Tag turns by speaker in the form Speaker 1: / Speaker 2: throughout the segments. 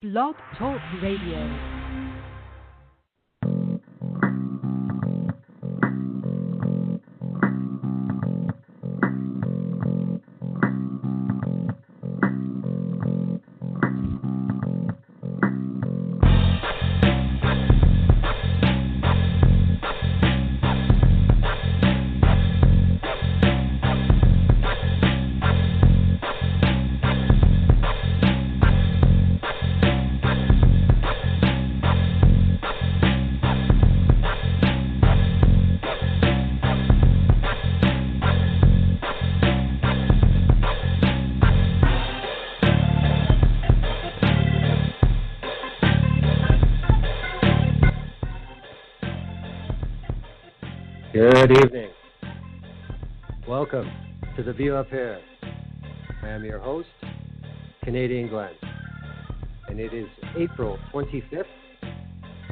Speaker 1: Blog Talk Radio.
Speaker 2: Good evening. Welcome to The View Up Here. I am your host, Canadian Glenn, and it is April 25th,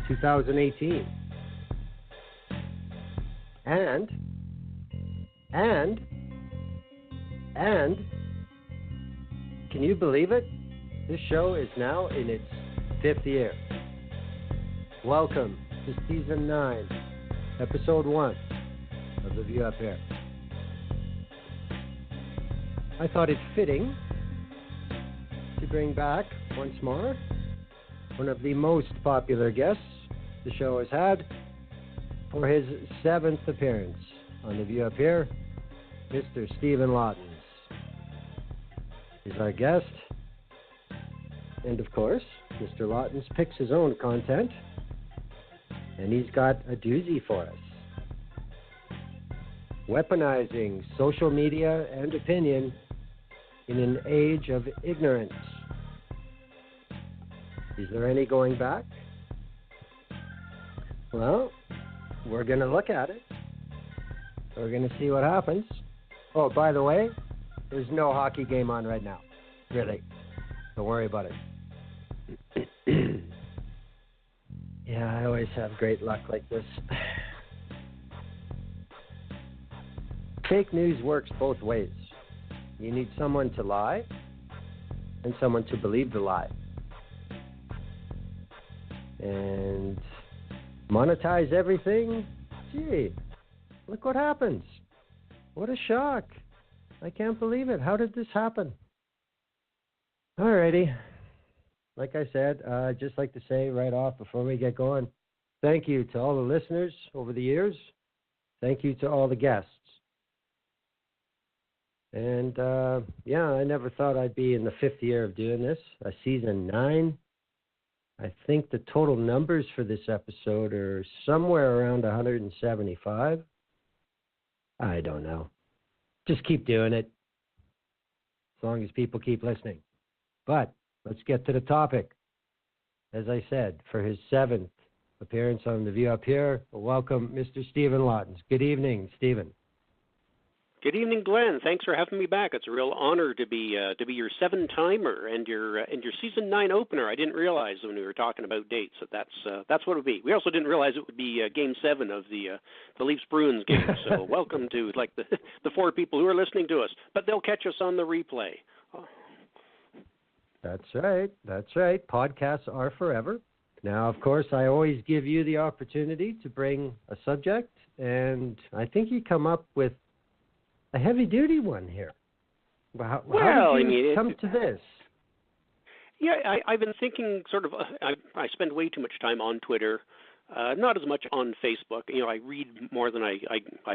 Speaker 2: 2018. And, can you believe it? This show is now in its 5th year. Welcome to Season 9, Episode 1. Of The View Up Here. I thought it fitting to bring back once more one of the most popular guests the show has had for his 7th appearance on The View Up Here, Mr. Stephen Lautens. He's our guest, and of course, Mr. Lautens picks his own content, and he's got a doozy for us. Weaponizing social media and opinion in an age of ignorance. Is there any going back? Well, we're going to look at it. We're going to see what happens. Oh, by the way, there's no hockey game on right now. Really. Don't worry about it. Yeah, I always have great luck like this. Fake news works both ways. You need someone to lie and someone to believe the lie. And monetize everything? Gee, look what happens. What a shock. I can't believe it. How did this happen? Alrighty. Like I said, I'd just like to say right off before we get going, thank you to all the listeners over the years. Thank you to all the guests. And, I never thought I'd be in the 5th year of doing this, season 9. I think the total numbers for this episode are somewhere around 175. I don't know. Just keep doing it, as long as people keep listening. But let's get to the topic. As I said, for his 7th appearance on The View Up Here, welcome Mr. Stephen Lautens. Good evening, Stephen.
Speaker 3: Good evening, Glenn. Thanks for having me back. It's a real honor to be your 7-timer and your season 9 opener. I didn't realize when we were talking about dates that's what it would be. We also didn't realize it would be Game 7 of the Leafs Bruins game. So welcome to the 4 people who are listening to us, but they'll catch us on the replay. Oh.
Speaker 2: That's right. Podcasts are forever. Now, of course, I always give you the opportunity to bring a subject, and I think you come up with a heavy-duty one here. How did you come to this?
Speaker 3: Yeah, I've been thinking sort of, I spend way too much time on Twitter, not as much on Facebook. I read more than I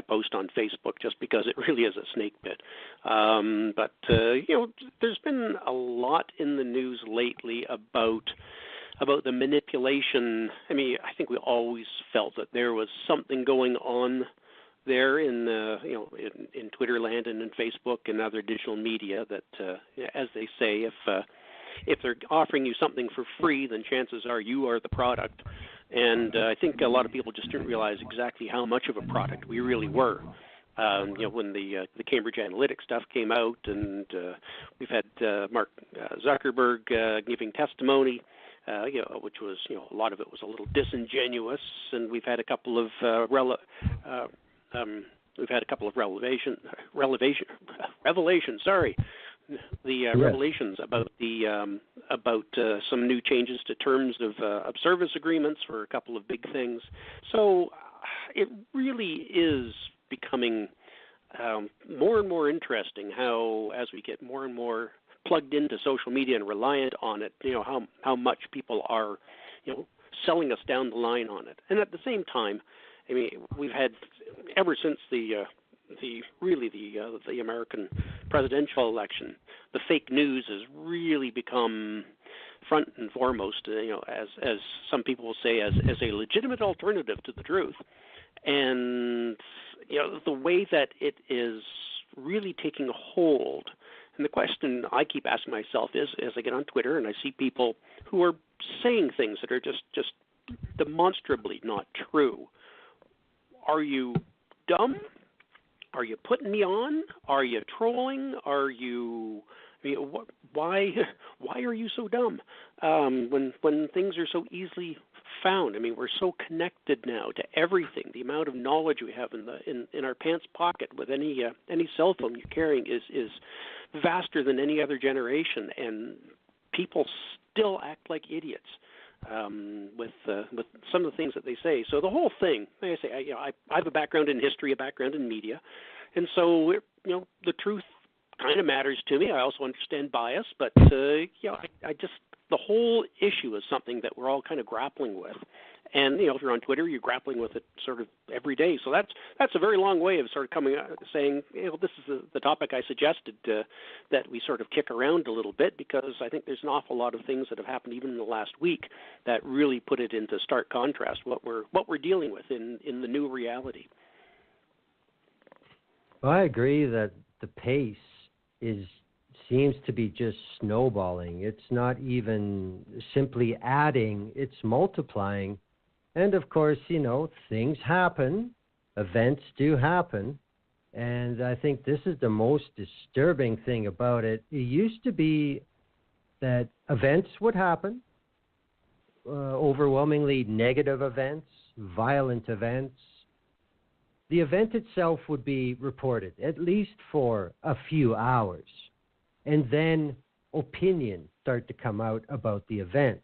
Speaker 3: post on Facebook just because it really is a snake pit. But there's been a lot in the news lately about the manipulation. I mean, I think we always felt that there was something going on there in Twitter land and in Facebook and other digital media that, as they say, if they're offering you something for free, then chances are you are the product. And I think a lot of people just didn't realize exactly how much of a product we really were. When the Cambridge Analytica stuff came out, and we've had Mark Zuckerberg giving testimony. Which was, a lot of it was a little disingenuous, and we've had a couple of revelations. Revelations about the about some new changes to terms of service agreements for a couple of big things. So it really is becoming more and more interesting how, as we get more and more plugged into social media and reliant on it, how much people are, selling us down the line on it. And at the same time, I mean, we've had ever since the American presidential election, the fake news has really become front and foremost, as some people will say, as a legitimate alternative to the truth. And the way that it is really taking hold. And the question I keep asking myself is, as I get on Twitter and I see people who are saying things that are just demonstrably not true, are you dumb? Are you putting me on? Are you trolling? Are you? I mean, why are you so dumb? When things are so easily found. I mean, we're so connected now to everything. The amount of knowledge we have in our pants pocket with any cell phone you're carrying is vaster than any other generation, and people still act like idiots with some of the things that they say. So the whole thing, like I say, I have a background in history, a background in media, and so the truth kind of matters to me. I also understand bias, but I just, the whole issue is something that we're all kind of grappling with. And if you're on Twitter, you're grappling with it sort of every day. So that's a very long way of sort of coming out saying, this is the topic I suggested that we sort of kick around a little bit, because I think there's an awful lot of things that have happened even in the last week that really put it into stark contrast what we're dealing with in the new reality.
Speaker 2: Well, I agree that the pace seems to be just snowballing. It's not even simply adding, it's multiplying. And of course, things happen, events do happen, and I think this is the most disturbing thing about it. It used to be that events would happen, overwhelmingly negative events, violent events. The event itself would be reported, at least for a few hours, and then opinions start to come out about the event.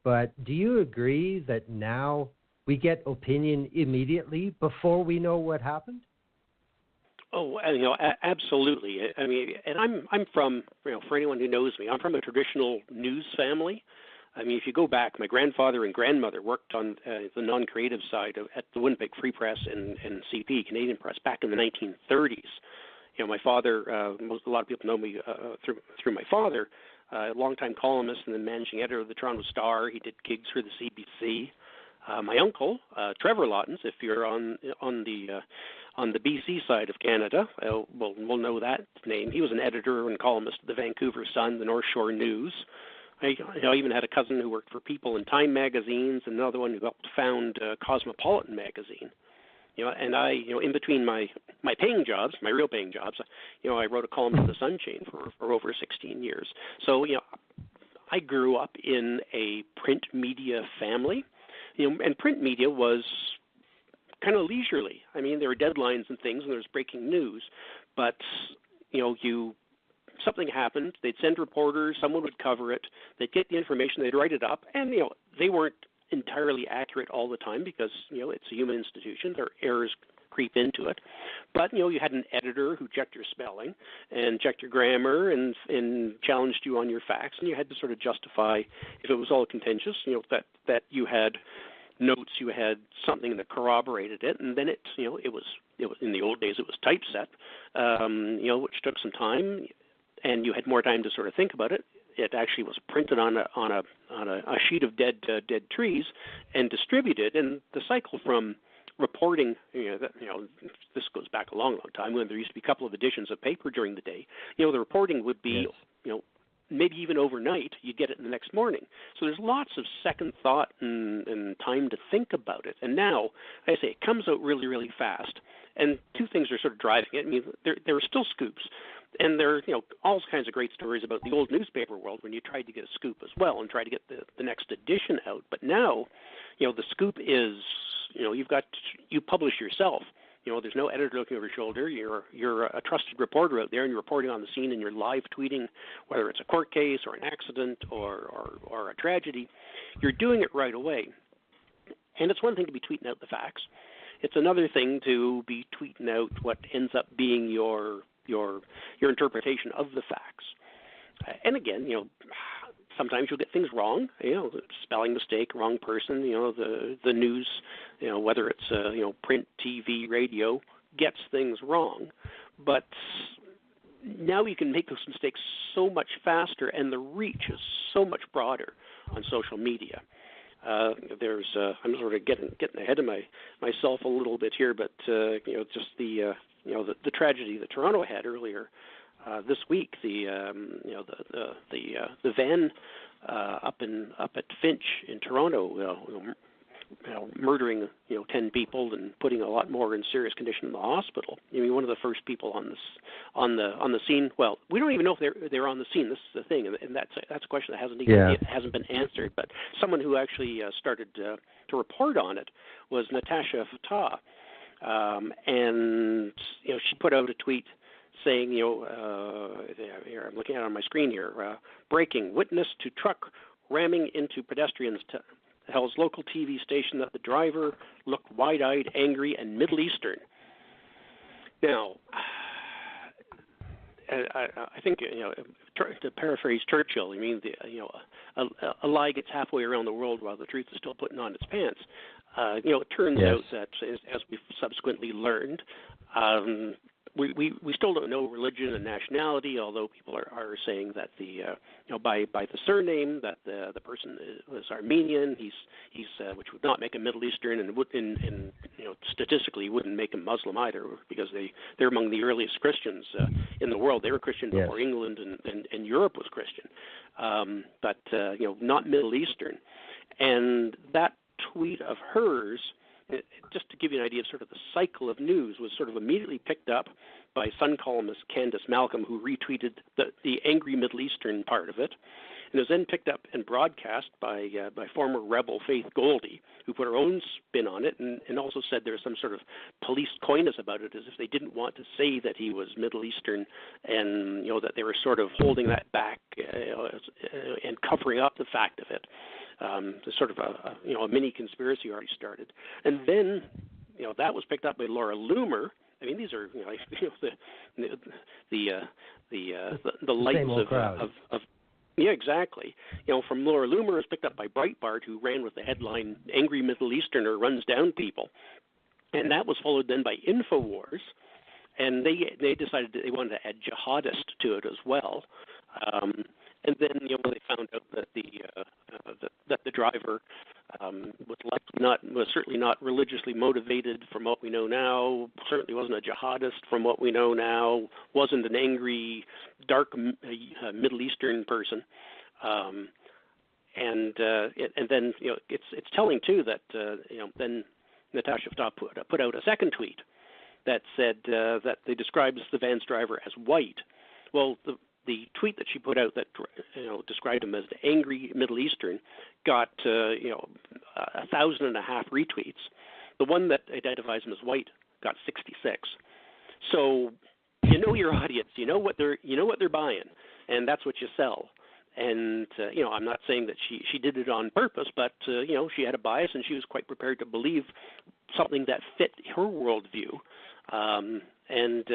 Speaker 2: But do you agree that now we get opinion immediately before we know what happened?
Speaker 3: Oh, absolutely. I mean, and I'm from, for anyone who knows me, I'm from a traditional news family. I mean, if you go back, my grandfather and grandmother worked on the non-creative side at the Winnipeg Free Press and CP, Canadian Press, back in the 1930s. My father, a lot of people know me through my father, a longtime columnist and then managing editor of the Toronto Star. He did gigs for the CBC. My uncle, Trevor Lautens, if you're on the BC side of Canada, we'll know that name. He was an editor and columnist of the Vancouver Sun, the North Shore News. I even had a cousin who worked for People and Time magazines, and another one who helped found Cosmopolitan magazine. And I, in between my paying jobs, my real paying jobs, I wrote a column for the Sunshine for over 16 years. So, I grew up in a print media family, and print media was kind of leisurely. I mean, there were deadlines and things, and there was breaking news, but, something happened, they'd send reporters, someone would cover it, they'd get the information, they'd write it up, and, they weren't entirely accurate all the time because, it's a human institution. There are errors creep into it. But, you had an editor who checked your spelling and checked your grammar and challenged you on your facts, and you had to sort of justify, if it was all contentious, that you had notes, you had something that corroborated it, and then it was in the old days it was typeset, which took some time, and you had more time to sort of think about it. It actually was printed on a sheet of dead trees and distributed. And the cycle from reporting, this goes back a long time when there used to be a couple of editions of paper during the day. The reporting would be,
Speaker 2: yes,
Speaker 3: maybe even overnight. You'd get it the next morning. So there's lots of second thought and time to think about it. And now, like I say, it comes out really, really fast. And two things are sort of driving it. I mean, there are still scoops. And there are, all kinds of great stories about the old newspaper world when you tried to get a scoop as well and try to get the next edition out. But now, the scoop is, you publish yourself. There's no editor looking over your shoulder. You're a trusted reporter out there, and you're reporting on the scene, and you're live tweeting, whether it's a court case or an accident or a tragedy. You're doing it right away. And it's one thing to be tweeting out the facts. It's another thing to be tweeting out what ends up being your interpretation of the facts. And again, sometimes you'll get things wrong, spelling mistake, wrong person, the news, whether it's, print, TV, radio, gets things wrong. But now you can make those mistakes so much faster, and the reach is so much broader on social media. I'm sort of getting ahead of myself a little bit here, but just the tragedy that Toronto had earlier this week, the van up at Finch in Toronto, murdering 10 people and putting a lot more in serious condition in the hospital. I mean, one of the first people on the scene. Well, we don't even know if they're on the scene. This is the thing, and that's a question that hasn't been answered. But someone who actually started to report on it was Natasha Fatah, and she put out a tweet saying, here, I'm looking at it on my screen here, breaking, witness to truck ramming into pedestrians tells local TV station that the driver looked wide-eyed, angry, and Middle Eastern. Now, I think, to paraphrase Churchill, I mean, a lie gets halfway around the world while the truth is still putting on its pants. It turns out that, as we've subsequently learned, we still don't know religion and nationality, although people are saying that by the surname that the person was Armenian. He's which would not make him Middle Eastern, and statistically wouldn't make him Muslim either, because they're among the earliest Christians in the world. They were Christian before England and Europe was Christian, but not Middle Eastern. And that tweet of hers, just to give you an idea of sort of the cycle of news, was sort of immediately picked up by Sun columnist Candace Malcolm, who retweeted the angry Middle Eastern part of it. And it was then picked up and broadcast by former rebel Faith Goldie, who put her own spin on it and also said there was some sort of police coyness about it, as if they didn't want to say that he was Middle Eastern, and that they were sort of holding that back and covering up the fact of it. There's sort of a mini conspiracy already started, and then that was picked up by Laura Loomer. I mean, these are the lights of yeah, exactly. From Laura Loomer, was picked up by Breitbart, who ran with the headline "Angry Middle Easterner runs down people," and that was followed then by InfoWars, and they decided that they wanted to add jihadist to it as well. And then, when they found out that the driver was certainly not religiously motivated, from what we know now, certainly wasn't a jihadist, from what we know now, wasn't an angry, dark Middle Eastern person, and then it's telling too that then Natasha Fatah put out a second tweet that said that they described the van's driver as white. Well, the tweet that she put out that described him as the angry Middle Eastern got 1,500 retweets. The one that identifies him as white got 66. So your audience, you know what they're buying, and that's what you sell. And I'm not saying that she did it on purpose, but she had a bias, and she was quite prepared to believe something that fit her worldview. And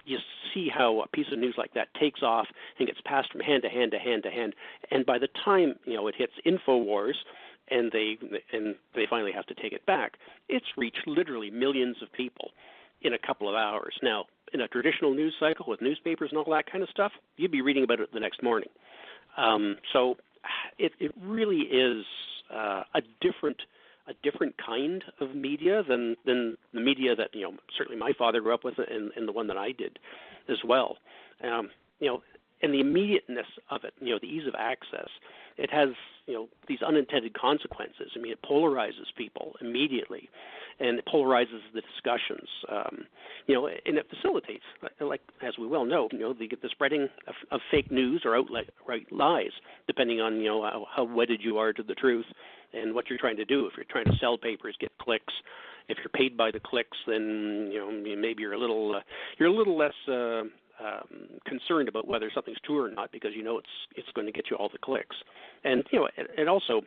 Speaker 3: you see how a piece of news like that takes off and gets passed from hand to hand to hand to hand, and by the time it hits InfoWars and they finally have to take it back, it's reached literally millions of people in a couple of hours. Now, in a traditional news cycle with newspapers and all that kind of stuff, you'd be reading about it the next morning. So it really is a different kind of media than the media that certainly my father grew up with, and the one that I did as well. And the immediateness of it, the ease of access, it has these unintended consequences. I mean, it polarizes people immediately, and it polarizes the discussions. And it facilitates, like as we well know, the spreading of fake news or outright lies, depending on how wedded you are to the truth and what you're trying to do. If you're trying to sell papers, get clicks, If you're paid by the clicks, then maybe you're a little less concerned about whether something's true or not, because it's going to get you all the clicks. And and also,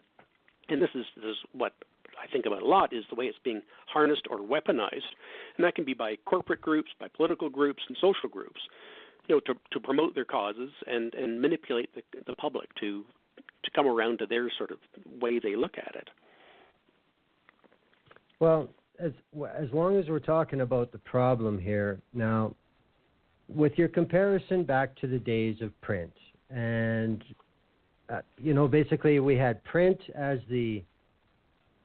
Speaker 3: and this is what I think about a lot, is the way it's being harnessed or weaponized, and that can be by corporate groups, by political groups, and social groups, to promote their causes and manipulate the public to come around to their sort of way they look at it.
Speaker 2: Well, as long as we're talking about the problem here now, with your comparison back to the days of print, and basically we had print as the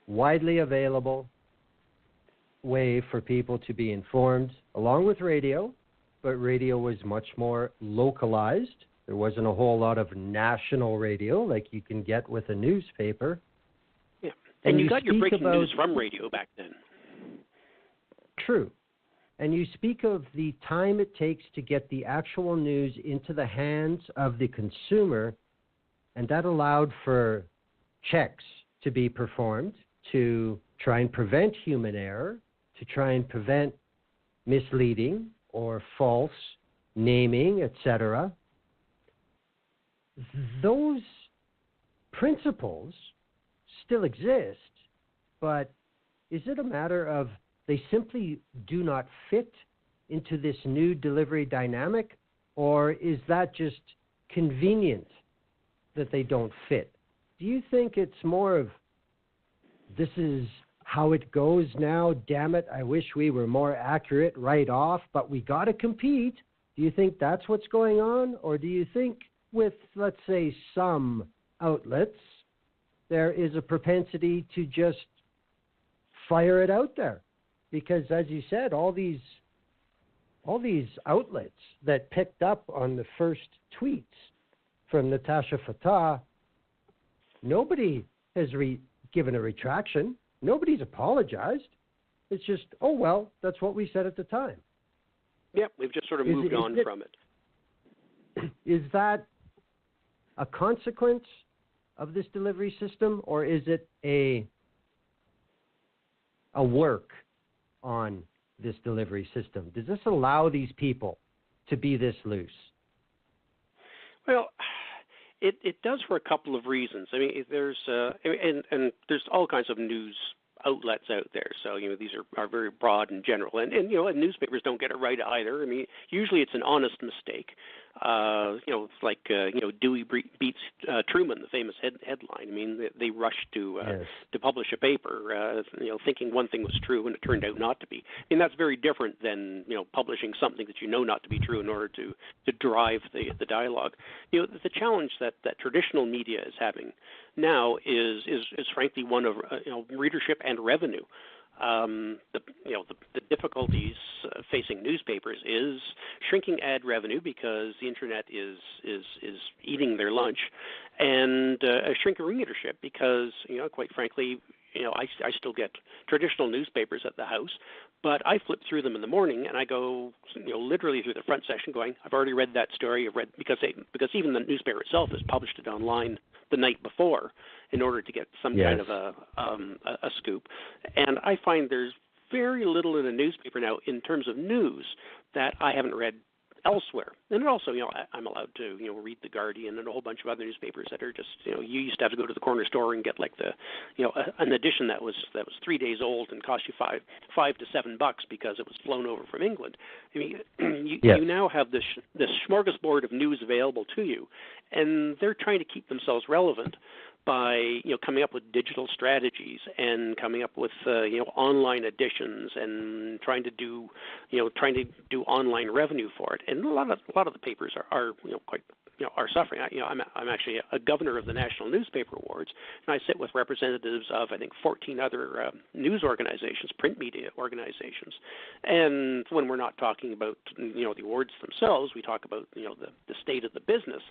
Speaker 2: widely available way for people to be informed, along with radio, but radio was much more localized. There wasn't a whole lot of national radio like you can get with a newspaper.
Speaker 3: Yeah, and you got your breaking news from radio back then.
Speaker 2: True. And you speak of the time it takes to get the actual news into the hands of the consumer, and that allowed for checks to be performed to try and prevent human error, to try and prevent misleading or false naming, etc. Those principles still exist, but is it a matter of they simply do not fit into this new delivery dynamic, or is that just convenient that they don't fit? Do you think it's more of this is how it goes now, damn it, I wish we were more accurate right off, but we got to compete? Do you think that's what's going on? Or do you think with, let's say, some outlets, there is a propensity to just fire it out there? Because as you said, all these outlets that picked up on the first tweets from Natasha Fatah, nobody has given a retraction. Nobody's apologized. It's just, oh, well, that's what we said at the time.
Speaker 3: Yeah, we've just sort of moved on from it.
Speaker 2: Is that a consequence of this delivery system, or is it a work on this delivery system? Does this allow these people to be this loose?
Speaker 3: Well, it does for a couple of reasons. I mean, there's and there's all kinds of news outlets out there. So, these are very broad and general. And newspapers don't get it right either. I mean, usually it's an honest mistake. It's like, Dewey beats Truman, the famous headline. I mean, they rushed to publish a paper, thinking one thing was true and it turned out not to be. I mean, that's very different than, publishing something that you know not to be true in order to drive the dialogue. The challenge that traditional media is having now is frankly one of readership and revenue. The difficulties facing newspapers is shrinking ad revenue because the internet is eating their lunch, and a shrinking readership because quite frankly I still get traditional newspapers at the house, but I flip through them in the morning and I go literally through the front section going, I've already read that story. I've read because even the newspaper itself has published it online the night before in order to get some kind of a scoop. And I find there's very little in a newspaper now in terms of news that I haven't read elsewhere. And also, I'm allowed to, read The Guardian and a whole bunch of other newspapers that are just, you used to have to go to the corner store and get like an edition that was 3 days old and cost you $5 to $7 because it was flown over from England. I mean, you now have this smorgasbord of news available to you, and they're trying to keep themselves relevant by coming up with digital strategies and coming up with online editions and trying to do online revenue for it. And a lot of the papers are suffering. I'm actually a governor of the National Newspaper Awards, and I sit with representatives of I think 14 other news organizations, print media organizations. And when we're not talking about the awards themselves, we talk about the state of the business.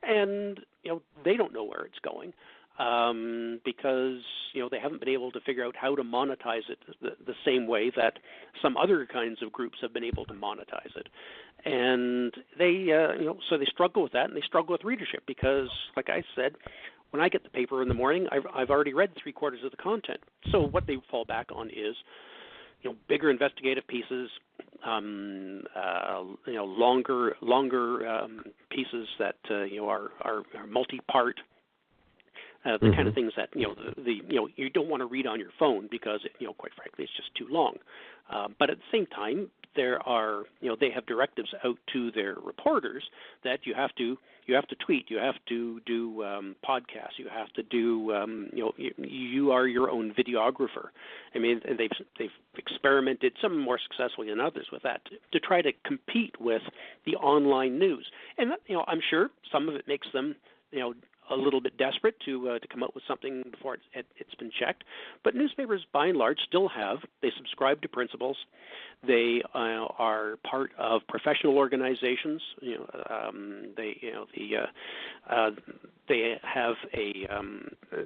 Speaker 3: And they don't know where it's going because they haven't been able to figure out how to monetize it the same way that some other kinds of groups have been able to monetize it. And they so they struggle with that, and they struggle with readership because, like I said, when I get the paper in the morning, I've already read 3/4 of the content. So what they fall back on is bigger investigative pieces, longer pieces that are multi-part. The kind of things that you don't want to read on your phone because quite frankly it's just too long. But at the same time, there are they have directives out to their reporters that you have to tweet, you have to do podcasts, you have to do you are your own videographer. I mean, they've experimented, some more successfully than others, with that to try to compete with the online news. And I'm sure some of it makes them a little bit desperate to come up with something before it's been checked. But newspapers, by and large, they subscribe to principles. They are part of professional organizations. They have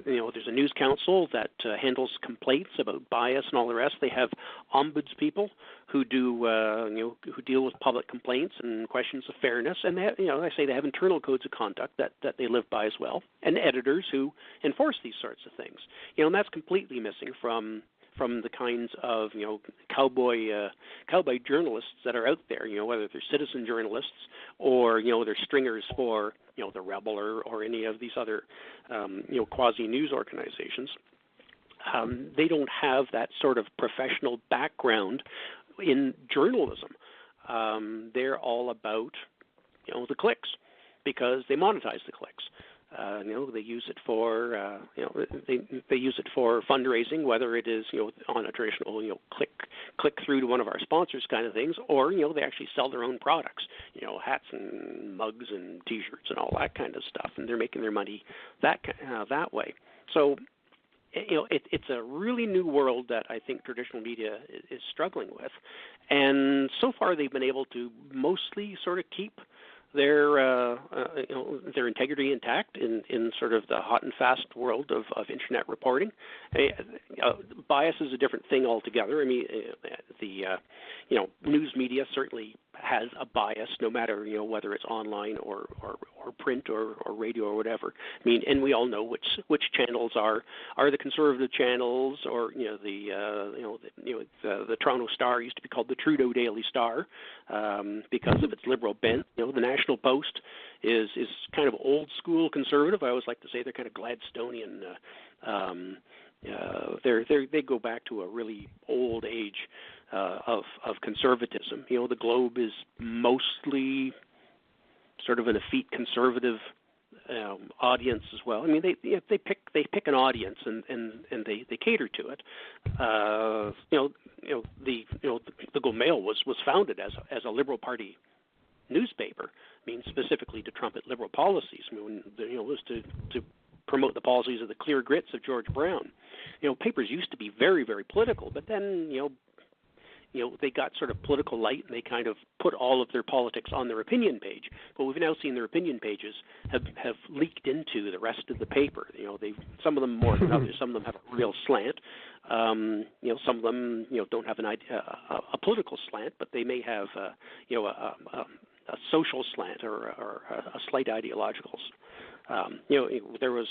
Speaker 3: there's a news council that handles complaints about bias and all the rest. They have ombudspeople who who deal with public complaints and questions of fairness, and they have, they have internal codes of conduct that they live by as well, and editors who enforce these sorts of things. And that's completely missing from the kinds of cowboy journalists that are out there. Whether they're citizen journalists or they're stringers for the Rebel or any of these other quasi news organizations. They don't have that sort of professional background in journalism. They're all about the clicks because they monetize the clicks. They use it for they use it for fundraising, whether it is on a traditional click through to one of our sponsors kind of things, or they actually sell their own products, hats and mugs and T-shirts and all that kind of stuff, and they're making their money that way. So it's a really new world that I think traditional media is struggling with, and so far they've been able to mostly sort of keep their integrity intact in sort of the hot and fast world of internet reporting. Bias is a different thing altogether. I mean, the news media certainly has a bias, no matter whether it's online or print or radio or whatever. I mean, and we all know which channels are the conservative channels, or the Toronto Star used to be called the Trudeau Daily Star because of its liberal bent. The National Post is kind of old school conservative. I always like to say they're kind of Gladstonian. They go back to a really old age of conservatism. The Globe is mostly sort of an effete conservative audience as well. I mean, they pick an audience and they cater to it. The Globe Mail was founded as a Liberal Party newspaper. I mean, specifically to trumpet liberal policies. I mean, it was to promote the policies of the clear grits of George Brown. Papers used to be very, very political, but then they got sort of political light, and they kind of put all of their politics on their opinion page. But we've now seen their opinion pages have leaked into the rest of the paper. Some of them more than others. Some of them have a real slant. Some of them don't have a political slant, but they may have a social slant or a slight ideological. There was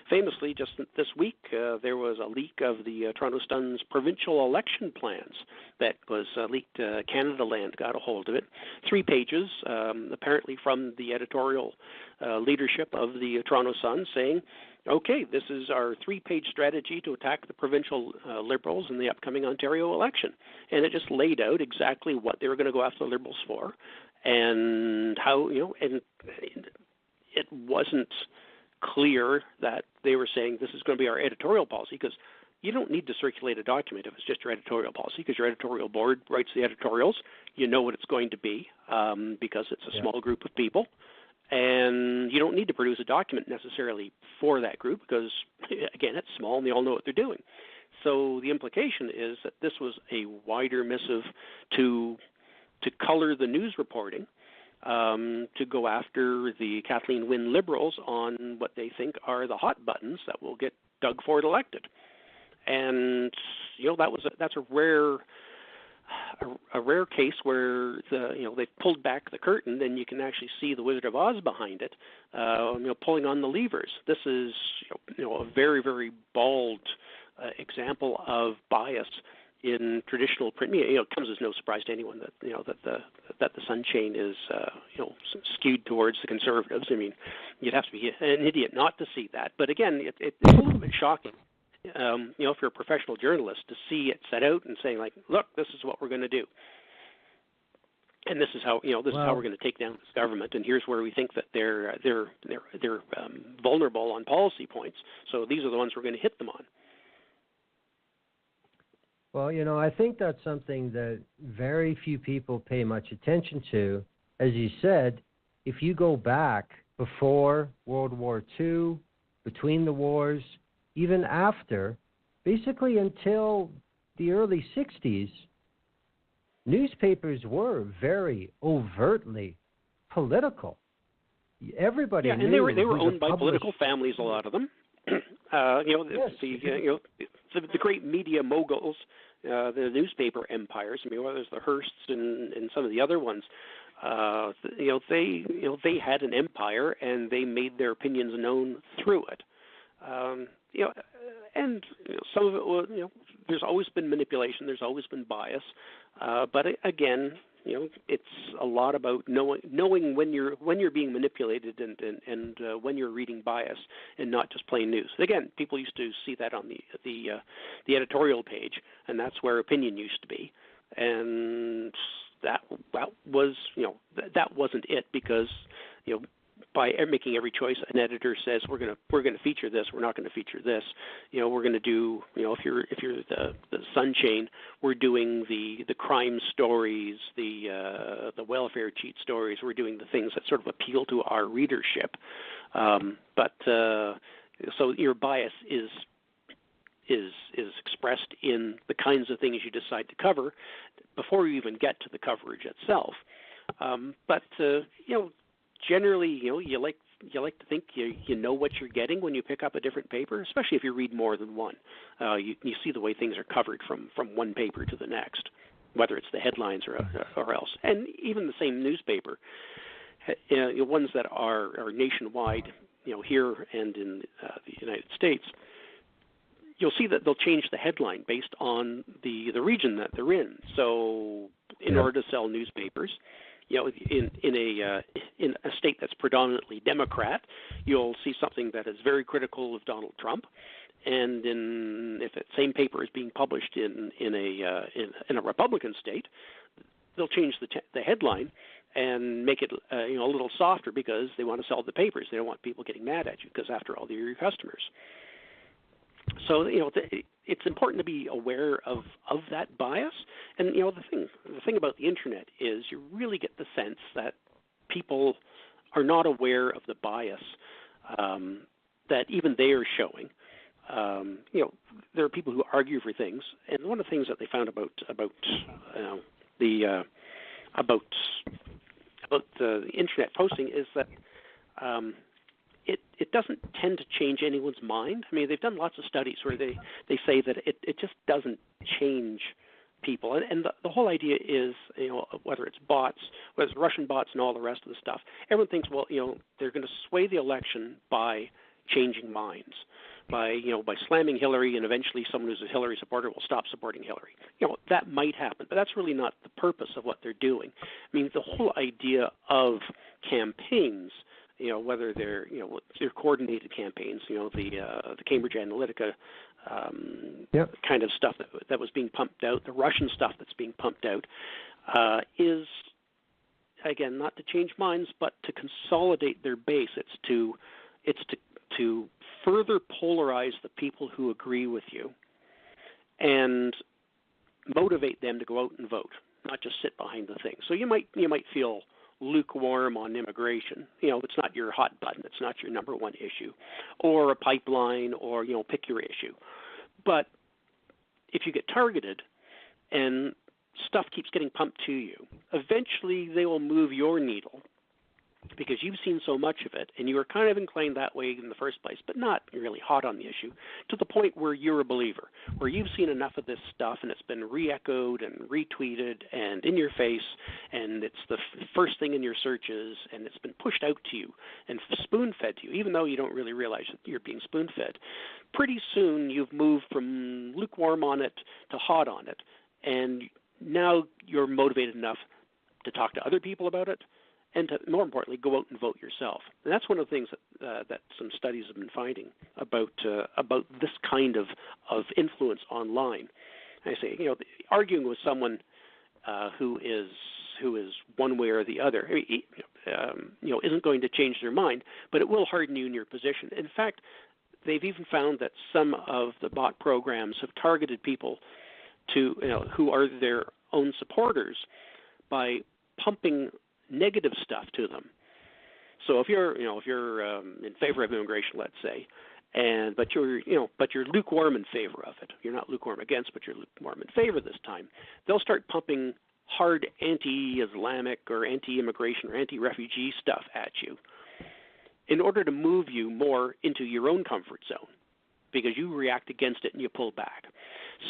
Speaker 3: famously just this week there was a leak of the Toronto Sun's provincial election plans that was leaked. Canada Land got a hold of it. 3 pages, apparently from the editorial leadership of the Toronto Sun, saying, okay, this is our 3-page strategy to attack the provincial Liberals in the upcoming Ontario election. And it just laid out exactly what they were going to go after the Liberals for, and how, and it wasn't clear that they were saying this is going to be our editorial policy, because you don't need to circulate a document if it's just your editorial policy, because your editorial board writes the editorials. You know what it's going to be because it's a small group of people. And you don't need to produce a document necessarily for that group because, again, it's small and they all know what they're doing. So the implication is that this was a wider missive to color the news reporting, to go after the Kathleen Wynne Liberals on what they think are the hot buttons that will get Doug Ford elected. And that's a rare case where they've pulled back the curtain, and you can actually see the Wizard of Oz behind it, pulling on the levers. This is a very, very bald example of bias in traditional print media. It comes as no surprise to anyone that that the Sun chain is skewed towards the conservatives. I mean, you'd have to be an idiot not to see that. But again, it's a little bit shocking, if you're a professional journalist, to see it set out and saying like, look, this is what we're going to do. And this is how is how we're going to take down this government. And here's where we think that they're vulnerable on policy points. So these are the ones we're going to hit them on.
Speaker 2: Well, I think that's something that very few people pay much attention to. As you said, if you go back before World War II, between the wars, even after, basically until the early 60s, newspapers were very overtly political. Everybody knew.
Speaker 3: And they were owned by political families, a lot of them.
Speaker 2: Yes.
Speaker 3: The great media moguls, the newspaper empires. I mean, whether it's the Hearsts and some of the other ones, they had an empire and they made their opinions known through it. And some of it was, there's always been manipulation, there's always been bias, but again, it's a lot about knowing when you're being manipulated and when you're reading bias and not just plain news. Again, people used to see that on the editorial page, and that's where opinion used to be, and that was that wasn't it, because by making every choice, an editor says we're going to feature this, we're not going to feature this. We're going to do, if you're the Sun chain, we're doing the crime stories, the welfare cheat stories. We're doing the things that sort of appeal to our readership. But so your bias is expressed in the kinds of things you decide to cover before you even get to the coverage itself. But generally, you like to think you know what you're getting when you pick up a different paper, especially if you read more than one. You see the way things are covered from one paper to the next, whether it's the headlines or else. And even the same newspaper, ones that are nationwide, here and in the United States, you'll see that they'll change the headline based on the region that they're in. So in order to sell newspapers, in a state that's predominantly Democrat, you'll see something that is very critical of Donald Trump, and if that same paper is being published in a Republican state, they'll change the headline and make it a little softer, because they want to sell the papers. They don't want people getting mad at you, because after all, they're your customers. So it's important to be aware of that bias. And the thing about the internet is you really get the sense that people are not aware of the bias that even they are showing. There are people who argue for things, and one of the things that they found about the internet posting is that it doesn't tend to change anyone's mind. I mean, they've done lots of studies where they say that it just doesn't change people. And the whole idea is, whether it's bots, whether it's Russian bots and all the rest of the stuff, everyone thinks, well, they're going to sway the election by changing minds, by slamming Hillary, and eventually someone who's a Hillary supporter will stop supporting Hillary. That might happen, but that's really not the purpose of what they're doing. I mean, the whole idea of campaigns, whether they're coordinated campaigns, the Cambridge Analytica kind of stuff that was being pumped out, the Russian stuff that's being pumped out, is, again, not to change minds, but to consolidate their base. It's to further polarize the people who agree with you and motivate them to go out and vote, not just sit behind the thing. So you might feel lukewarm on immigration. It's not your hot button. It's not your number one issue, or a pipeline, or pick your issue. But if you get targeted and stuff keeps getting pumped to you, eventually they will move your needle, because you've seen so much of it, and you were kind of inclined that way in the first place, but not really hot on the issue, to the point where you're a believer, where you've seen enough of this stuff, and it's been re-echoed and retweeted and in your face, and it's the first thing in your searches, and it's been pushed out to you and spoon-fed to you, even though you don't really realize that you're being spoon-fed. Pretty soon you've moved from lukewarm on it to hot on it, and now you're motivated enough to talk to other people about it, and to, more importantly, go out and vote yourself. And that's one of the things that some studies have been finding about this kind of influence online. I say, arguing with someone who is one way or the other, isn't going to change their mind, but it will harden you in your position. In fact, they've even found that some of the bot programs have targeted people who are their own supporters by pumping negative stuff to them. So if you're in favor of immigration, let's say, but you're lukewarm in favor of it. You're not lukewarm against, but you're lukewarm in favor this time. They'll start pumping hard anti-Islamic or anti-immigration or anti-refugee stuff at you in order to move you more into your own comfort zone, because you react against it and you pull back.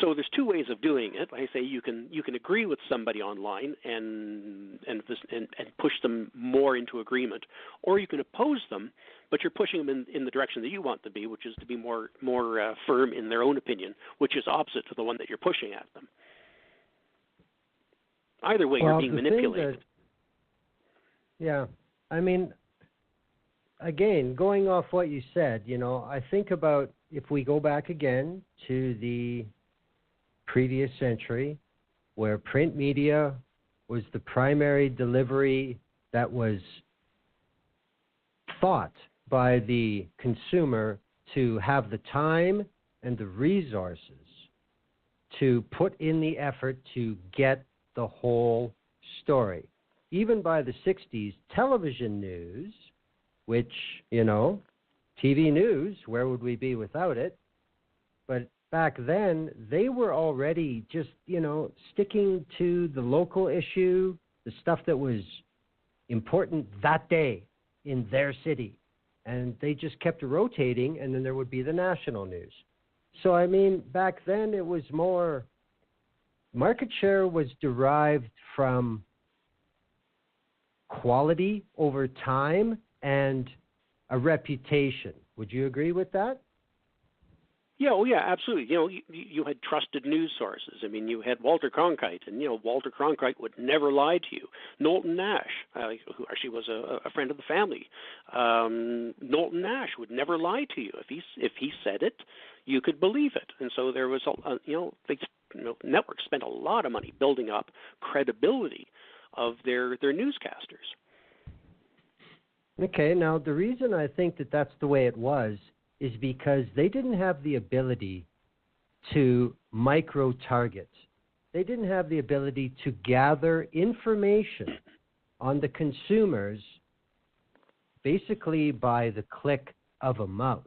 Speaker 3: So there's two ways of doing it. Like I say, you can agree with somebody online and push them more into agreement, or you can oppose them, but you're pushing them in the direction that you want to be, which is to be more firm in their own opinion, which is opposite to the one that you're pushing at them. Either way, you're being manipulated.
Speaker 2: Yeah, I mean, again, going off what you said, I think about if we go back again to the previous century, where print media was the primary delivery that was thought by the consumer to have the time and the resources to put in the effort to get the whole story. Even by the 60s, television news, which, TV news, where would we be without it? But back then, they were already just, sticking to the local issue, the stuff that was important that day in their city. And they just kept rotating, and then there would be the national news. So, I mean, back then it was more, market share was derived from quality over time and a reputation. Would you agree with that?
Speaker 3: Yeah, absolutely. You had trusted news sources. I mean, you had Walter Cronkite, and Walter Cronkite would never lie to you. Knowlton Nash, who actually was a friend of the family, Knowlton Nash would never lie to you. If he said it, you could believe it. And so there was, networks spent a lot of money building up credibility of their newscasters.
Speaker 2: Okay, now the reason I think that that's the way it was is because they didn't have the ability to micro-target. They didn't have the ability to gather information on the consumers basically by the click of a mouse,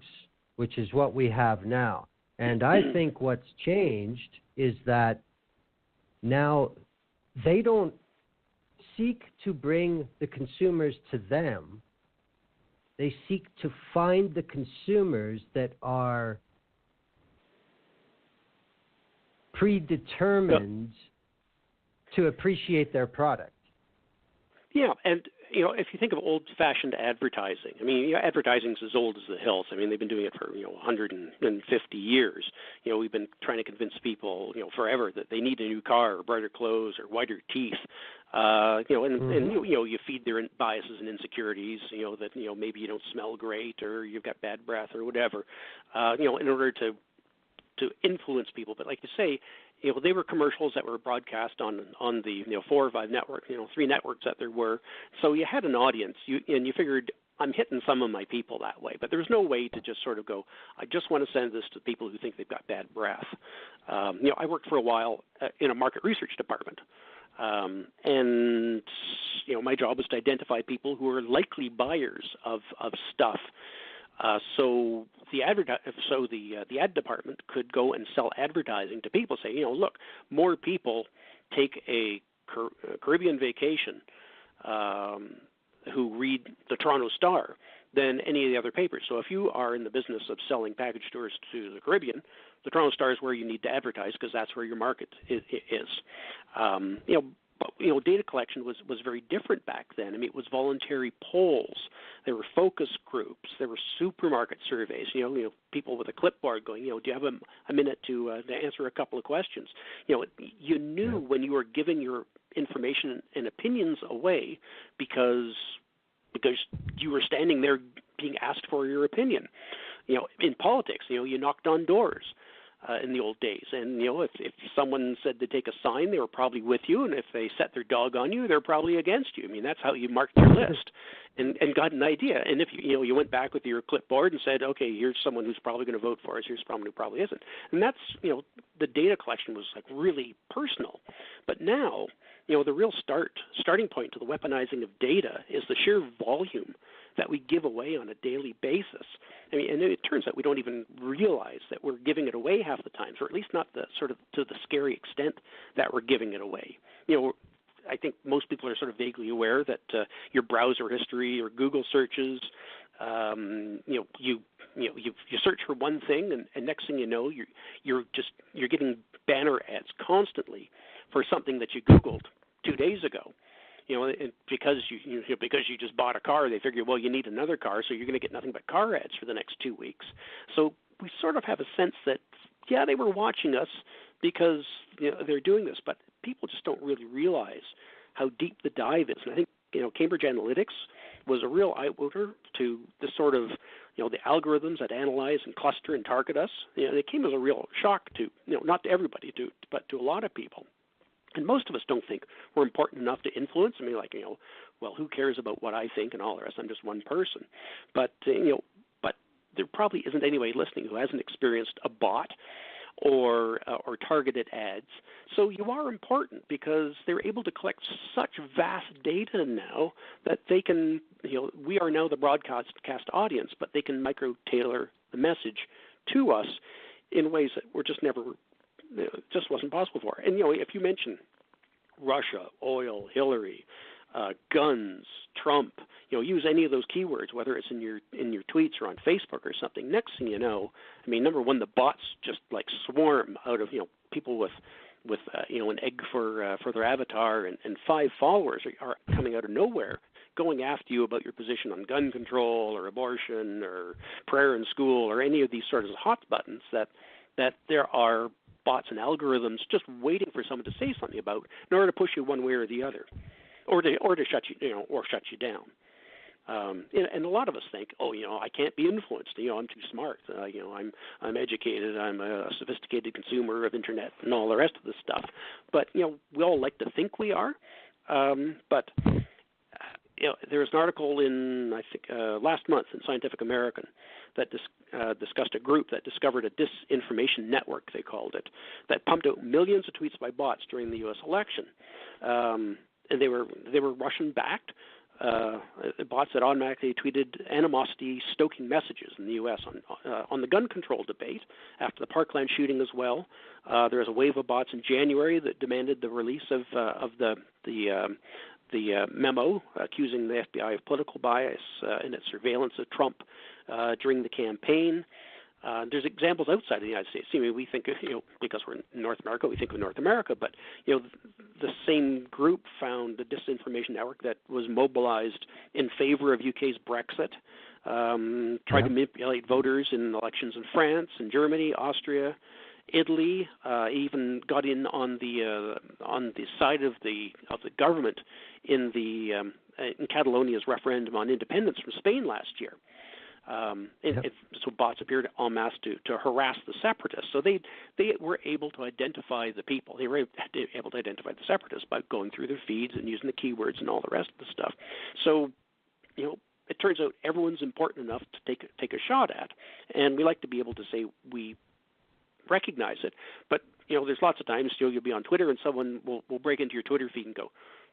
Speaker 2: which is what we have now. And I think what's changed is that now they don't seek to bring the consumers to them. They seek to find the consumers that are predetermined to appreciate their product.
Speaker 3: Yeah, and if you think of old-fashioned advertising, I mean, advertising is as old as the hills. I mean, they've been doing it for 150 years. We've been trying to convince people forever that they need a new car or brighter clothes or whiter teeth. And you feed their biases and insecurities. That maybe you don't smell great or you've got bad breath or whatever. In order to influence people. But like you say, they were commercials that were broadcast on the 4 or 5 networks, 3 networks that there were. So you had an audience, and you figured, I'm hitting some of my people that way. But there's no way to just sort of go, I just want to send this to people who think they've got bad breath. I worked for a while in a market research department. And my job was to identify people who are likely buyers of stuff. So the ad department could go and sell advertising to people. Say, look, more people take a Caribbean vacation who read the Toronto Star than any of the other papers. So if you are in the business of selling package tours to the Caribbean, the Toronto Star is where you need to advertise because that's where your market is. But data collection was very different back then. I mean, it was voluntary polls. There were focus groups. There were supermarket surveys. People with a clipboard going, do you have a minute to answer a couple of questions? You knew when you were giving your information and opinions away because you were standing there being asked for your opinion. In politics, you knocked on doors. In the old days, and if someone said to take a sign, they were probably with you, and if they set their dog on you, they're probably against you. I mean, that's how you marked your list, and got an idea. And if you went back with your clipboard and said, okay, here's someone who's probably going to vote for us, here's someone who probably isn't, and that's the data collection was like really personal. But now, the real starting point to the weaponizing of data is the sheer volume that we give away on a daily basis. I mean, and it turns out we don't even realize that we're giving it away half the time, or at least not the sort of to the scary extent that we're giving it away. I think most people are sort of vaguely aware that your browser history or Google searches, you search for one thing, and next thing you know, you're getting banner ads constantly for something that you Googled 2 days ago. And because you just bought a car, they figure, well, you need another car, so you're going to get nothing but car ads for the next 2 weeks. So we sort of have a sense that, yeah, they were watching us because they're doing this, but people just don't really realize how deep the dive is. And I think Cambridge Analytics was a real eye-opener to the sort of the algorithms that analyze and cluster and target us. It came as a real shock to not to everybody, but to a lot of people. And most of us don't think we're important enough to influence. I mean, well, who cares about what I think and all the rest? I'm just one person. But but there probably isn't anybody listening who hasn't experienced a bot or targeted ads. So you are important because they're able to collect such vast data now that they can. We are now the broadcast audience, but they can micro-tailor the message to us in ways that were just never. Just wasn't possible for. And if you mention Russia, oil, Hillary, guns, Trump, use any of those keywords, whether it's in your tweets or on Facebook or something. Next thing you know, I mean, number one, the bots just like swarm out of people with an egg for their avatar and 5 followers are coming out of nowhere, going after you about your position on gun control or abortion or prayer in school or any of these sort of hot buttons that there are bots and algorithms just waiting for someone to say something about in order to push you one way or the other, or to shut you down. And a lot of us think, I can't be influenced. I'm too smart. I'm educated. I'm a sophisticated consumer of internet and all the rest of this stuff. But we all like to think we are. But there was an article in last month in Scientific American that discussed a group that discovered a disinformation network, they called it, that pumped out millions of tweets by bots during the U.S. election, and they were Russian-backed bots that automatically tweeted animosity-stoking messages in the U.S. on the gun control debate after the Parkland shooting as well. There was a wave of bots in January that demanded the release of the memo accusing the FBI of political bias in its surveillance of Trump during the campaign. There's examples outside of the United States. I mean, we think, because we're in North America, we think of North America, but, the same group found the disinformation network that was mobilized in favor of UK's Brexit, tried to manipulate voters in elections in France and Germany, Austria, Italy, even got in on the side of the government in Catalonia's referendum on independence from Spain last year. So bots appeared en masse to harass the separatists. So they were able to identify the people. They were able to identify the separatists by going through their feeds and using the keywords and all the rest of the stuff. So, it turns out everyone's important enough to take a shot at, and we like to be able to say we recognize it. But there's lots of times you'll be on Twitter and someone will break into your Twitter feed and go,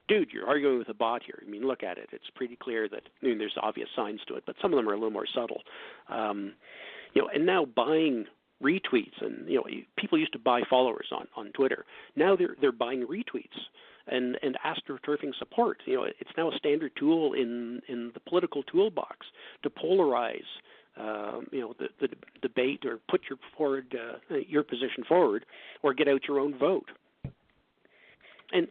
Speaker 3: dude, you're arguing with a bot here. I mean, look at it. It's pretty clear that there's obvious signs to it, but some of them are a little more subtle. And now buying retweets, and people used to buy followers on Twitter. Now they're buying retweets, and astroturfing support. It's now a standard tool in the political toolbox to polarize the debate or put your position forward or get out your own vote. And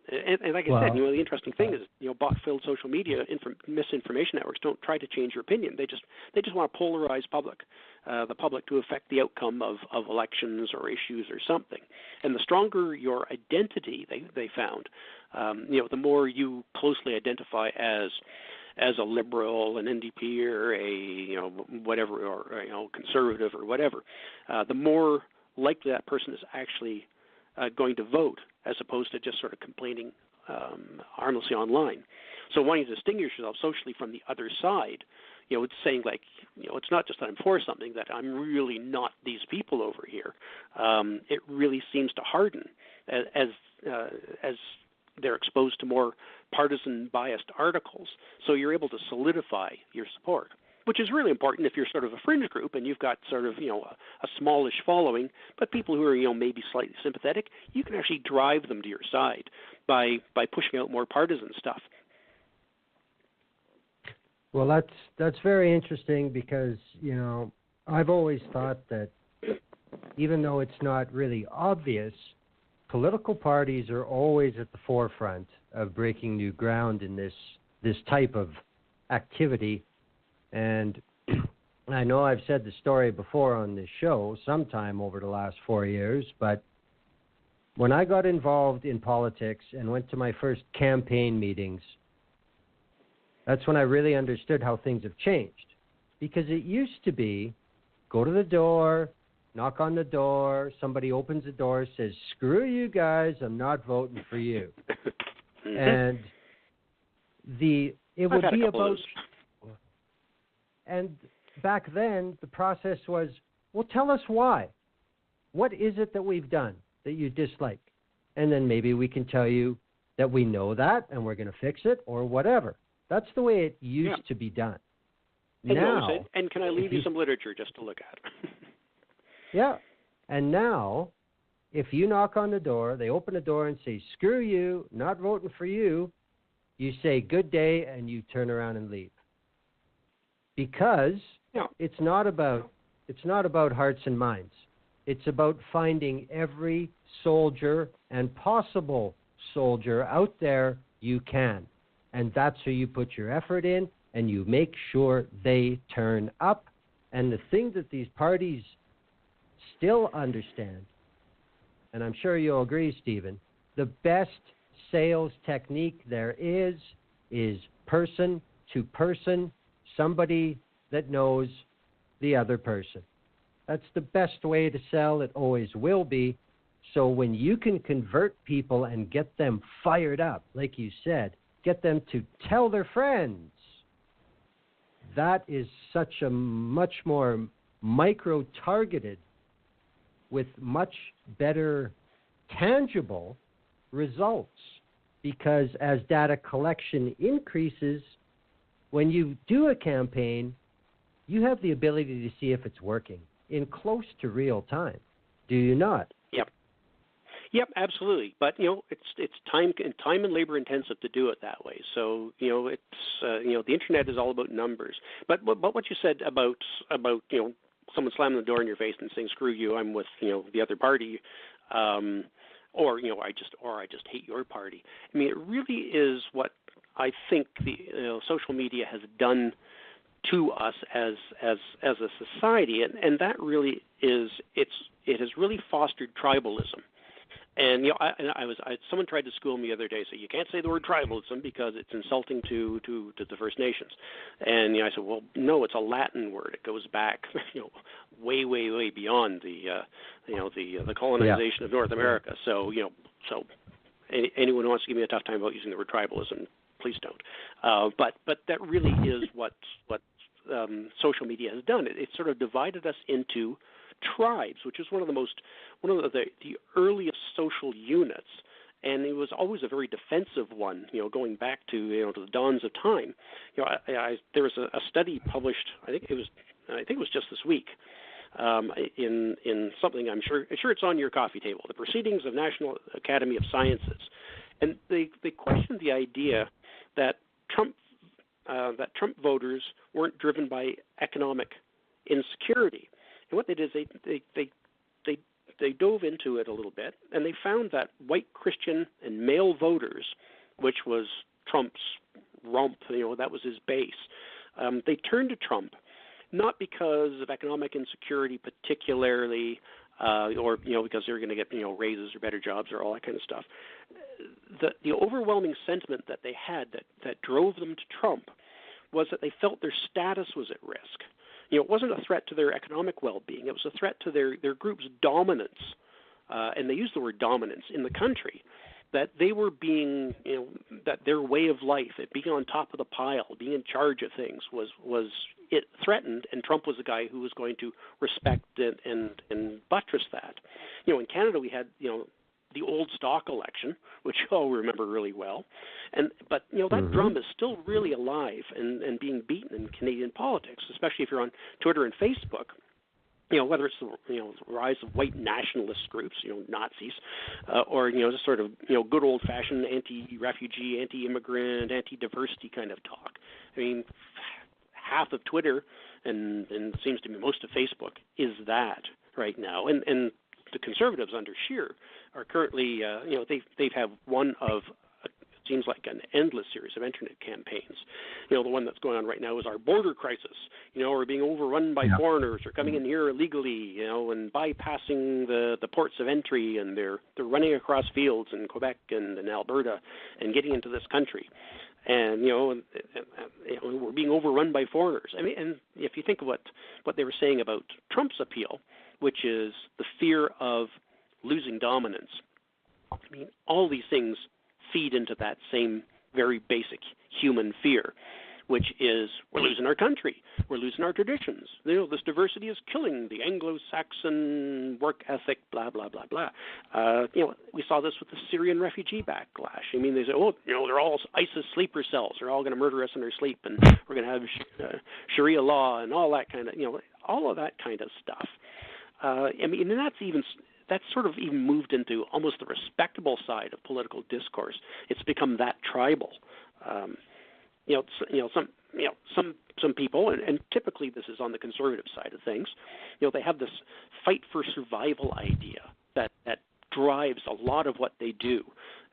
Speaker 3: like I said, the interesting thing is, bot-filled social media misinformation networks don't try to change your opinion. They just want to polarize the public to affect the outcome of elections or issues or something. And the stronger your identity, they found, the more you closely identify as a liberal, an NDP, or a whatever, or conservative or whatever, the more likely that person is actually going to vote, as opposed to just sort of complaining harmlessly online. So wanting to distinguish yourself socially from the other side, it's saying it's not just that I'm for something, that I'm really not these people over here. It really seems to harden as they're exposed to more partisan biased articles. So you're able to solidify your support, which is really important if you're sort of a fringe group and you've got sort of, a smallish following, but people who are, maybe slightly sympathetic, you can actually drive them to your side by pushing out more partisan stuff.
Speaker 2: Well, that's very interesting because, I've always thought that even though it's not really obvious, political parties are always at the forefront of breaking new ground in this type of activity. And I know I've said the story before on this show sometime over the last 4 years, but when I got involved in politics and went to my first campaign meetings, that's when I really understood how things have changed. Because it used to be, go to the door, knock on the door, somebody opens the door, says, "Screw you guys, I'm not voting for you." And it would be about... And back then, the process was, well, tell us why. What is it that we've done that you dislike? And then maybe we can tell you that we know that and we're going to fix it or whatever. That's the way it used to be done.
Speaker 3: And can I leave you some literature just to look at?
Speaker 2: Yeah. And now, if you knock on the door, they open the door and say, "Screw you, not voting for you," you say, "Good day," and you turn around and leave. Because it's not about hearts and minds. It's about finding every soldier and possible soldier out there you can. And that's where you put your effort in, and you make sure they turn up. And the thing that these parties still understand, and I'm sure you'll agree, Stephen, the best sales technique there is person to person, somebody that knows the other person. That's the best way to sell. It always will be. So when you can convert people and get them fired up, like you said, get them to tell their friends, that is such a much more micro-targeted with much better tangible results. Because as data collection increases, when you do a campaign, you have the ability to see if it's working in close to real time. Do you not?
Speaker 3: Yep, absolutely. But it's time and labor intensive to do it that way. So it's the internet is all about numbers. But what you said about someone slamming the door in your face and saying, "Screw you, I'm with the other party," or I just hate your party. I mean, it really is what I think the social media has done to us as a society, and that really is it has really fostered tribalism. And someone tried to school me the other day, so you can't say the word tribalism because it's insulting to the First Nations. And I said, well, no, it's a Latin word. It goes back way beyond the colonization of North America. So anyone who wants to give me a tough time about using the word tribalism, please don't. But that really is what social media has done. It sort of divided us into tribes, which is one of the earliest social units, and it was always a very defensive one. Going back to the dawns of time. There was a study published. I think it was just this week. In something I'm sure it's on your coffee table. The Proceedings of National Academy of Sciences, And they questioned the idea that Trump voters weren't driven by economic insecurity. And what they did is they dove into it a little bit, and they found that white Christian and male voters, which was Trump's rump, that was his base, they turned to Trump not because of economic insecurity particularly, or because they were going to get raises or better jobs or all that kind of stuff. The overwhelming sentiment that they had that drove them to Trump was that they felt their status was at risk. It wasn't a threat to their economic well-being. It was a threat to their group's dominance, and they used the word dominance in the country, that they were being, that their way of life, it being on top of the pile, being in charge of things was it threatened, and Trump was the guy who was going to respect it and buttress that. In Canada we had, the old stock election, which you all remember really well, but that drum is still really alive and being beaten in Canadian politics, especially if you're on Twitter and Facebook. Whether it's the rise of white nationalist groups, Nazis, or just sort of good old-fashioned anti-refugee, anti-immigrant, anti-diversity kind of talk. I mean, half of Twitter and it seems to be most of Facebook is that right now, and the Conservatives under Scheer are currently, they've had one of, it seems like an endless series of internet campaigns. The one that's going on right now is our border crisis. We're being overrun by foreigners. They're coming in here illegally, and bypassing the ports of entry, and they're running across fields in Quebec and Alberta and getting into this country. And we're being overrun by foreigners. I mean, and if you think of what they were saying about Trump's appeal, which is the fear of losing dominance. I mean, all these things feed into that same very basic human fear, which is we're losing our country, we're losing our traditions. This diversity is killing the Anglo-Saxon work ethic, blah, blah, blah, blah. We saw this with the Syrian refugee backlash. I mean, they say, they're all ISIS sleeper cells. They're all going to murder us in our sleep, and we're going to have Sharia law and all that kind of, all of that kind of stuff. And that's sort of even moved into almost the respectable side of political discourse. It's become that tribal. Some people, and typically this is on the conservative side of things, they have this fight for survival idea that drives a lot of what they do.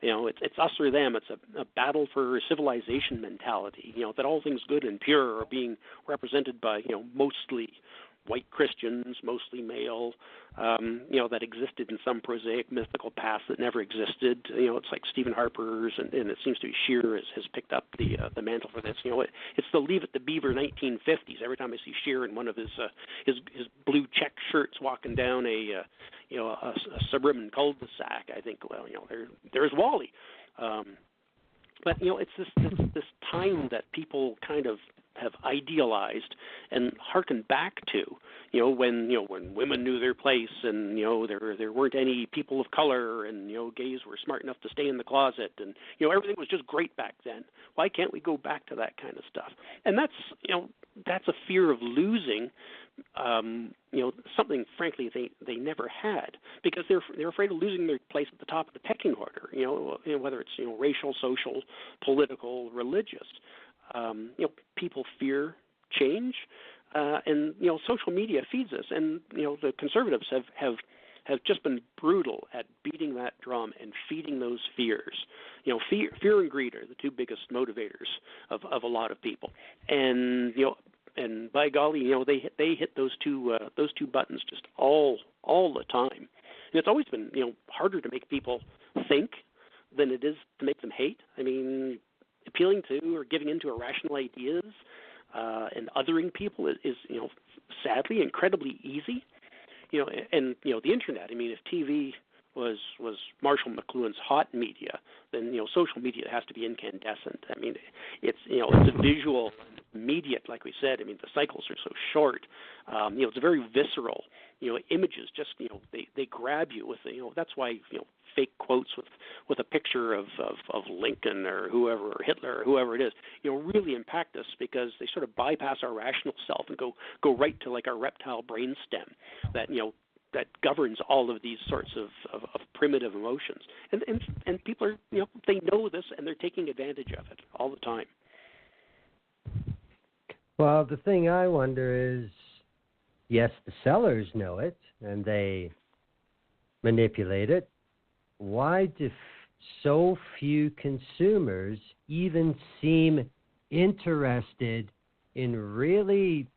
Speaker 3: It's us or them. It's a battle for civilization mentality. That all things good and pure are being represented by mostly white Christians, mostly male, that existed in some prosaic mythical past that never existed. It's like Stephen Harper's, and it seems to be Scheer has picked up the mantle for this. It's the Leave It to Beaver 1950s. Every time I see Scheer in one of his blue check shirts walking down a suburban cul-de-sac, I think, there's Wally. But it's this time that people kind of have idealized and harkened back to, when women knew their place, and there weren't any people of color, and gays were smart enough to stay in the closet, and everything was just great back then. Why can't we go back to that kind of stuff? And that's a fear of losing, something frankly they never had, because they're afraid of losing their place at the top of the pecking order. Whether it's racial, social, political, religious. People fear change, and social media feeds us. And the conservatives have just been brutal at beating that drum and feeding those fears. Fear and greed are the two biggest motivators of a lot of people. And and by golly, they hit those two buttons just all the time. And it's always been harder to make people think than it is to make them hate. I mean, appealing to or giving into irrational ideas and othering people is sadly incredibly easy. And the internet. I mean, if TV was Marshall McLuhan's hot media, then social media has to be incandescent. I mean, it's a visual, immediate, like we said. I mean, the cycles are so short. It's very visceral. Images just they grab you with that's why fake quotes with a picture of Lincoln or whoever, or Hitler or whoever it is, really impact us, because they sort of bypass our rational self and go right to like our reptile brainstem that that governs all of these sorts of primitive emotions. And people are, they know this and they're taking advantage of it all the time.
Speaker 2: Well, the thing I wonder is, yes, the sellers know it and they manipulate it. Why do so few consumers even seem interested in really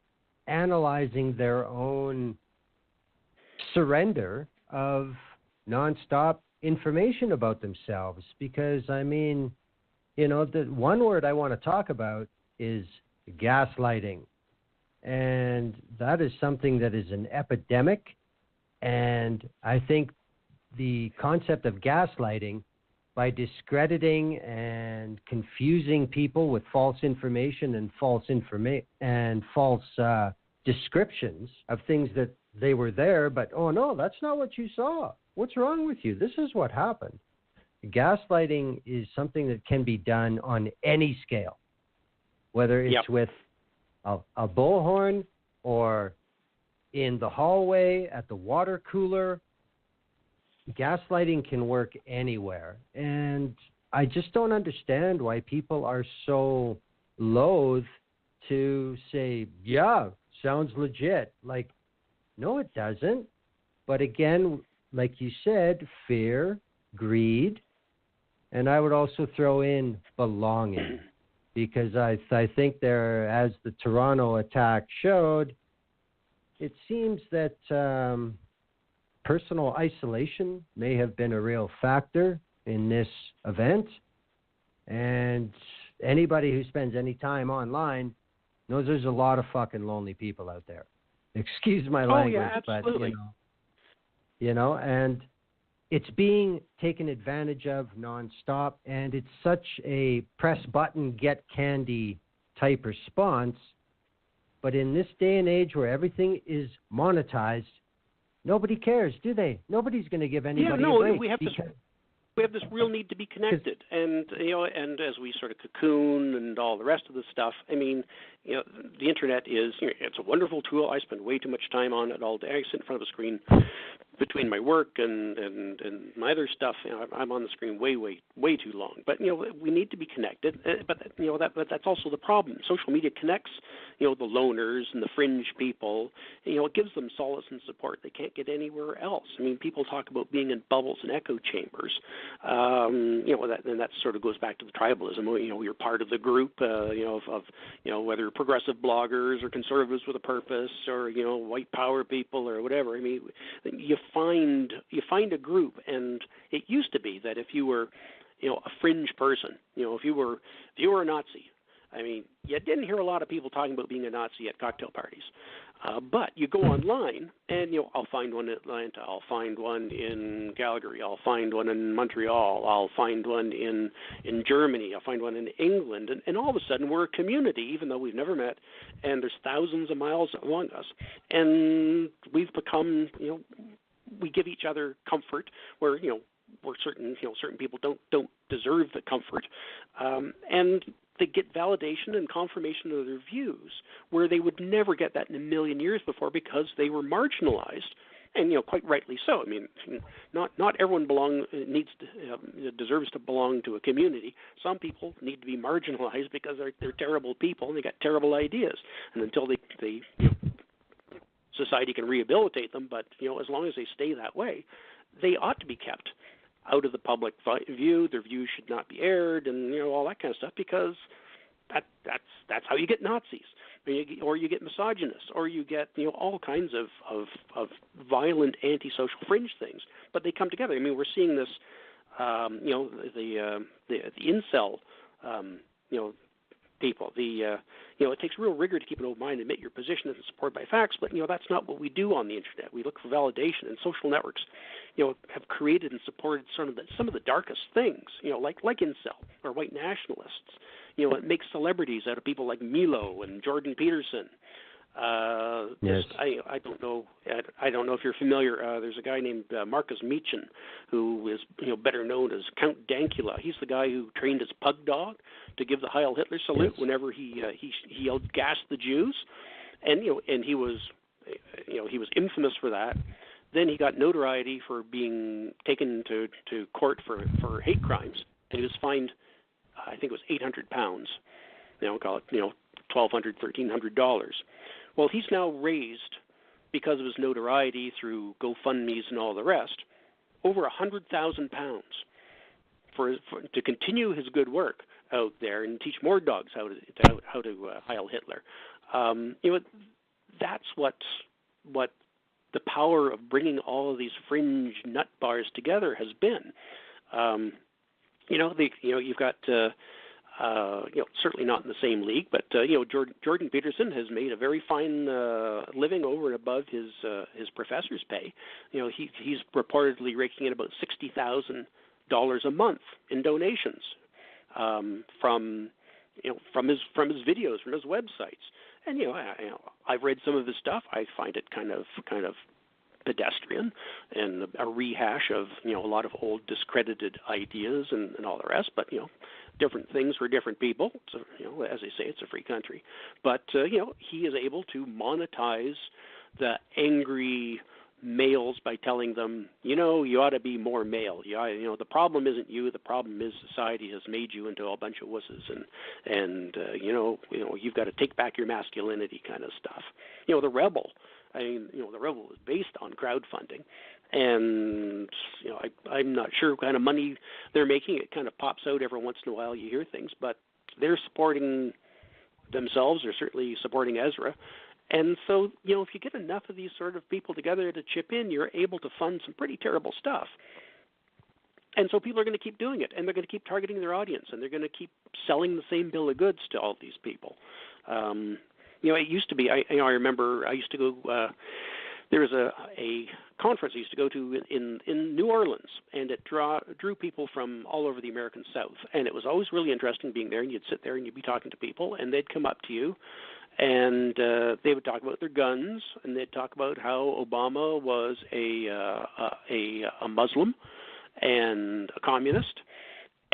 Speaker 2: analyzing their own surrender of nonstop information about themselves? Because, I mean, the one word I want to talk about is gaslighting. And that is something that is an epidemic. And I think the concept of gaslighting, by discrediting and confusing people with false information and false descriptions of things that they were there, but, oh no, that's not what you saw. What's wrong with you? This is what happened. Gaslighting is something that can be done on any scale, whether it's with a bullhorn or in the hallway, at the water cooler. Gaslighting can work anywhere. And I just don't understand why people are so loath to say, yeah, sounds legit. Like, no, it doesn't. But again, like you said, fear, greed, and I would also throw in belonging. Because I think there, as the Toronto attack showed, it seems that personal isolation may have been a real factor in this event. And anybody who spends any time online knows there's a lot of fucking lonely people out there. Excuse my language,
Speaker 3: absolutely.
Speaker 2: but, and it's being taken advantage of nonstop, and it's such a press button, get candy type response. But in this day and age where everything is monetized, nobody cares, do they? Nobody's going to give anybody a break.
Speaker 3: We have this real need to be connected, and and as we sort of cocoon and all the rest of the stuff, I mean, the internet is it's a wonderful tool. I spend way too much time on it all day. I sit in front of a screen between my work and my other stuff. I'm on the screen way too long. But we need to be connected. But that's also the problem. Social media connects the loners and the fringe people. It gives them solace and support they can't get anywhere else. I mean, people talk about being in bubbles and echo chambers. And that sort of goes back to the tribalism. You're part of the group. Of whether progressive bloggers or conservatives with a purpose or white power people or whatever. I mean, you find a group, and it used to be that if you were a fringe person, if you were a Nazi, I mean, you didn't hear a lot of people talking about being a Nazi at cocktail parties. But you go online, and I'll find one in Atlanta, I'll find one in Calgary, I'll find one in Montreal, I'll find one in Germany, I'll find one in England, and all of a sudden we're a community, even though we've never met, and there's thousands of miles among us, and we've become, we give each other comfort where where certain people don't deserve the comfort, and they get validation and confirmation of their views where they would never get that in a million years before because they were marginalized, and quite rightly so. I mean, not everyone deserves to belong to a community. Some people need to be marginalized because they're terrible people and they got terrible ideas, and until they society can rehabilitate them, but as long as they stay that way, they ought to be kept out of the public view. Their views should not be aired, and all that kind of stuff, because that's how you get Nazis, or you get misogynists, or you get all kinds of violent antisocial fringe things. But they come together. I mean, we're seeing this, the incel, people. It takes real rigor to keep an open mind and admit your position isn't supported by facts, but that's not what we do on the internet. We look for validation, and social networks, have created and supported some of the darkest things, like incel or white nationalists. It makes celebrities out of people like Milo and Jordan Peterson.
Speaker 2: Yes.
Speaker 3: I don't know if you're familiar. There's a guy named Marcus Meechan, who is better known as Count Dankula. He's the guy who trained his pug dog to give the Heil Hitler salute whenever he yelled "gas the Jews," and he was infamous for that. then he got notoriety for being taken to court for hate crimes, and he was fined, I think it was £800. Call it $1,200, $1,300. Well, he's now raised, because of his notoriety through GoFundMe's and all the rest, over £100,000 to continue his good work out there and teach more dogs how to Heil Hitler. That's what the power of bringing all of these fringe nut bars together has been. You've got certainly not in the same league, but Jordan Peterson has made a very fine living over and above his professor's pay. He's reportedly raking in about $60,000 a month in donations from his videos, from his websites. And I've read some of his stuff. I find it kind of pedestrian and a rehash of a lot of old discredited ideas and all the rest. But different things for different people. So as they say, it's a free country. But he is able to monetize the angry males by telling them, you ought to be more male. The problem isn't you. The problem is society has made you into a bunch of wusses, and you've got to take back your masculinity kind of stuff. The Rebel. The Rebel is based on crowdfunding, and I'm not sure what kind of money they're making. It kind of pops out every once in a while. You hear things, but they're supporting themselves. They're certainly supporting Ezra. And so, if you get enough of these sort of people together to chip in, you're able to fund some pretty terrible stuff. And so people are going to keep doing it, and they're going to keep targeting their audience, and they're going to keep selling the same bill of goods to all these people. It used to be, I remember I used to go, there was a conference I used to go to in New Orleans, and it drew people from all over the American South. And it was always really interesting being there, and you'd sit there and you'd be talking to people, and they'd come up to you, and they would talk about their guns, and they'd talk about how Obama was a Muslim and a communist.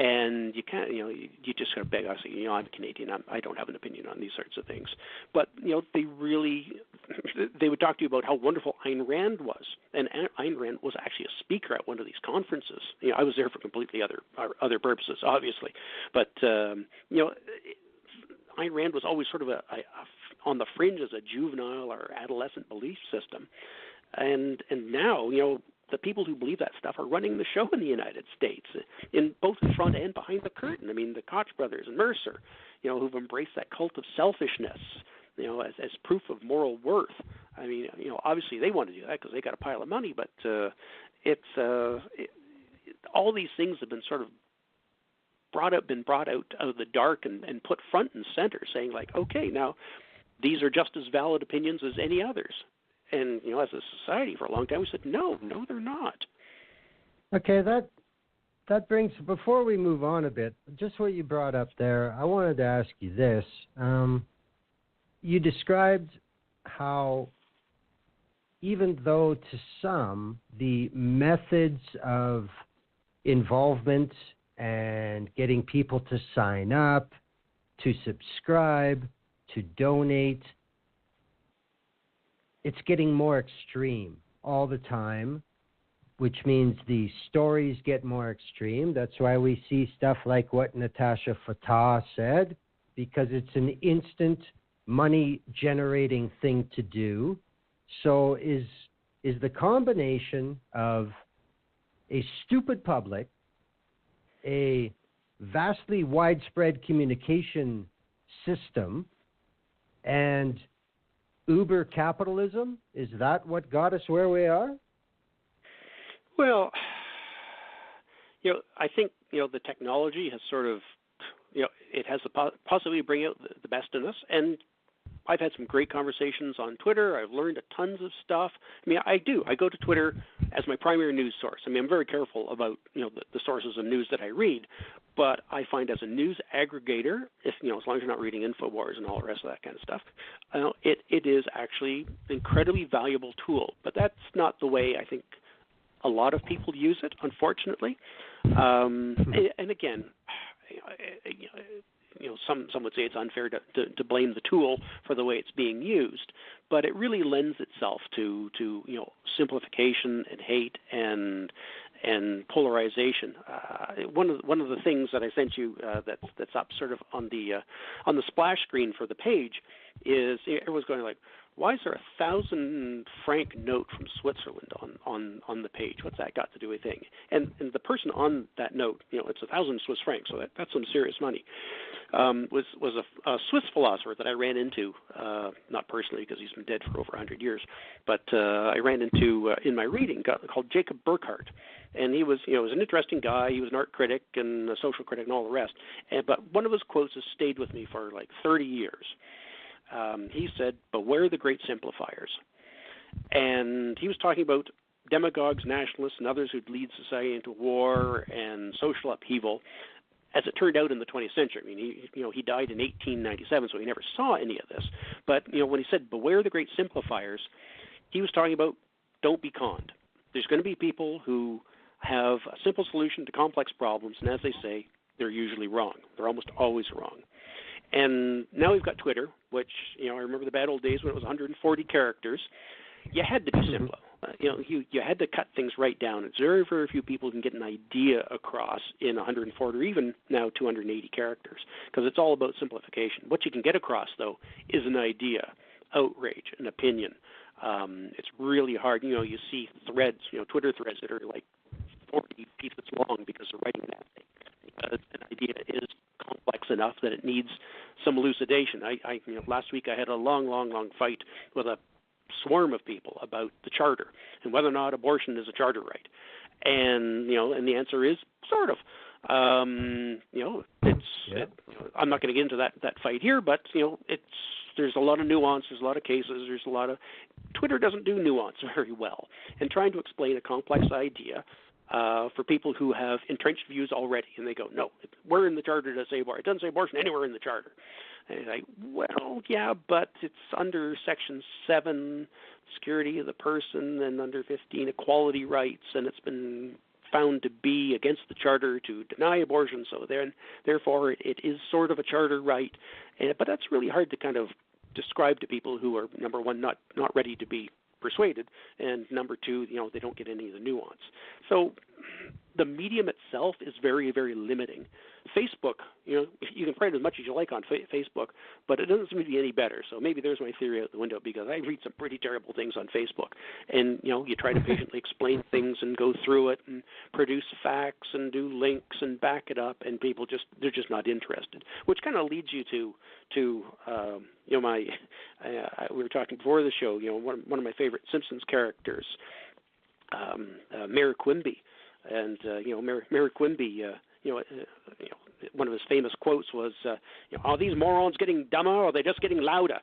Speaker 3: And you can't, you just kind of beg. I say, I'm Canadian. I don't have an opinion on these sorts of things. But they would talk to you about how wonderful Ayn Rand was, and Ayn Rand was actually a speaker at one of these conferences. I was there for completely other purposes, obviously. But Ayn Rand was always sort of on the fringe as a juvenile or adolescent belief system, and now the people who believe that stuff are running the show in the United States, in both the front and behind the curtain. I mean, the Koch brothers and Mercer, who've embraced that cult of selfishness, as proof of moral worth. I mean, obviously they want to do that because they got a pile of money, but all these things have been sort of brought out of the dark and put front and center, saying like, okay, now these are just as valid opinions as any others. And, as a society for a long time, we said, no, they're not.
Speaker 2: Okay, that brings, before we move on a bit, just what you brought up there, I wanted to ask you this. You described how, even though to some, the methods of involvement and getting people to sign up, to subscribe, to donate, it's getting more extreme all the time, which means the stories get more extreme. That's why we see stuff like what Natasha Fatah said, because it's an instant money-generating thing to do. So is the combination of a stupid public, a vastly widespread communication system, and uber capitalism, is that what got us where we are?
Speaker 3: Well, I think, the technology has sort of, it has the possibility to bring out the best in us. And I've had some great conversations on Twitter. I've learned tons of stuff. I mean, I go to Twitter as my primary news source. I mean, I'm very careful about, the sources of news that I read. But I find as a news aggregator, as long as you're not reading InfoWars and all the rest of that kind of stuff, it is actually an incredibly valuable tool. But that's not the way I think a lot of people use it, unfortunately. And again, some would say it's unfair to blame the tool for the way it's being used, but it really lends itself to simplification and hate and polarization. One of the things that I sent you that's up sort of on the splash screen for the page is everyone's going like, why is there a 1,000-franc note from Switzerland on the page? What's that got to do with anything? And the person on that note, it's 1,000 Swiss francs, so that's some serious money. Was a Swiss philosopher that I ran into, not personally because he's been dead for over 100 years, but I ran into in my reading called Jacob Burckhardt. And he was, was an interesting guy. He was an art critic and a social critic and all the rest. But one of his quotes has stayed with me for like 30 years. He said, "Beware the great simplifiers." And he was talking about demagogues, nationalists, and others who'd lead society into war and social upheaval, as it turned out in the 20th century. I mean, he died in 1897, so he never saw any of this. But, when he said, "Beware the great simplifiers," he was talking about don't be conned. There's going to be people who have a simple solution to complex problems, and as they say, they're usually wrong. They're almost always wrong. And now we've got Twitter, which, I remember the bad old days when it was 140 characters. You had to be simple. You had to cut things right down. It's very, very few people can get an idea across in 140 or even now 280 characters because it's all about simplification. What you can get across, though, is an idea, outrage, an opinion. It's really hard. You see threads, Twitter threads that are like 40 pieces long because they're writing that thing. Because an idea is complex enough that it needs some elucidation. I last week I had a long fight with a swarm of people about the charter and whether or not abortion is a charter right. And and the answer is sort of. I'm not going to get into that fight here, but there's a lot of nuance, there's a lot of cases, there's a lot of Twitter doesn't do nuance very well. And trying to explain a complex idea for people who have entrenched views already, and they go, no, where in the charter does it say abortion? It doesn't say abortion anywhere in the charter. And you're like, well, yeah, but it's under Section 7, security of the person, and under 15, equality rights, and it's been found to be against the charter to deny abortion, so therefore it is sort of a charter right. But that's really hard to kind of describe to people who are, number one, not ready to be persuaded, and number two, they don't get any of the nuance. So the medium itself is very, very limiting. Facebook, you can write as much as you like on Facebook, but it doesn't seem to be any better. So maybe there's my theory out the window because I read some pretty terrible things on Facebook. And, you try to patiently explain things and go through it and produce facts and do links and back it up, and people they're just not interested, which kind of leads you to we were talking before the show, one of my favorite Simpsons characters, Mayor Quimby. And, Mayor Quimby, one of his famous quotes was, are these morons getting dumber or are they just getting louder?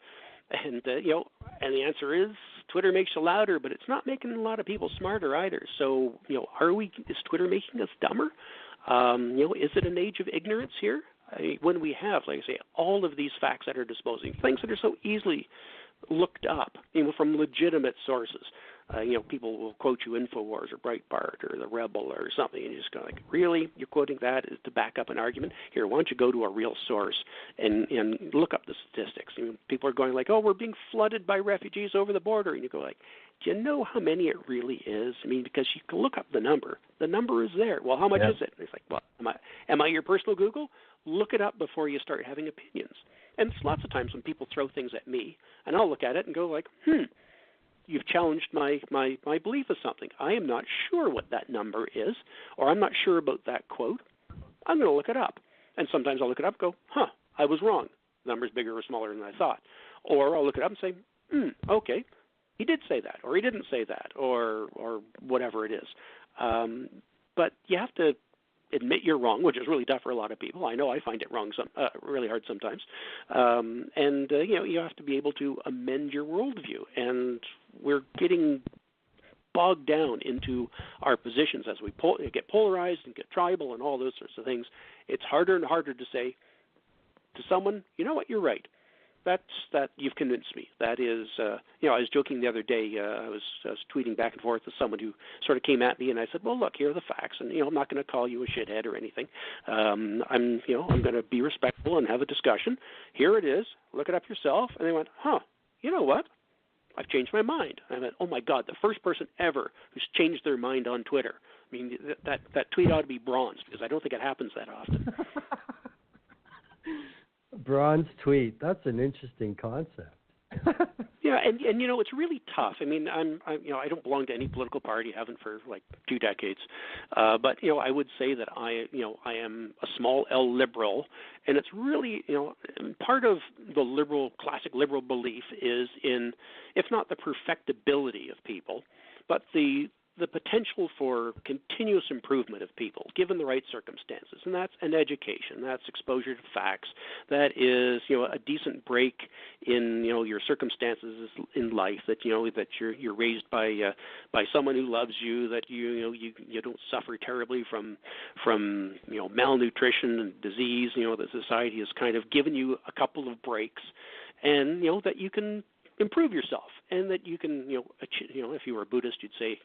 Speaker 3: And, and the answer is Twitter makes you louder, but it's not making a lot of people smarter either. So, is Twitter making us dumber? Is it an age of ignorance here? When we have, like I say, all of these facts at our disposal, things that are so easily looked up, from legitimate sources. People will quote you InfoWars or Breitbart or The Rebel or something, and you just go like, really? You're quoting that to back up an argument? Here, why don't you go to a real source and look up the statistics? People are going like, oh, we're being flooded by refugees over the border, and you go like, do you know how many it really is? Because you can look up the number. The number is there. Well, how much is it? And it's like, well, am I your personal Google? Look it up before you start having opinions. And it's lots of times when people throw things at me, and I'll look at it and go like, you've challenged my belief of something. I am not sure what that number is, or I'm not sure about that quote. I'm going to look it up. And sometimes I'll look it up and go, I was wrong. The number's bigger or smaller than I thought. Or I'll look it up and say, okay, he did say that, or he didn't say that, or whatever it is. But you have to admit you're wrong, which is really tough for a lot of people. I know I find it wrong really hard sometimes. And you have to be able to amend your worldview. And we're getting bogged down into our positions as we get polarized and get tribal and all those sorts of things. It's harder and harder to say to someone, you know what, you're right. that you've convinced me. That is, I was joking the other day. I was tweeting back and forth with someone who sort of came at me, and I said, well, look, here are the facts, and I'm not going to call you a shithead or anything. I'm going to be respectful and have a discussion. Here it is. Look it up yourself. And they went, you know what? I've changed my mind. I went, oh my God, the first person ever who's changed their mind on Twitter. I mean, that tweet ought to be bronze because I don't think it happens that often.
Speaker 2: Bronze tweet. That's an interesting concept.
Speaker 3: Yeah, and it's really tough. I mean, I don't belong to any political party. Haven't for like 2 decades. But I would say that I am a small L liberal, and it's really part of the classic liberal belief is in, if not the perfectibility of people, but the potential for continuous improvement of people given the right circumstances, and that's an education, that's exposure to facts, that is a decent break in your circumstances in life, that that you're raised by someone who loves you, that you don't suffer terribly from malnutrition and disease, that society has kind of given you a couple of breaks, and that you can improve yourself, and that you can, if you were a Buddhist, you'd say,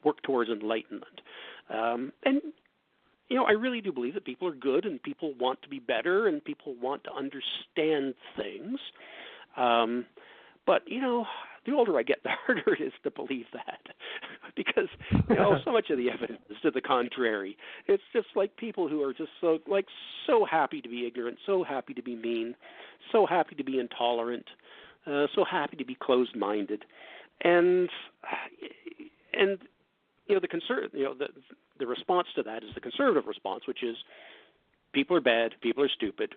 Speaker 3: work towards enlightenment. And I really do believe that people are good, and people want to be better, and people want to understand things. But the older I get, the harder it is to believe that, because so much of the evidence is to the contrary. It's just like people who are just so happy to be ignorant, so happy to be mean, so happy to be intolerant. So happy to be closed-minded, and the response to that is the conservative response, which is people are bad, people are stupid,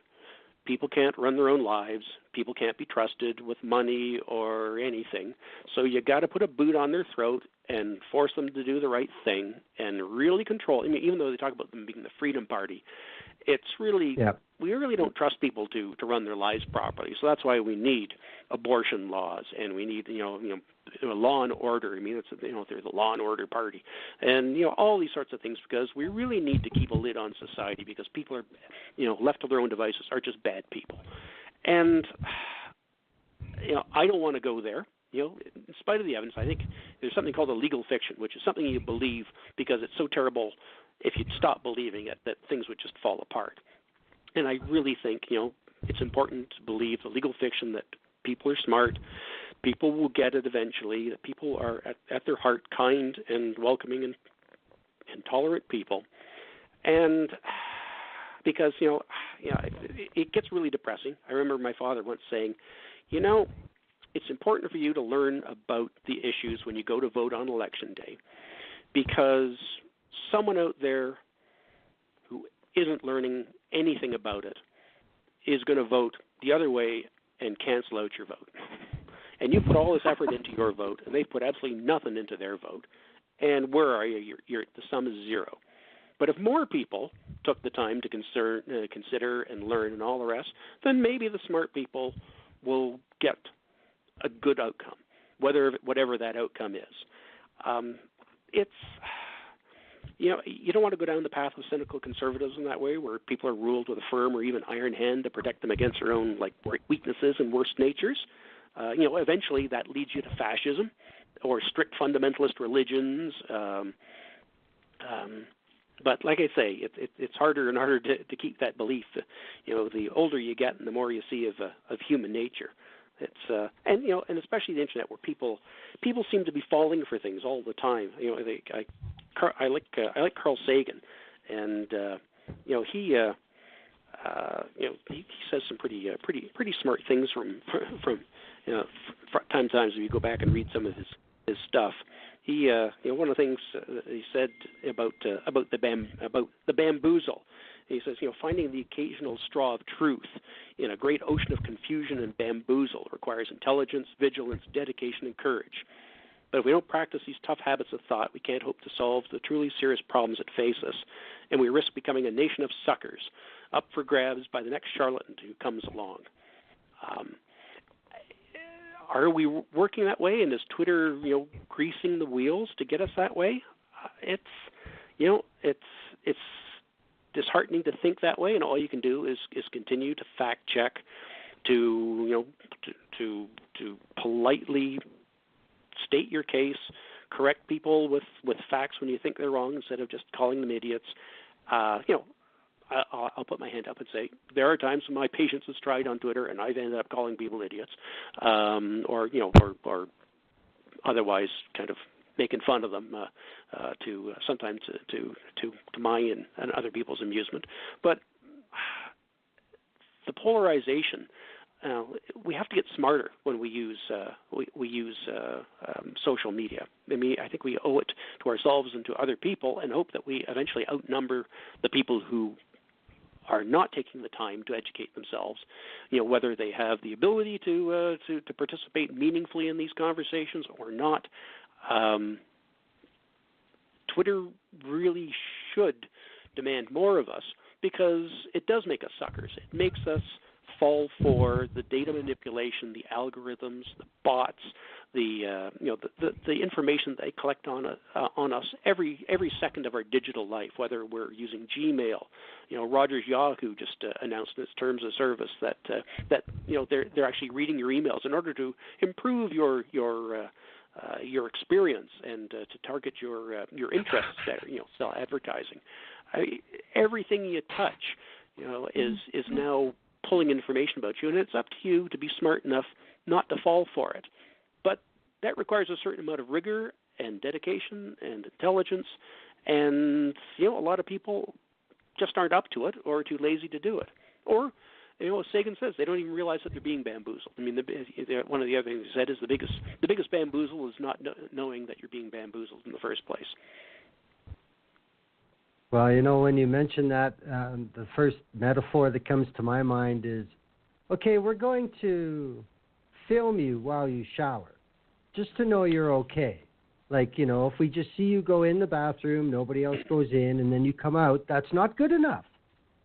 Speaker 3: people can't run their own lives, people can't be trusted with money or anything. So you got to put a boot on their throat and force them to do the right thing and really control. I mean, even though they talk about them being the Freedom Party, it's really we really don't trust people to run their lives properly. So that's why we need abortion laws, and we need law and order. I mean, they're the law and order party, and all these sorts of things, because we really need to keep a lid on society, because people are left to their own devices are just bad people, and I don't want to go there. In spite of the evidence, I think there's something called a legal fiction, which is something you believe because it's so terrible. If you'd stop believing it, that things would just fall apart. And I really think, it's important to believe the legal fiction that people are smart, people will get it eventually, that people are at their heart kind and welcoming and tolerant people. And because, it gets really depressing. I remember my father once saying, it's important for you to learn about the issues when you go to vote on election day, because someone out there who isn't learning anything about it is going to vote the other way and cancel out your vote. And you put all this effort into your vote, and they've put absolutely nothing into their vote. And where are you? The sum is zero. But if more people took the time to consider and learn and all the rest, then maybe the smart people will get a good outcome, whatever that outcome is. It's you don't want to go down the path of cynical conservatism that way, where people are ruled with a firm or even iron hand to protect them against their own weaknesses and worst natures. Eventually that leads you to fascism or strict fundamentalist religions. But like I say, it's harder and harder to keep that belief. The older you get, and the more you see of human nature. It's and especially the internet, where people seem to be falling for things all the time. I like Carl Sagan, and he says some pretty smart things from time to time. If you go back and read some of his stuff, he one of the things he said about the bamboozle. He says, finding the occasional straw of truth in a great ocean of confusion and bamboozle requires intelligence, vigilance, dedication, and courage. But if we don't practice these tough habits of thought, we can't hope to solve the truly serious problems that face us, and we risk becoming a nation of suckers, up for grabs by the next charlatan who comes along. Are we working that way, and is Twitter, greasing the wheels to get us that way? It's disheartening to think that way, and all you can do is continue to fact check to politely state your case, correct people with facts when you think they're wrong instead of just calling them idiots. I'll put my hand up and say there are times when my patience has tried on Twitter and I've ended up calling people idiots, or otherwise kind of making fun of them to sometimes to my and other people's amusement. But the polarization, we have to get smarter when we use social media. I mean, I think we owe it to ourselves and to other people, and hope that we eventually outnumber the people who are not taking the time to educate themselves. Whether they have the ability to participate meaningfully in these conversations or not. Twitter really should demand more of us, because it does make us suckers. It makes us fall for the data manipulation, the algorithms, the bots, the information they collect on us every second of our digital life. Whether we're using Gmail, Rogers Yahoo just announced in its terms of service that they're actually reading your emails in order to improve your experience and to target your interests better. Sell advertising. Everything you touch, is now pulling information about you, and it's up to you to be smart enough not to fall for it. But that requires a certain amount of rigor and dedication and intelligence, and a lot of people just aren't up to it or are too lazy to do it. Or, as Sagan says, they don't even realize that they're being bamboozled. I mean, one of the other things he said is the biggest bamboozle is not knowing that you're being bamboozled in the first place.
Speaker 2: Well, when you mention that, the first metaphor that comes to my mind is, okay, we're going to film you while you shower, just to know you're okay. Like, if we just see you go in the bathroom, nobody else goes in, and then you come out, that's not good enough.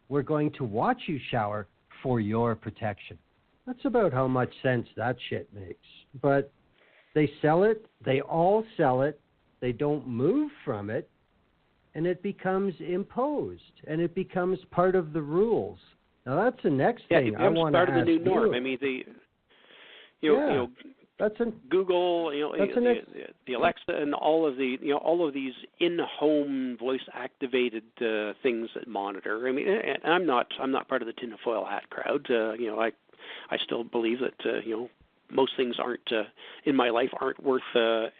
Speaker 2: We're going to watch you shower for your protection. That's about how much sense that shit makes. But they sell it. They all sell it. They don't move from it. And it becomes imposed, and it becomes part of the rules. Now that's the next thing I want to ask you. It becomes part of the new norm.
Speaker 3: I mean, Google, the Alexa, and all of these in-home voice-activated things that monitor. I mean, and I'm not part of the tinfoil hat crowd. I still believe that most things in my life aren't worth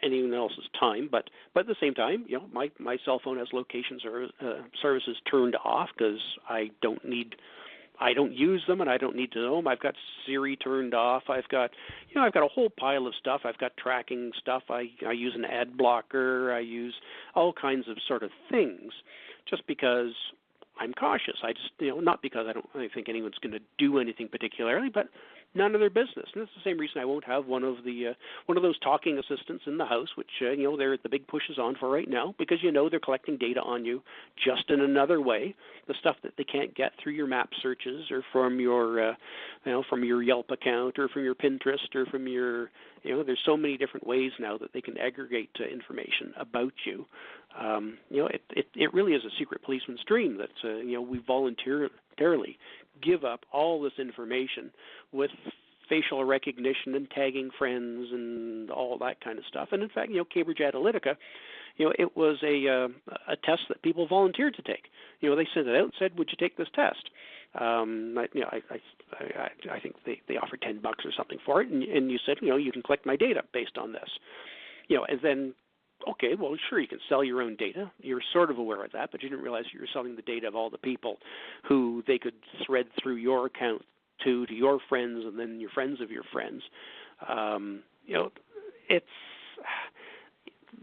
Speaker 3: anyone else's time. But at the same time, my cell phone has location services turned off because I don't use them and I don't need to know them. I've got Siri turned off. I've got a whole pile of stuff. I've got tracking stuff. I use an ad blocker. I use all kinds of sort of things just because I'm cautious. I just, not because I think anyone's going to do anything particularly, but none of their business. And that's the same reason I won't have one of those talking assistants in the house, which the big push is on for right now, because they're collecting data on you just in another way, the stuff that they can't get through your map searches or from your from your Yelp account or from your Pinterest or from your there's so many different ways now that they can aggregate information about you. It really is a secret policeman's dream that we voluntarily give up all this information with facial recognition and tagging friends and all that kind of stuff. And in fact, Cambridge Analytica, it was a test that people volunteered to take. They sent it out and said, "Would you take this test?" I think they offered $10 or something for it, and you said, you can collect my data based on this. And then, okay, well, sure, you can sell your own data. You're sort of aware of that, but you didn't realize you were selling the data of all the people who they could thread through your account to your friends and then your friends of your friends. It's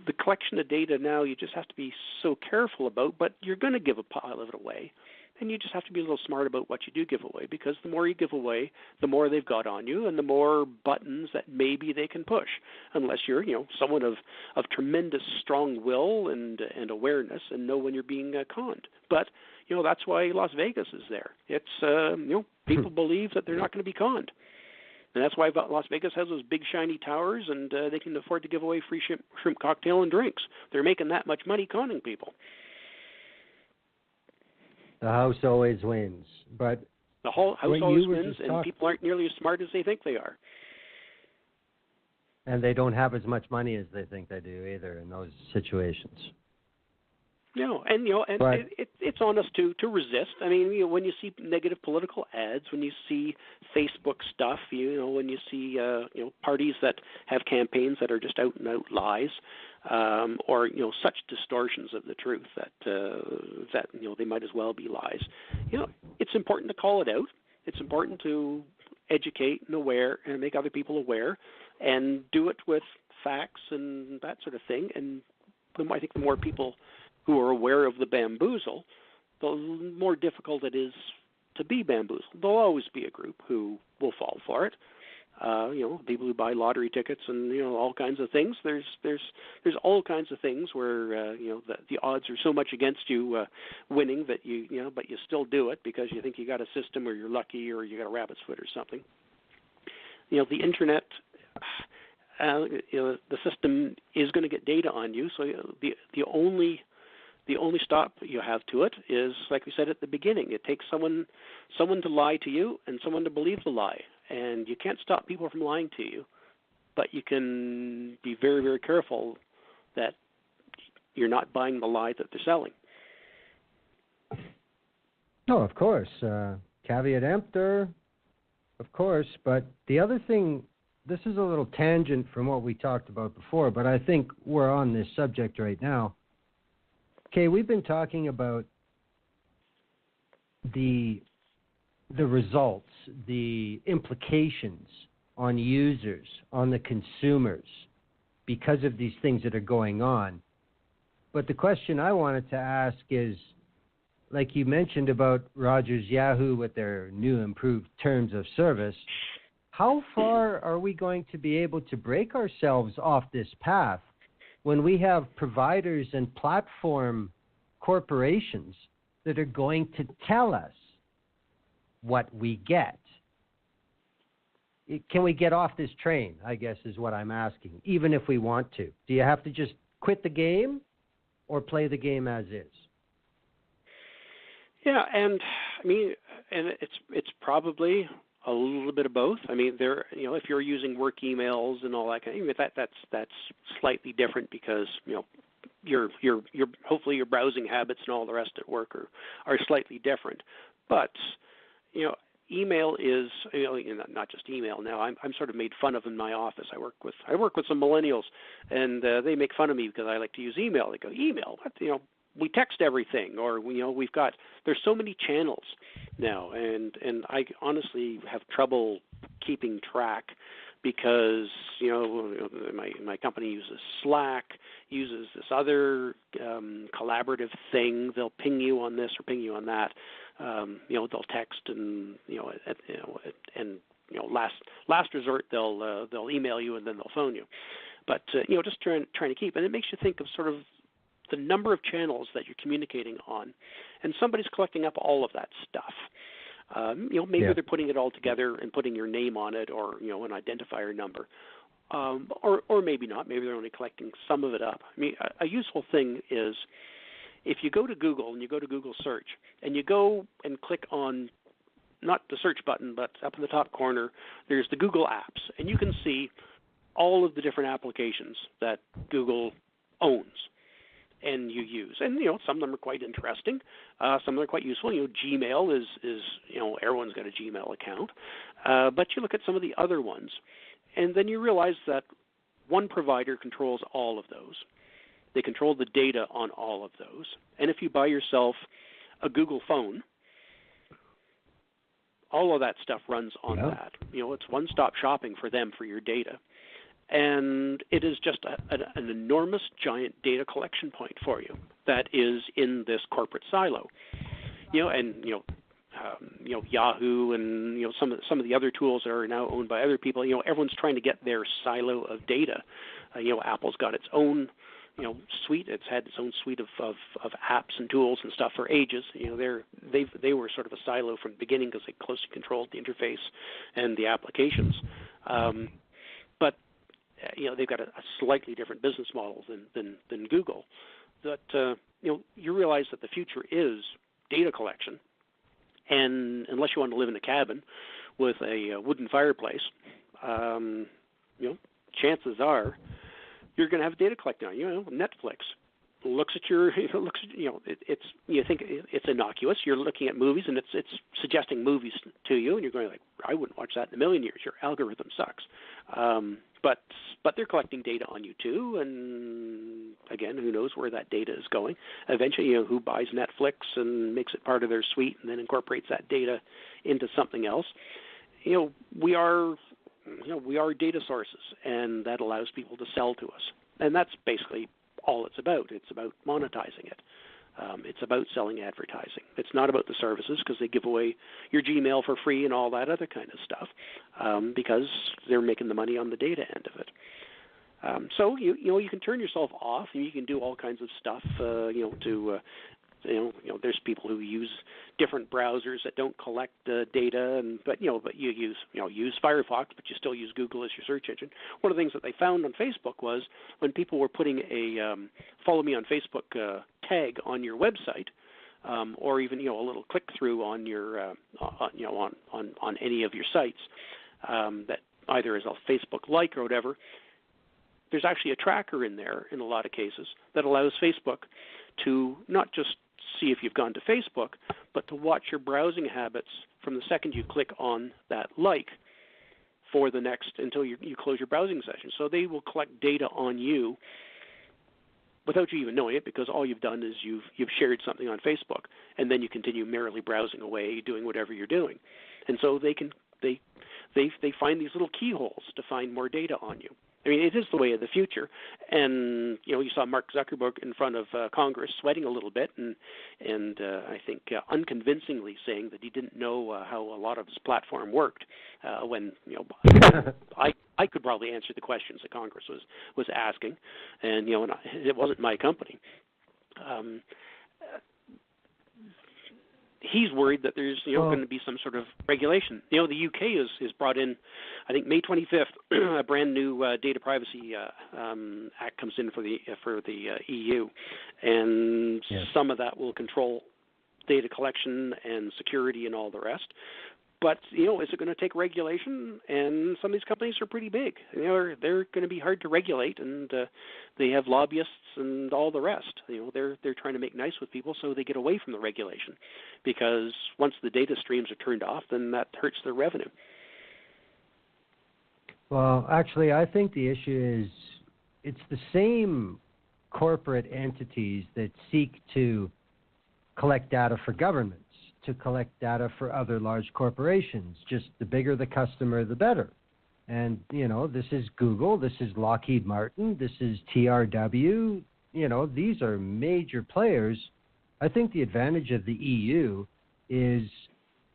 Speaker 3: the collection of data now you just have to be so careful about, but you're going to give a pile of it away. And you just have to be a little smart about what you do give away, because the more you give away, the more they've got on you and the more buttons that maybe they can push, unless you're, someone of tremendous strong will and awareness and know when you're being conned. But, that's why Las Vegas is there. It's, people believe that they're not going to be conned. And that's why Las Vegas has those big shiny towers, and they can afford to give away free shrimp cocktail and drinks. They're making that much money conning people.
Speaker 2: The house always wins. But
Speaker 3: The whole house
Speaker 2: What
Speaker 3: always
Speaker 2: you were
Speaker 3: wins,
Speaker 2: just
Speaker 3: and
Speaker 2: talk-
Speaker 3: people aren't nearly as smart as they think they are.
Speaker 2: And they don't have as much money as they think they do either in those situations.
Speaker 3: And it's on us to resist. I mean, when you see negative political ads, when you see Facebook stuff, when you see parties that have campaigns that are just out and out lies, or such distortions of the truth that they might as well be lies. It's important to call it out. It's important to educate and aware and make other people aware, and do it with facts and that sort of thing. And I think the more people who are aware of the bamboozle, the more difficult it is to be bamboozled. There'll always be a group who will fall for it. People who buy lottery tickets and all kinds of things. There's all kinds of things where the odds are so much against you winning that but you still do it because you think you got a system, or you're lucky, or you got a rabbit's foot or something. The internet. The system is going to get data on you, so the only stop you have to it is, like we said at the beginning, it takes someone to lie to you and someone to believe the lie. And you can't stop people from lying to you, but you can be very, very careful that you're not buying the lie that they're selling.
Speaker 2: No, of course. Caveat emptor, of course. But the other thing, this is a little tangent from what we talked about before, but I think we're on this subject right now. Okay, we've been talking about the results, the implications on users, on the consumers, because of these things that are going on. But the question I wanted to ask is, like you mentioned about Rogers Yahoo with their new improved terms of service, how far are we going to be able to break ourselves off this path when we have providers and platform corporations that are going to tell us what we get? Can we get off this train, I guess, is what I'm asking, even if we want to? Do you have to just quit the game or play the game as is?
Speaker 3: Yeah, and it's probably a little bit of both. I mean, if you're using work emails and all that kind of thing, that's slightly different because your hopefully your browsing habits and all the rest at work are slightly different. But email is not just email now. I'm sort of made fun of in my office. I work with some millennials, and they make fun of me because I like to use email. They go, email? What? We text everything, or there's so many channels now, and I honestly have trouble keeping track because my company uses Slack, uses this other collaborative thing. They'll ping you on this or ping you on that. They'll text and last resort they'll email you and then they'll phone you. But just trying to keep, and it makes you think of sort of the number of channels that you're communicating on, and somebody's collecting up all of that stuff. Maybe they're putting it all together and putting your name on it, or an identifier number, or maybe not. Maybe they're only collecting some of it up. I mean, a useful thing is if you go to Google and you go to Google search and you go and click on not the search button, but up in the top corner, there's the Google apps, and you can see all of the different applications that Google owns and you use. And, some of them are quite interesting. Some of them are quite useful. Gmail is everyone's got a Gmail account. But you look at some of the other ones, and then you realize that one provider controls all of those. They control the data on all of those. And if you buy yourself a Google phone, all of that stuff runs on that. It's one-stop shopping for them for your data. And it is just an enormous, giant data collection point for you that is in this corporate silo. Yahoo and some of the other tools that are now owned by other people. Everyone's trying to get their silo of data. Apple's got its own suite. It's had its own suite of apps and tools and stuff for ages. They were sort of a silo from the beginning because they closely controlled the interface and the applications. But they've got a slightly different business model than Google. That you realize that the future is data collection, And unless you want to live in a cabin with a wooden fireplace, chances are you're going to have data collected on you. Netflix looks at your, it's you think it's innocuous. You're looking at movies and it's suggesting movies to you, and you're going like, I wouldn't watch that in a million years. Your algorithm sucks. But they're collecting data on you too, and again, who knows where that data is going? Eventually, who buys Netflix and makes it part of their suite and then incorporates that data into something else? We are data sources, and that allows people to sell to us, and that's basically all it's about. It's about monetizing it. It's about selling advertising. It's not about the services, because they give away your Gmail for free and all that other kind of stuff, because they're making the money on the data end of it. So you can turn yourself off, and you can do all kinds of stuff. There's people who use different browsers that don't collect data, but you use Firefox, but you still use Google as your search engine. One of the things that they found on Facebook was when people were putting a follow me on Facebook tag on your website, or even a little click through on your on any of your sites, that either is a Facebook like or whatever. There's actually a tracker in there in a lot of cases that allows Facebook to not just see if you've gone to Facebook, but to watch your browsing habits from the second you click on that like for the next until you close your browsing session. So they will collect data on you without you even knowing it, because all you've done is you've shared something on Facebook, and then you continue merrily browsing away, doing whatever you're doing. And so they find these little keyholes to find more data on you. I mean, it is the way of the future, and you saw Mark Zuckerberg in front of Congress sweating a little bit, and I think unconvincingly saying that he didn't know how a lot of his platform worked. When I could probably answer the questions that Congress was asking, and it wasn't my company. He's worried that there's going to be some sort of regulation. The UK is brought in, I think May 25th, a brand new data privacy act comes in for the EU, and some of that will control data collection and security and all the rest. But is it going to take regulation? And some of these companies are pretty big. They're going to be hard to regulate, and they have lobbyists and all the rest. They're trying to make nice with people so they get away from the regulation, because once the data streams are turned off, then that hurts their revenue.
Speaker 2: Well, actually, I think the issue is it's the same corporate entities that seek to collect data for governments, to collect data for other large corporations. Just the bigger the customer, the better. And, this is Google, this is Lockheed Martin, this is TRW. These are major players. I think the advantage of the EU is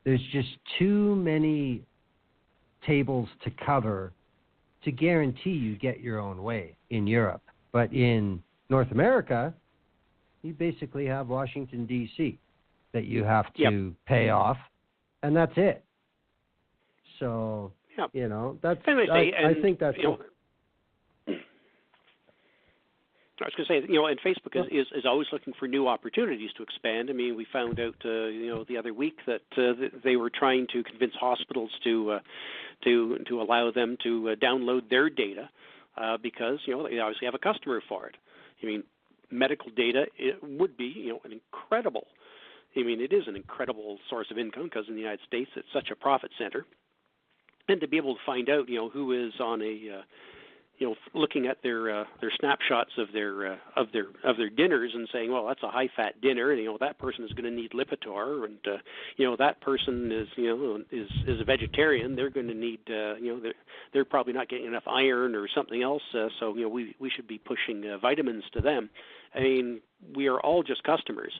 Speaker 2: there's just too many tables to cover to guarantee you get your own way in Europe. But in North America, you basically have Washington, D.C., that you have to pay off, and that's it. So, that's, I think that's...
Speaker 3: I was going to say, and Facebook is always looking for new opportunities to expand. I mean, we found out, the other week that they were trying to convince hospitals to allow them to download their data because, they obviously have a customer for it. I mean, medical data, it would be, an incredible. I mean, it is an incredible source of income, because in the United States it's such a profit center, and to be able to find out, who is on a looking at their snapshots of their dinners and saying, well, that's a high-fat dinner, and that person is going to need Lipitor, and that person is a vegetarian. They're going to need they're probably not getting enough iron or something else. So we should be pushing vitamins to them. I mean, we are all just customers.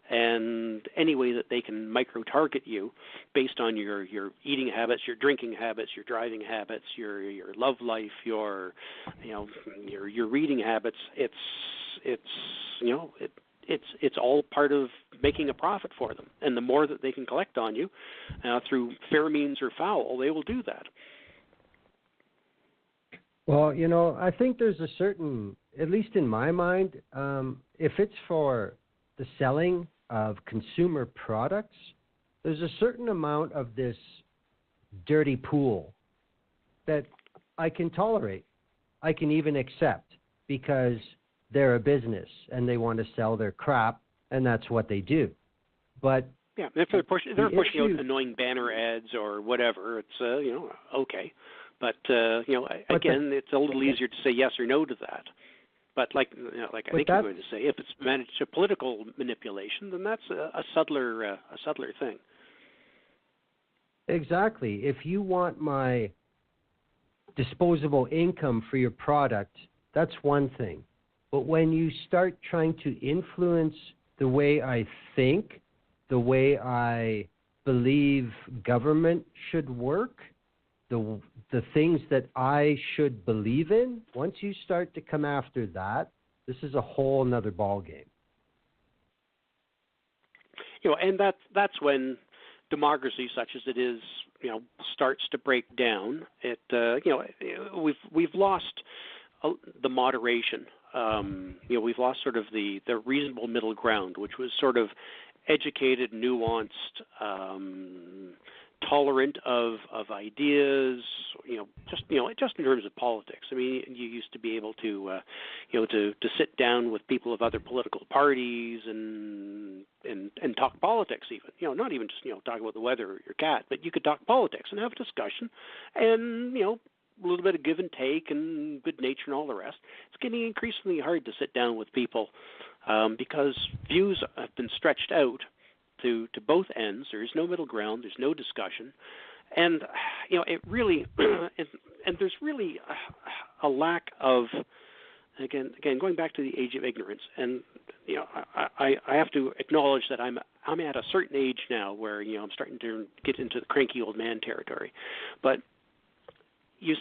Speaker 3: And any way that they can micro-target you based on your eating habits, your drinking habits, your driving habits, your love life, your reading habits, it's all part of making a profit for them. And the more that they can collect on you through fair means or foul, they will do that.
Speaker 2: Well, I think there's a certain, at least in my mind, if it's for the selling of consumer products, there's a certain amount of this dirty pool that I can tolerate. I can even accept because they're a business and they want to sell their crap, and that's what they do. But
Speaker 3: yeah, if they're pushing out annoying banner ads or whatever, it's okay. But again, it's a little easier to say yes or no to that. But like I think you're going to say, if it's managed to political manipulation, then that's a subtler thing.
Speaker 2: Exactly. If you want my disposable income for your product, that's one thing. But when you start trying to influence the way I think, the way I believe government should work, the things that I should believe in, once you start to come after that, this is a whole nother ballgame.
Speaker 3: And that's when democracy, such as it is, starts to break down. We've lost the moderation. We've lost sort of the reasonable middle ground, which was sort of educated, nuanced, tolerant of ideas, just in terms of politics. I mean, you used to be able to sit down with people of other political parties and talk politics even. Not even just talk about the weather or your cat, but you could talk politics and have a discussion, and a little bit of give and take and good nature and all the rest. It's getting increasingly hard to sit down with people because views have been stretched out to both ends. There is no middle ground. There's no discussion, and it really and there's really a lack of again going back to the age of ignorance. And I have to acknowledge that I'm at a certain age now where I'm starting to get into the cranky old man territory, but you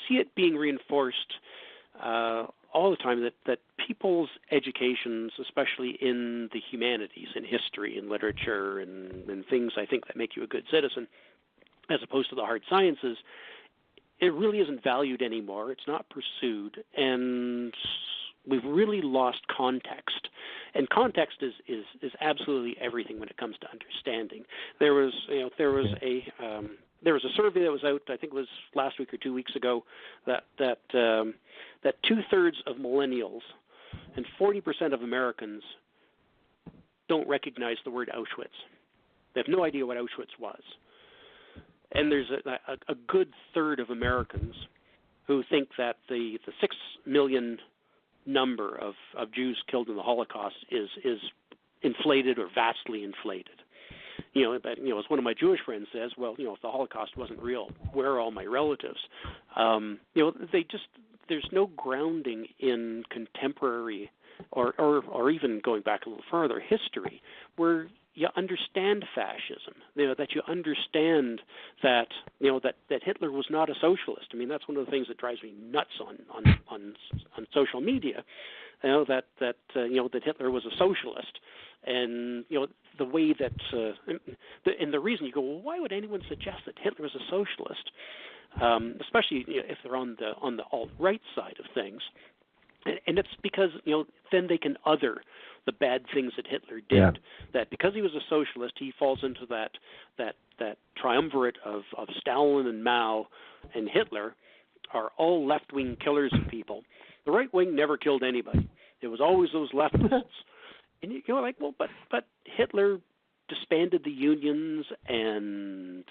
Speaker 3: see it being reinforced all the time that people's educations, especially in the humanities, in history and literature and things I think that make you a good citizen, as opposed to the hard sciences, it really isn't valued anymore. It's not pursued, and we've really lost context. And context is absolutely everything when it comes to understanding. There was a survey that was out, I think it was last week or 2 weeks ago, that 2/3 of millennials and 40% of Americans don't recognize the word Auschwitz. They have no idea what Auschwitz was. And there's a good third of Americans who think that the 6 million number of Jews killed in the Holocaust is inflated or vastly inflated. But as one of my Jewish friends says, well, if the Holocaust wasn't real, where are all my relatives? There's no grounding in contemporary or even going back a little further, history, where you understand fascism, that you understand that Hitler was not a socialist. I mean, that's one of the things that drives me nuts on social media, that Hitler was a socialist, and the way that and the reason you go, well, why would anyone suggest that Hitler was a socialist, especially if they're on the alt-right side of things, and it's because then they can other the bad things that Hitler did. Yeah. That because he was a socialist, he falls into that triumvirate of Stalin and Mao and Hitler are all left-wing killers of people. The right wing never killed anybody. It was always those leftists. And you're like, well, but Hitler disbanded the unions and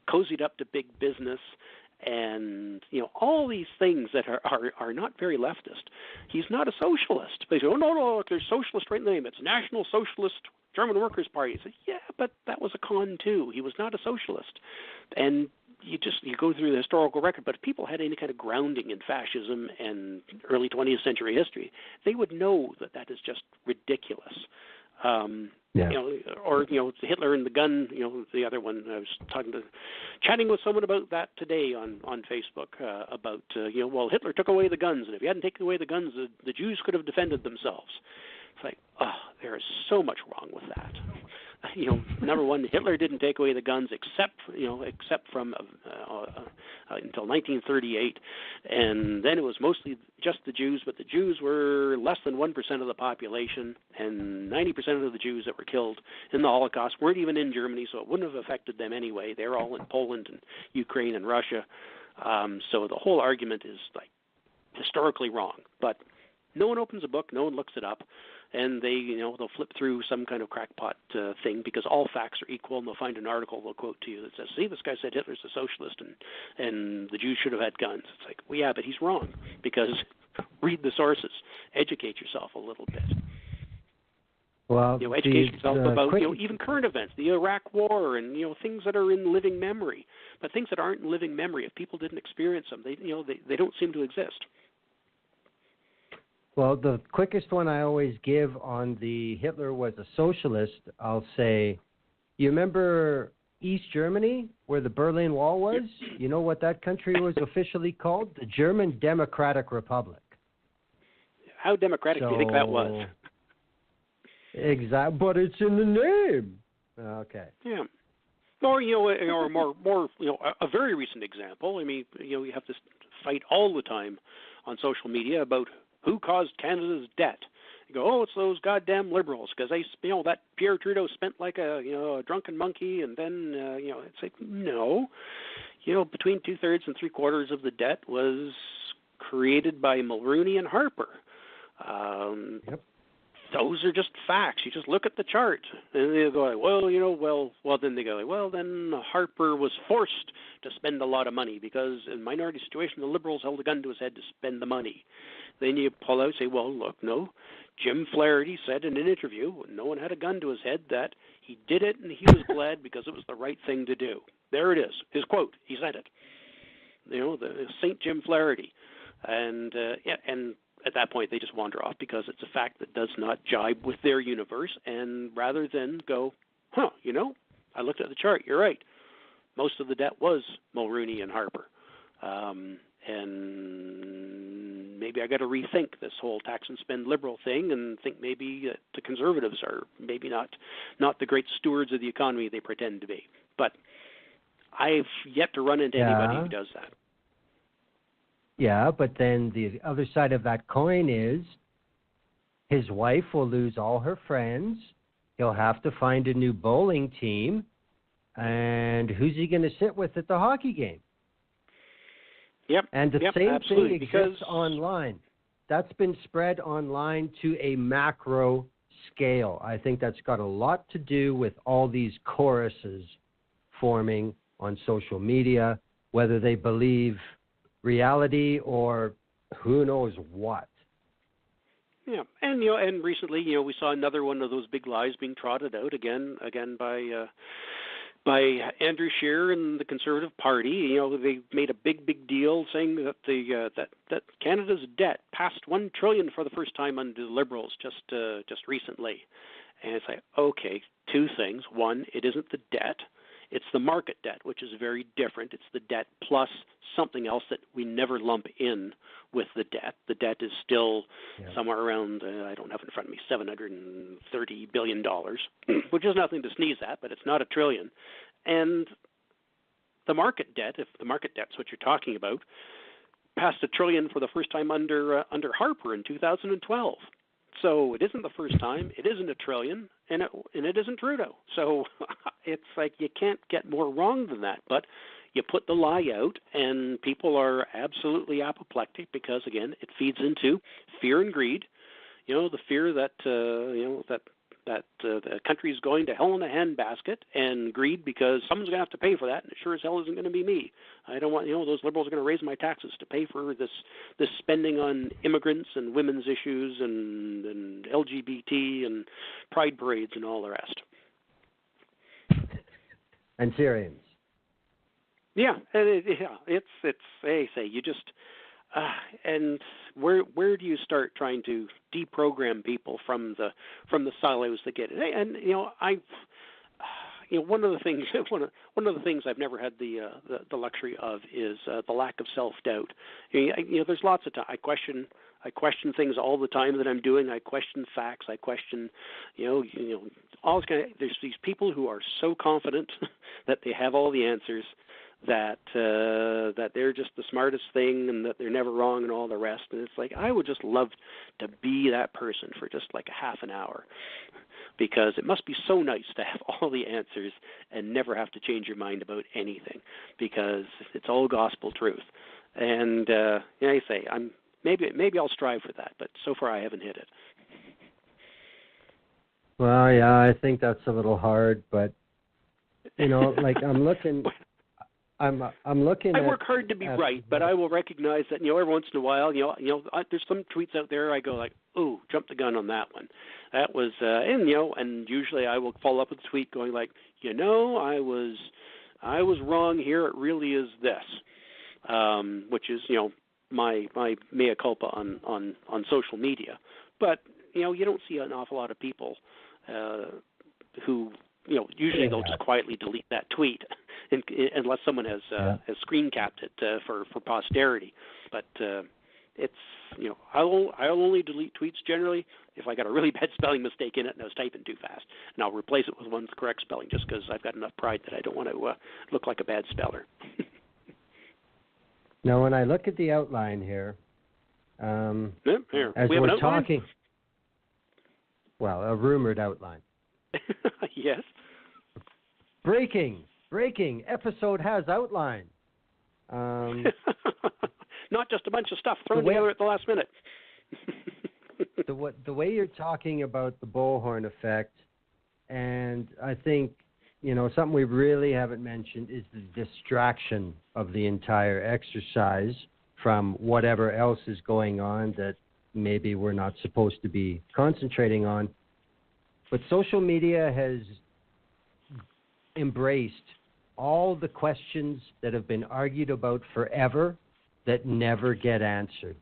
Speaker 3: cozied up to big business and all these things that are not very leftist. He's not a socialist. They say, oh no, there's socialist right in the name. It's National Socialist German Workers' Party. You say, yeah, but that was a con too. He was not a socialist. And you go through the historical record, but if people had any kind of grounding in fascism and early 20th century history, they would know that is just ridiculous. Or Hitler and the gun. The other one. I was chatting with someone about that today on Facebook about well, Hitler took away the guns, and if he hadn't taken away the guns, the Jews could have defended themselves. It's like, there is so much wrong with that. number one, Hitler didn't take away the guns except from until 1938, and then it was mostly just the Jews, but the Jews were less than 1% of the population, and 90% of the Jews that were killed in the Holocaust weren't even in Germany, so it wouldn't have affected them anyway. They're all in Poland and Ukraine and Russia. So the whole argument is like historically wrong, but no one opens a book, no one looks it up, and they'll flip through some kind of crackpot thing because all facts are equal, and they'll find an article they'll quote to you that says, see, this guy said Hitler's a socialist and the Jews should have had guns. It's like, well, yeah, but he's wrong because read the sources, educate yourself a little bit.
Speaker 2: Well,
Speaker 3: educate yourself about even current events, the Iraq War, and things that are in living memory. But things that aren't in living memory, if people didn't experience them, they don't seem to exist.
Speaker 2: Well, the quickest one I always give on the Hitler was a socialist, I'll say, you remember East Germany, where the Berlin Wall was? You know what that country was officially called? The German Democratic Republic.
Speaker 3: How democratic do you think that was?
Speaker 2: Exactly, but it's in the name. Okay.
Speaker 3: Yeah. Or or more a very recent example. I mean, you have this fight all the time on social media about who caused Canada's debt. You go, oh, it's those goddamn liberals because that Pierre Trudeau spent like a drunken monkey, and then it's like no, between 2/3 and 3/4 of the debt was created by Mulroney and Harper.
Speaker 2: Yep.
Speaker 3: Those are just facts. You just look at the chart, and they go, well, then they go, well, then Harper was forced to spend a lot of money because in a minority situation, the liberals held a gun to his head to spend the money. Then you pull out and say, well, look, no. Jim Flaherty said in an interview, when no one had a gun to his head, that he did it and he was glad because it was the right thing to do. There it is, his quote. He said it. The St. Jim Flaherty. And at that point, they just wander off because it's a fact that does not jibe with their universe. And rather than go, I looked at the chart. You're right. Most of the debt was Mulroney and Harper. And maybe I got to rethink this whole tax and spend liberal thing and think maybe the conservatives are maybe not the great stewards of the economy they pretend to be. But I've yet to run into anybody who does that.
Speaker 2: Yeah, but then the other side of that coin is his wife will lose all her friends. He'll have to find a new bowling team. And who's he going to sit with at the hockey game?
Speaker 3: Yep.
Speaker 2: And the same
Speaker 3: thing
Speaker 2: exists online. That's been spread online to a macro scale. I think that's got a lot to do with all these choruses forming on social media, whether they believe reality or who knows what.
Speaker 3: Yeah, and and recently, we saw another one of those big lies being trotted out again by Andrew Scheer and the Conservative Party. They made a big deal saying that that Canada's debt passed $1 trillion for the first time under the Liberals just recently. And it's like, okay, two things. One, it isn't the debt. It's the market debt, which is very different. It's the debt plus something else that we never lump in with the debt. The debt is still somewhere around, I don't have it in front of me, $730 billion, which is nothing to sneeze at, but it's not $1 trillion. And the market debt, if the market debt's what you're talking about, passed $1 trillion for the first time under Harper in 2012. So it isn't the first time, it isn't $1 trillion, and it isn't Trudeau. So it's like you can't get more wrong than that. But you put the lie out, and people are absolutely apoplectic because, again, it feeds into fear and greed. The fear that that the country is going to hell in a handbasket, and greed because someone's going to have to pay for that, and it sure as hell isn't going to be me. I don't want, those liberals are going to raise my taxes to pay for this spending on immigrants and women's issues and LGBT and pride parades and all the rest.
Speaker 2: And Syrians.
Speaker 3: Yeah, and it's they say you just and where do you start trying to deprogram people from the silos that get it? And one of the things I've never had the luxury of is the lack of self-doubt. There's lots of time I question I question things all the time that I'm doing. I question facts. I question, all this kind of. There's these people who are so confident that they have all the answers, that they're just the smartest thing and that they're never wrong and all the rest. And it's like, I would just love to be that person for just like a half an hour, because it must be so nice to have all the answers and never have to change your mind about anything, because it's all gospel truth. And I say, maybe I'll strive for that, but so far I haven't hit it.
Speaker 2: Well, yeah, I think that's a little hard, but like I'm looking
Speaker 3: I work hard to be right, but I will recognize that every once in a while, there's some tweets out there I go like, "Oh, jump the gun on that one." That was, and usually I will follow up with a tweet going like, I was wrong here. It really is this, which is my mea culpa on social media. But you don't see an awful lot of people who usually they'll just quietly delete that tweet. Unless someone has screen capped it for posterity, but it's I'll only delete tweets generally if I got a really bad spelling mistake in it and I was typing too fast, and I'll replace it with one with correct spelling just because I've got enough pride that I don't want to look like a bad speller.
Speaker 2: Now, when I look at the outline here,
Speaker 3: here.
Speaker 2: as
Speaker 3: we're
Speaker 2: talking, well, a rumored outline.
Speaker 3: Yes.
Speaker 2: Breaking, episode has outline.
Speaker 3: Not just a bunch of stuff thrown together at the last minute.
Speaker 2: the way you're talking about the bullhorn effect, and I think, something we really haven't mentioned is the distraction of the entire exercise from whatever else is going on that maybe we're not supposed to be concentrating on. But social media has embraced all the questions that have been argued about forever that never get answered.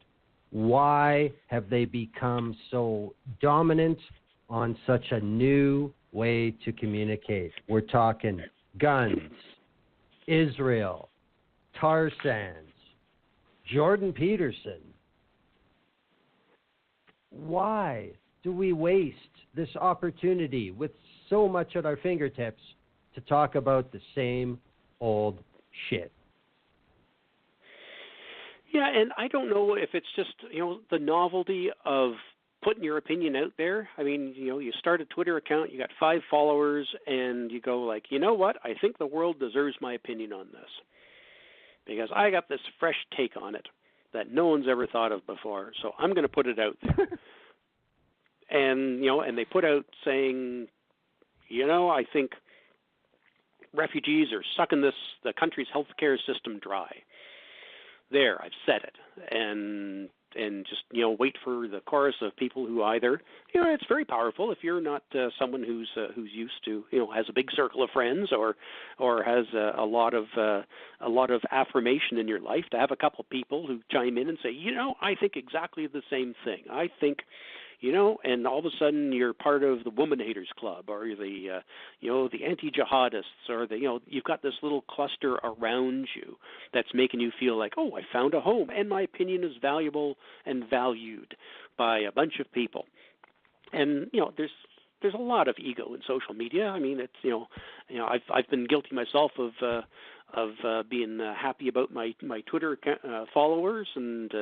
Speaker 2: Why have they become so dominant on such a new way to communicate? We're talking guns, Israel, tar sands, Jordan Peterson. Why do we waste this opportunity with so much at our fingertips to talk about the same old shit?
Speaker 3: Yeah, and I don't know if it's just, the novelty of putting your opinion out there. I mean, you start a Twitter account, you got 5 followers, and you go like, you know what? I think the world deserves my opinion on this, because I got this fresh take on it that no one's ever thought of before, so I'm going to put it out there. And, and they put out saying, I think refugees are sucking the country's healthcare system dry. There, I've said it. And just, wait for the chorus of people who either, it's very powerful if you're not someone who's used to, has a big circle of friends or has a lot of affirmation in your life, to have a couple people who chime in and say, I think exactly the same thing. I think, and all of a sudden you're part of the woman haters club, or the, the anti-jihadists, or you've got this little cluster around you that's making you feel like, oh, I found a home, and my opinion is valuable and valued by a bunch of people. And there's a lot of ego in social media. I mean, it's I've been guilty myself of being happy about my Twitter followers, and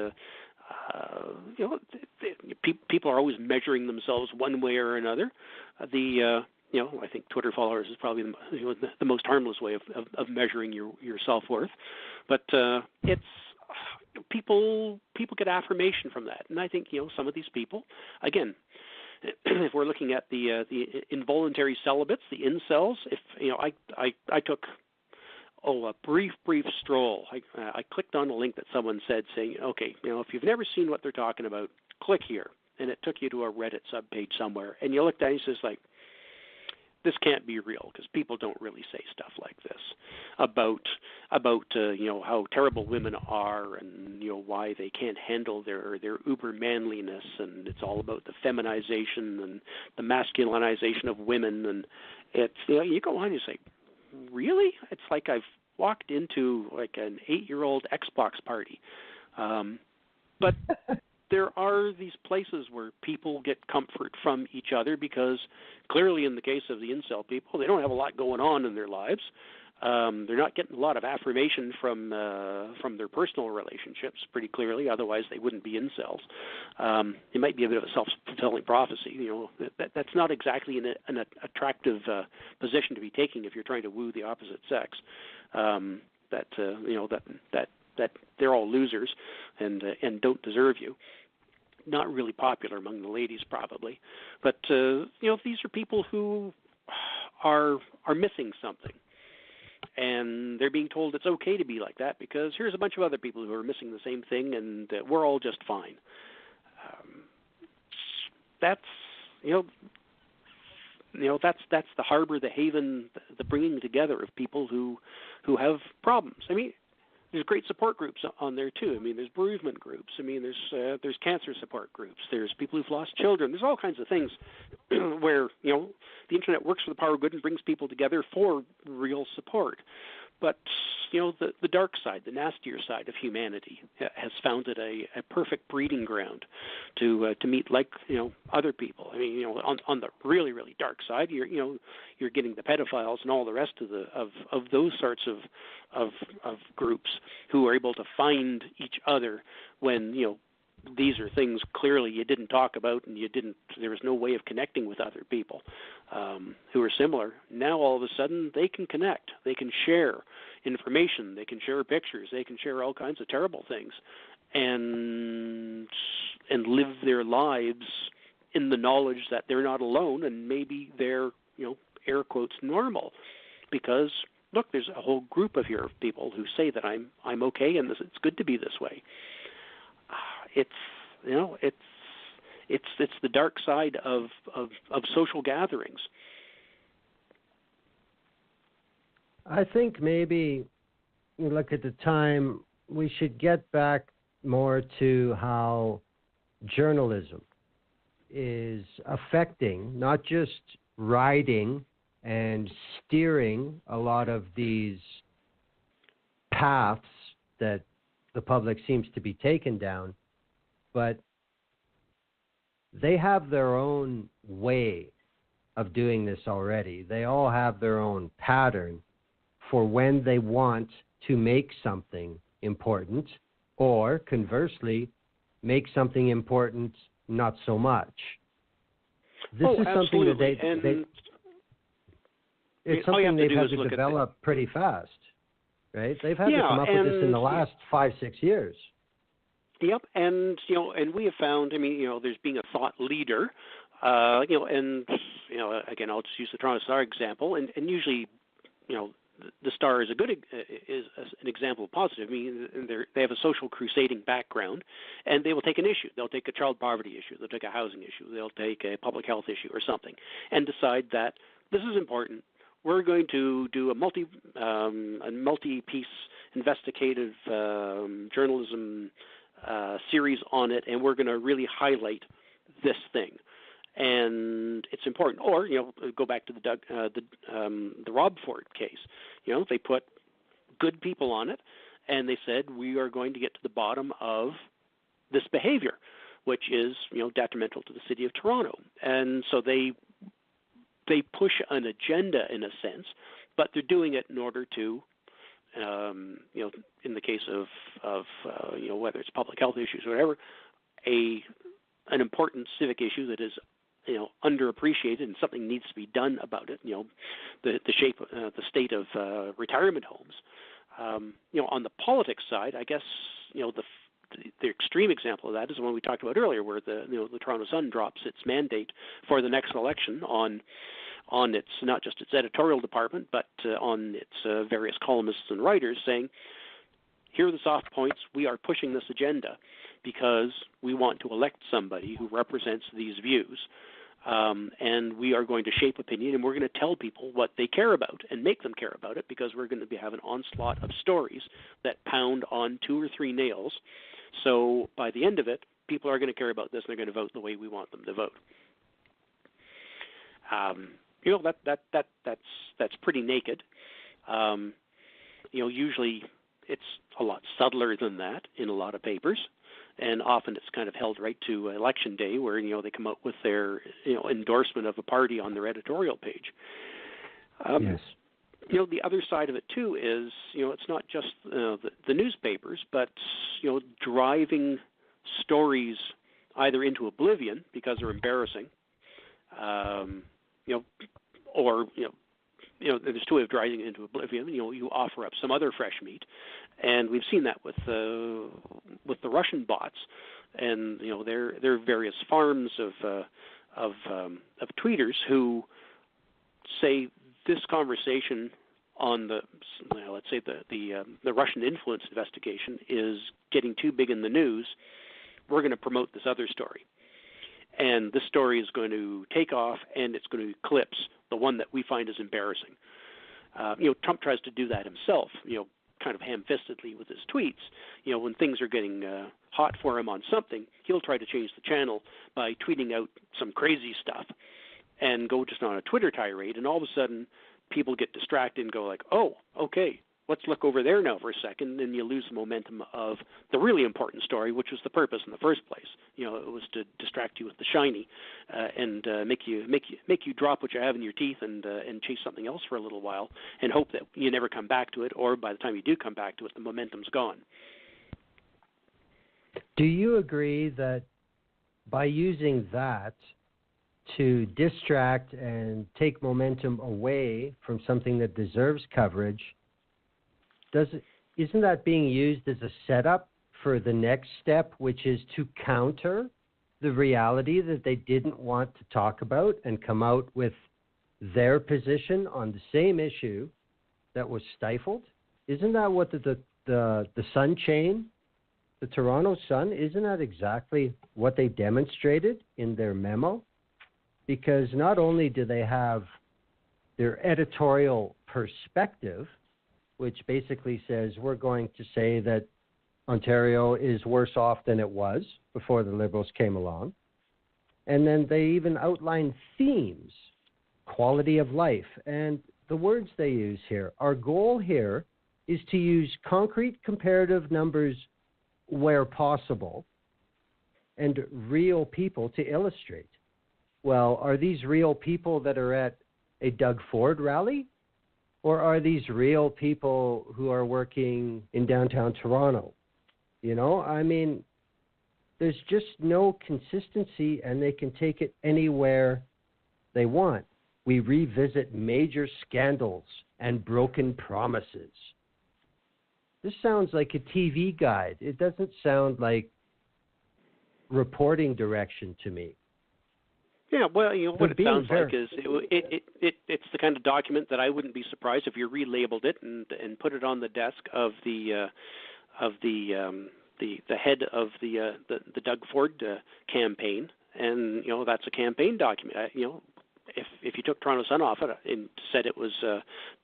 Speaker 3: people are always measuring themselves one way or another. I think Twitter followers is probably the most harmless way of measuring your self-worth. But it's people get affirmation from that, and I think some of these people, again, if we're looking at the involuntary celibates, the incels, if I took a brief stroll. I clicked on a link that someone said saying, okay, if you've never seen what they're talking about, click here. And it took you to a Reddit subpage somewhere. And you looked at it and it's just like, this can't be real, because people don't really say stuff like this about how terrible women are, and why they can't handle their uber manliness, and it's all about the feminization and the masculinization of women. And it's you go on and you say, really? It's like I've walked into like an 8-year-old Xbox party. But there are these places where people get comfort from each other because clearly in the case of the incel people, they don't have a lot going on in their lives. They're not getting a lot of affirmation from their personal relationships pretty clearly, otherwise they wouldn't be incels. It might be a bit of a self-fulfilling prophecy. That's not exactly an attractive position to be taking if you're trying to woo the opposite sex. That they're all losers and don't deserve you. Not really popular among the ladies, probably, but these are people who are missing something, and they're being told it's okay to be like that because here's a bunch of other people who are missing the same thing, and we're all just fine. That's the harbor, the haven, the bringing together of people who have problems. I mean, there's great support groups on there too. I mean, there's bereavement groups. I mean, there's cancer support groups. There's people who've lost children. There's all kinds of things where the internet works for the power of good and brings people together for real support. But the dark side, the nastier side of humanity, has found it a perfect breeding ground to meet other people. I mean, on the really really dark side, you're getting the pedophiles and all the rest of those sorts of groups who are able to find each other when these are things clearly you didn't talk about and there was no way of connecting with other people who are similar. Now all of a sudden they can connect, they can share information, they can share pictures, they can share all kinds of terrible things and live their lives in the knowledge that they're not alone and maybe they're, air quotes, normal, because look, there's a whole group of people who say that I'm okay and it's good to be this way. It's the dark side of social gatherings.
Speaker 2: I think maybe you look at the time, we should get back more to how journalism is affecting, not just riding and steering a lot of these paths that the public seems to be taken down, but they have their own way of doing this already. They all have their own pattern for when they want to make something important, or conversely, make something important not so much. This is something that it's something they've had to develop pretty fast, right? They've had to come up with this in the last 5-6 years.
Speaker 3: Yep, and we have found. I mean, there's being a thought leader, again, I'll just use the Toronto Star example, and usually, the Star is an example of positive. I mean, they have a social crusading background, and they will take an issue. They'll take a child poverty issue. They'll take a housing issue. They'll take a public health issue or something, and decide that this is important. We're going to do a multi-piece investigative journalism series on it, and we're going to really highlight this thing, and it's important. Or go back to the Rob Ford case. They put good people on it, and they said we are going to get to the bottom of this behavior, which is detrimental to the city of Toronto, and so they push an agenda in a sense, but they're doing it in order to. In the case of whether it's public health issues or whatever, an important civic issue that is underappreciated and something needs to be done about it. The state of retirement homes. On the politics side, I guess the extreme example of that is the one we talked about earlier, where the Toronto Sun drops its mandate for the next election on its, not just its editorial department, but on its various columnists and writers, saying, here are the soft points. We are pushing this agenda because we want to elect somebody who represents these views, and we are going to shape opinion, and we're going to tell people what they care about and make them care about it, because we're going to have an onslaught of stories that pound on 2 or 3 nails. So by the end of it, people are going to care about this, and they're going to vote the way we want them to vote. That's pretty naked. Usually it's a lot subtler than that in a lot of papers, and often it's kind of held right to election day, where they come out with their endorsement of a party on their editorial page.
Speaker 2: Yes.
Speaker 3: The other side of it too is it's not just the newspapers, but driving stories either into oblivion because they're embarrassing, or there's two ways of driving it into oblivion. You offer up some other fresh meat, and we've seen that with the Russian bots, and there are various farms of tweeters who say this conversation on let's say the Russian influence investigation is getting too big in the news. We're going to promote this other story, and this story is going to take off, and it's going to eclipse the one that we find is embarrassing. Trump tries to do that himself, kind of ham-fistedly with his tweets. When things are getting hot for him on something, he'll try to change the channel by tweeting out some crazy stuff and go just on a Twitter tirade, and all of a sudden people get distracted and go like, oh, okay, let's look over there now for a second, and you lose the momentum of the really important story, which was the purpose in the first place. It was to distract you with the shiny and make you drop what you have in your teeth and chase something else for a little while and hope that you never come back to it, or by the time you do come back to it, the momentum's gone.
Speaker 2: Do you agree that by using that to distract and take momentum away from something that deserves coverage, isn't that being used as a setup for the next step, which is to counter the reality that they didn't want to talk about and come out with their position on the same issue that was stifled? Isn't that what the Sun chain, the Toronto Sun, isn't that exactly what they demonstrated in their memo? Because not only do they have their editorial perspective, which basically says we're going to say that Ontario is worse off than it was before the Liberals came along. And then they even outline themes, quality of life, and the words they use here. Our goal here is to use concrete comparative numbers where possible and real people to illustrate. Well, are these real people that are at a Doug Ford rally? Or are these real people who are working in downtown Toronto? There's just no consistency, and they can take it anywhere they want. We revisit major scandals and broken promises. This sounds like a TV guide. It doesn't sound like reporting direction to me.
Speaker 3: Yeah, well, what it sounds like is it's the kind of document that I wouldn't be surprised if you relabeled it and put it on the desk of the head of the Doug Ford campaign, and that's a campaign document. If you took Toronto Sun off it and said it was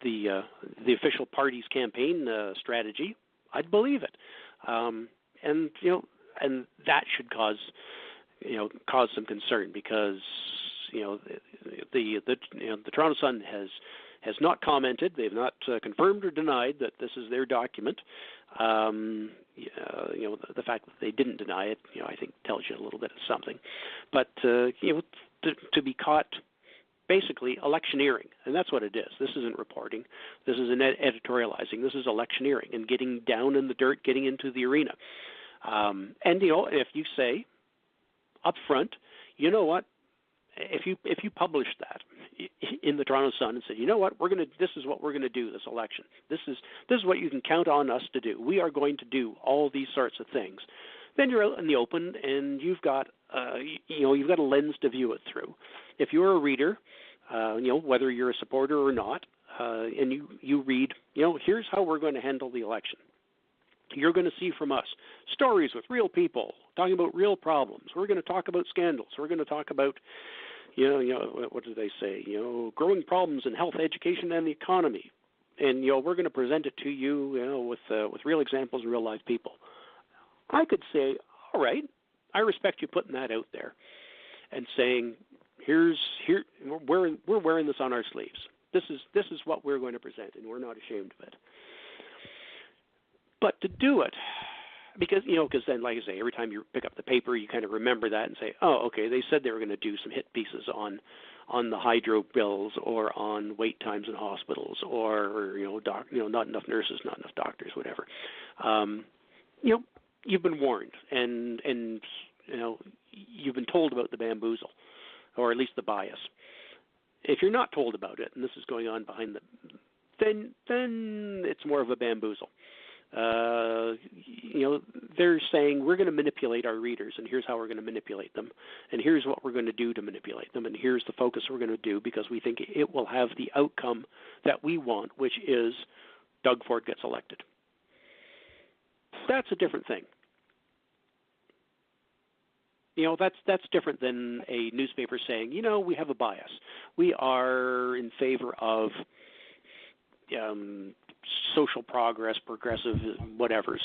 Speaker 3: the official party's campaign strategy, I'd believe it, and that should cause some concern, because the Toronto Sun has not commented. They've not confirmed or denied that this is their document. The fact that they didn't deny it, I think tells you a little bit of something. But to be caught basically electioneering, and that's what it is. This isn't reporting. This isn't editorializing. This is electioneering and getting down in the dirt, getting into the arena. And if you say up front, you know what? If you publish that in the Toronto Sun and said, you know what, this is what we're gonna do this election. This is what you can count on us to do. We are going to do all these sorts of things. Then you're out in the open, and you've got you've got a lens to view it through. If you're a reader, whether you're a supporter or not, and you read, here's how we're going to handle the election. You're going to see from us stories with real people talking about real problems. We're going to talk about scandals. We're going to talk about, what do they say? Growing problems in health, education, and the economy. And we're going to present it to you, with real examples and real life people. I could say, all right, I respect you putting that out there and saying, we're wearing this on our sleeves. This is what we're going to present, and we're not ashamed of it. But to do it because then, like I say, every time you pick up the paper, you kind of remember that and say, oh, okay, they said they were going to do some hit pieces on the hydro bills or on wait times in hospitals or not enough nurses, not enough doctors, whatever. You've been warned, and you've been told about the bamboozle, or at least the bias. If you're not told about it, and this is going on behind then it's more of a bamboozle. They're saying we're going to manipulate our readers, and here's how we're going to manipulate them, and here's what we're going to do to manipulate them, and here's the focus we're going to do because we think it will have the outcome that we want, which is Doug Ford gets elected. That's a different thing. That's different than a newspaper saying, we have a bias. We are in favor of social progress, progressive whatevers.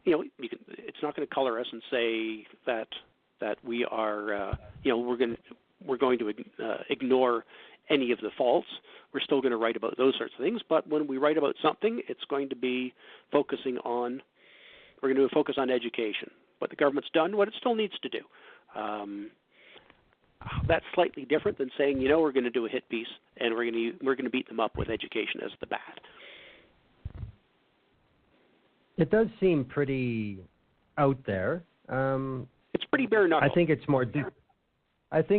Speaker 3: It's not going to color us and say that we are, we're going to ignore any of the faults. We're still going to write about those sorts of things. But when we write about something, it's going to be we're going to focus on education. What the government's done, what it still needs to do. That's slightly different than saying, we're going to do a hit piece and we're going to beat them up with education as the bad.
Speaker 2: It does seem pretty out there.
Speaker 3: It's pretty bare knuckle.
Speaker 2: I think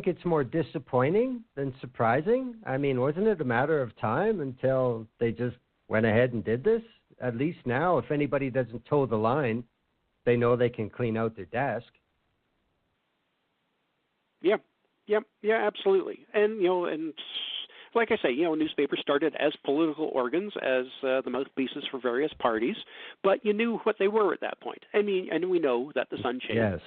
Speaker 2: it's more disappointing than surprising. I mean, wasn't it a matter of time until they just went ahead and did this? At least now, if anybody doesn't toe the line, they know they can clean out their desk. Yeah, absolutely. And and like I say, newspapers started as political organs, as the mouthpieces for various parties, but you knew what they were at that point. I mean, and we know that the Sun Chain, yes,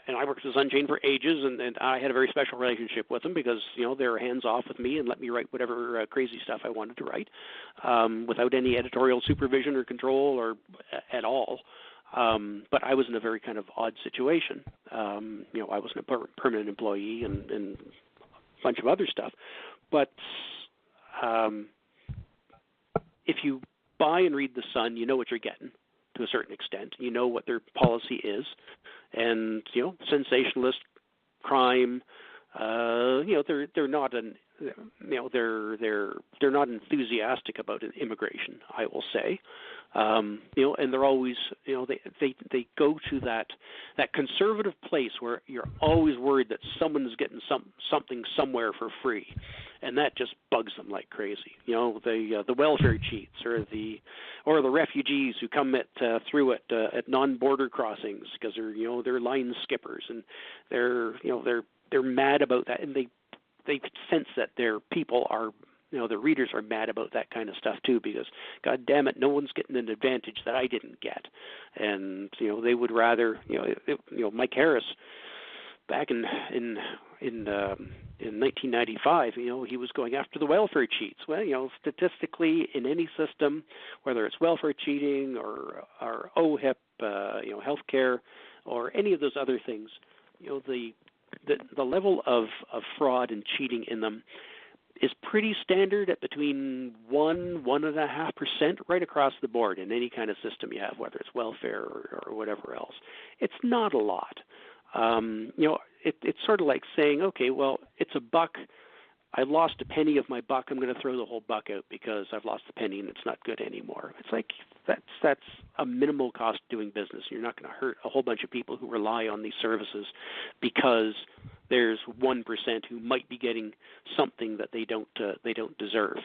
Speaker 3: and I worked at the Sun Chain for ages, and I had a very special relationship with them because they were hands off with me and let me write whatever crazy stuff I wanted to write, without any editorial supervision or control or at all. But I was in a very kind of odd situation. I wasn't a permanent employee and a bunch of other stuff. But if you buy and read The Sun, you know what you're getting to a certain extent. You know what their policy is. And, sensationalist, crime, they're not they're not enthusiastic about immigration, I will say. And they're always, they go to that conservative place where you're always worried that someone is getting something somewhere for free, and that just bugs them like crazy. The welfare cheats or the refugees who come through at non-border crossings because they're line skippers, and they're mad about that, and they sense that their people are. The readers are mad about that kind of stuff too, because God damn it, no one's getting an advantage that I didn't get, and they would rather Mike Harris back in 1995, he was going after the welfare cheats. Well, statistically, in any system, whether it's welfare cheating or OHIP, healthcare, or any of those other things, the level of fraud and cheating in them is pretty standard at between 1.5% right across the board in any kind of system you have, whether it's welfare or whatever else. It's not a lot. It's sort of like saying, okay, well, it's $1. I lost a penny of my buck. I'm going to throw the whole buck out because I've lost the penny and it's not good anymore. It's like that's a minimal cost doing business. You're not going to hurt a whole bunch of people who rely on these services because there's 1% who might be getting something that they don't deserve.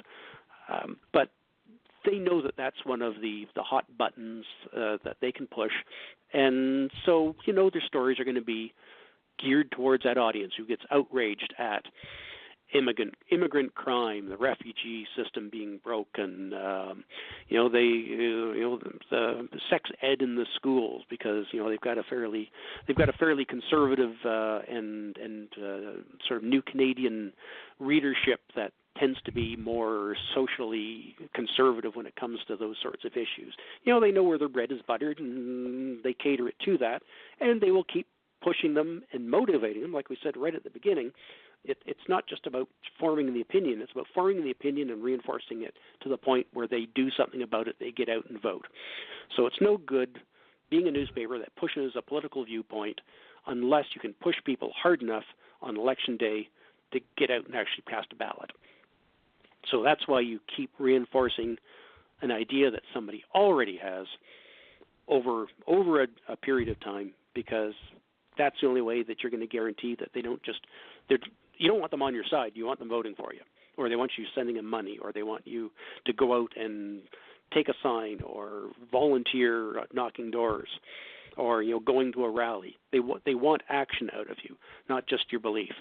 Speaker 3: But they know that that's one of the hot buttons that they can push, and so their stories are going to be geared towards that audience who gets outraged at immigrant crime, the refugee system being broken, the sex ed in the schools because they've got a fairly conservative and sort of new Canadian readership that tends to be more socially conservative when it comes to those sorts of issues. They know where their bread is buttered and they cater it to that, and they will keep pushing them and motivating them, like we said right at the beginning. It's not just about forming the opinion. It's about forming the opinion and reinforcing it to the point where they do something about it. They get out and vote. So it's no good being a newspaper that pushes a political viewpoint unless you can push people hard enough on election day to get out and actually cast a ballot. So that's why you keep reinforcing an idea that somebody already has over a period of time, because that's the only way that you're going to guarantee that they don't just you don't want them on your side. You want them voting for you, or they want you sending them money, or they want you to go out and take a sign or volunteer knocking doors, or going to a rally. They want action out of you, not just your belief.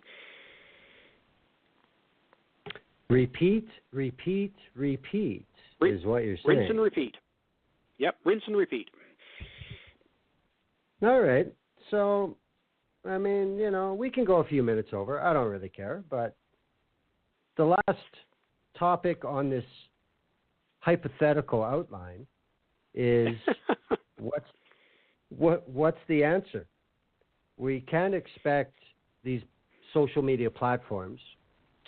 Speaker 2: Repeat is what you're saying.
Speaker 3: Rinse and repeat. Yep, rinse and repeat.
Speaker 2: All right. So, I mean, we can go a few minutes over. I don't really care. But the last topic on this hypothetical outline is what's the answer? We can't expect these social media platforms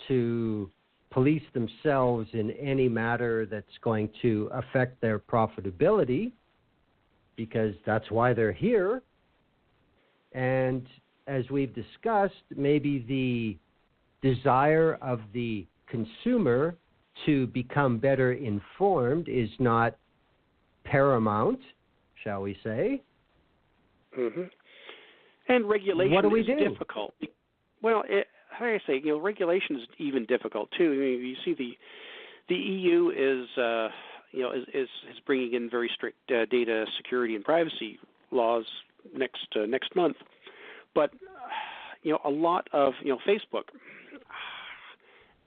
Speaker 2: to police themselves in any matter that's going to affect their profitability, because that's why they're here. And as we've discussed, maybe the desire of the consumer to become better informed is not paramount, shall we say.
Speaker 3: Mm-hmm. And regulation
Speaker 2: what do we
Speaker 3: is
Speaker 2: do?
Speaker 3: difficult. Well, how do I say? Regulation is even difficult too. I mean, you see, the EU is bringing in very strict data security and privacy laws next month, but a lot of Facebook.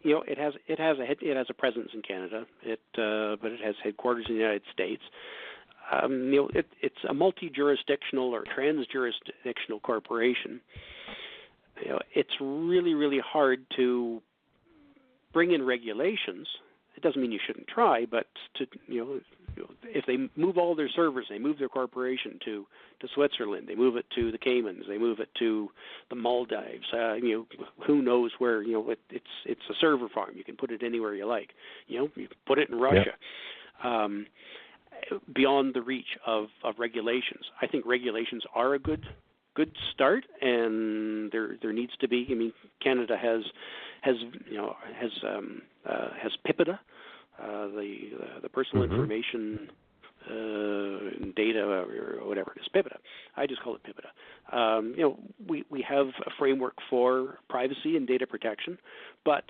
Speaker 3: It has a presence in Canada. But it has headquarters in the United States. It's a multi-jurisdictional or trans-jurisdictional corporation. It's really, really hard to bring in regulations. It doesn't mean you shouldn't try, but if they move all their servers, they move their corporation to Switzerland, they move it to the Caymans, they move it to the Maldives. Who knows where? It's a server farm. You can put it anywhere you like. You put it in Russia. Yep. Beyond the reach of regulations. I think regulations are a good start, and there needs to be. I mean, Canada has PIPEDA, the personal information data or whatever it is, PIPEDA. I just call it PIPEDA. We have a framework for privacy and data protection, but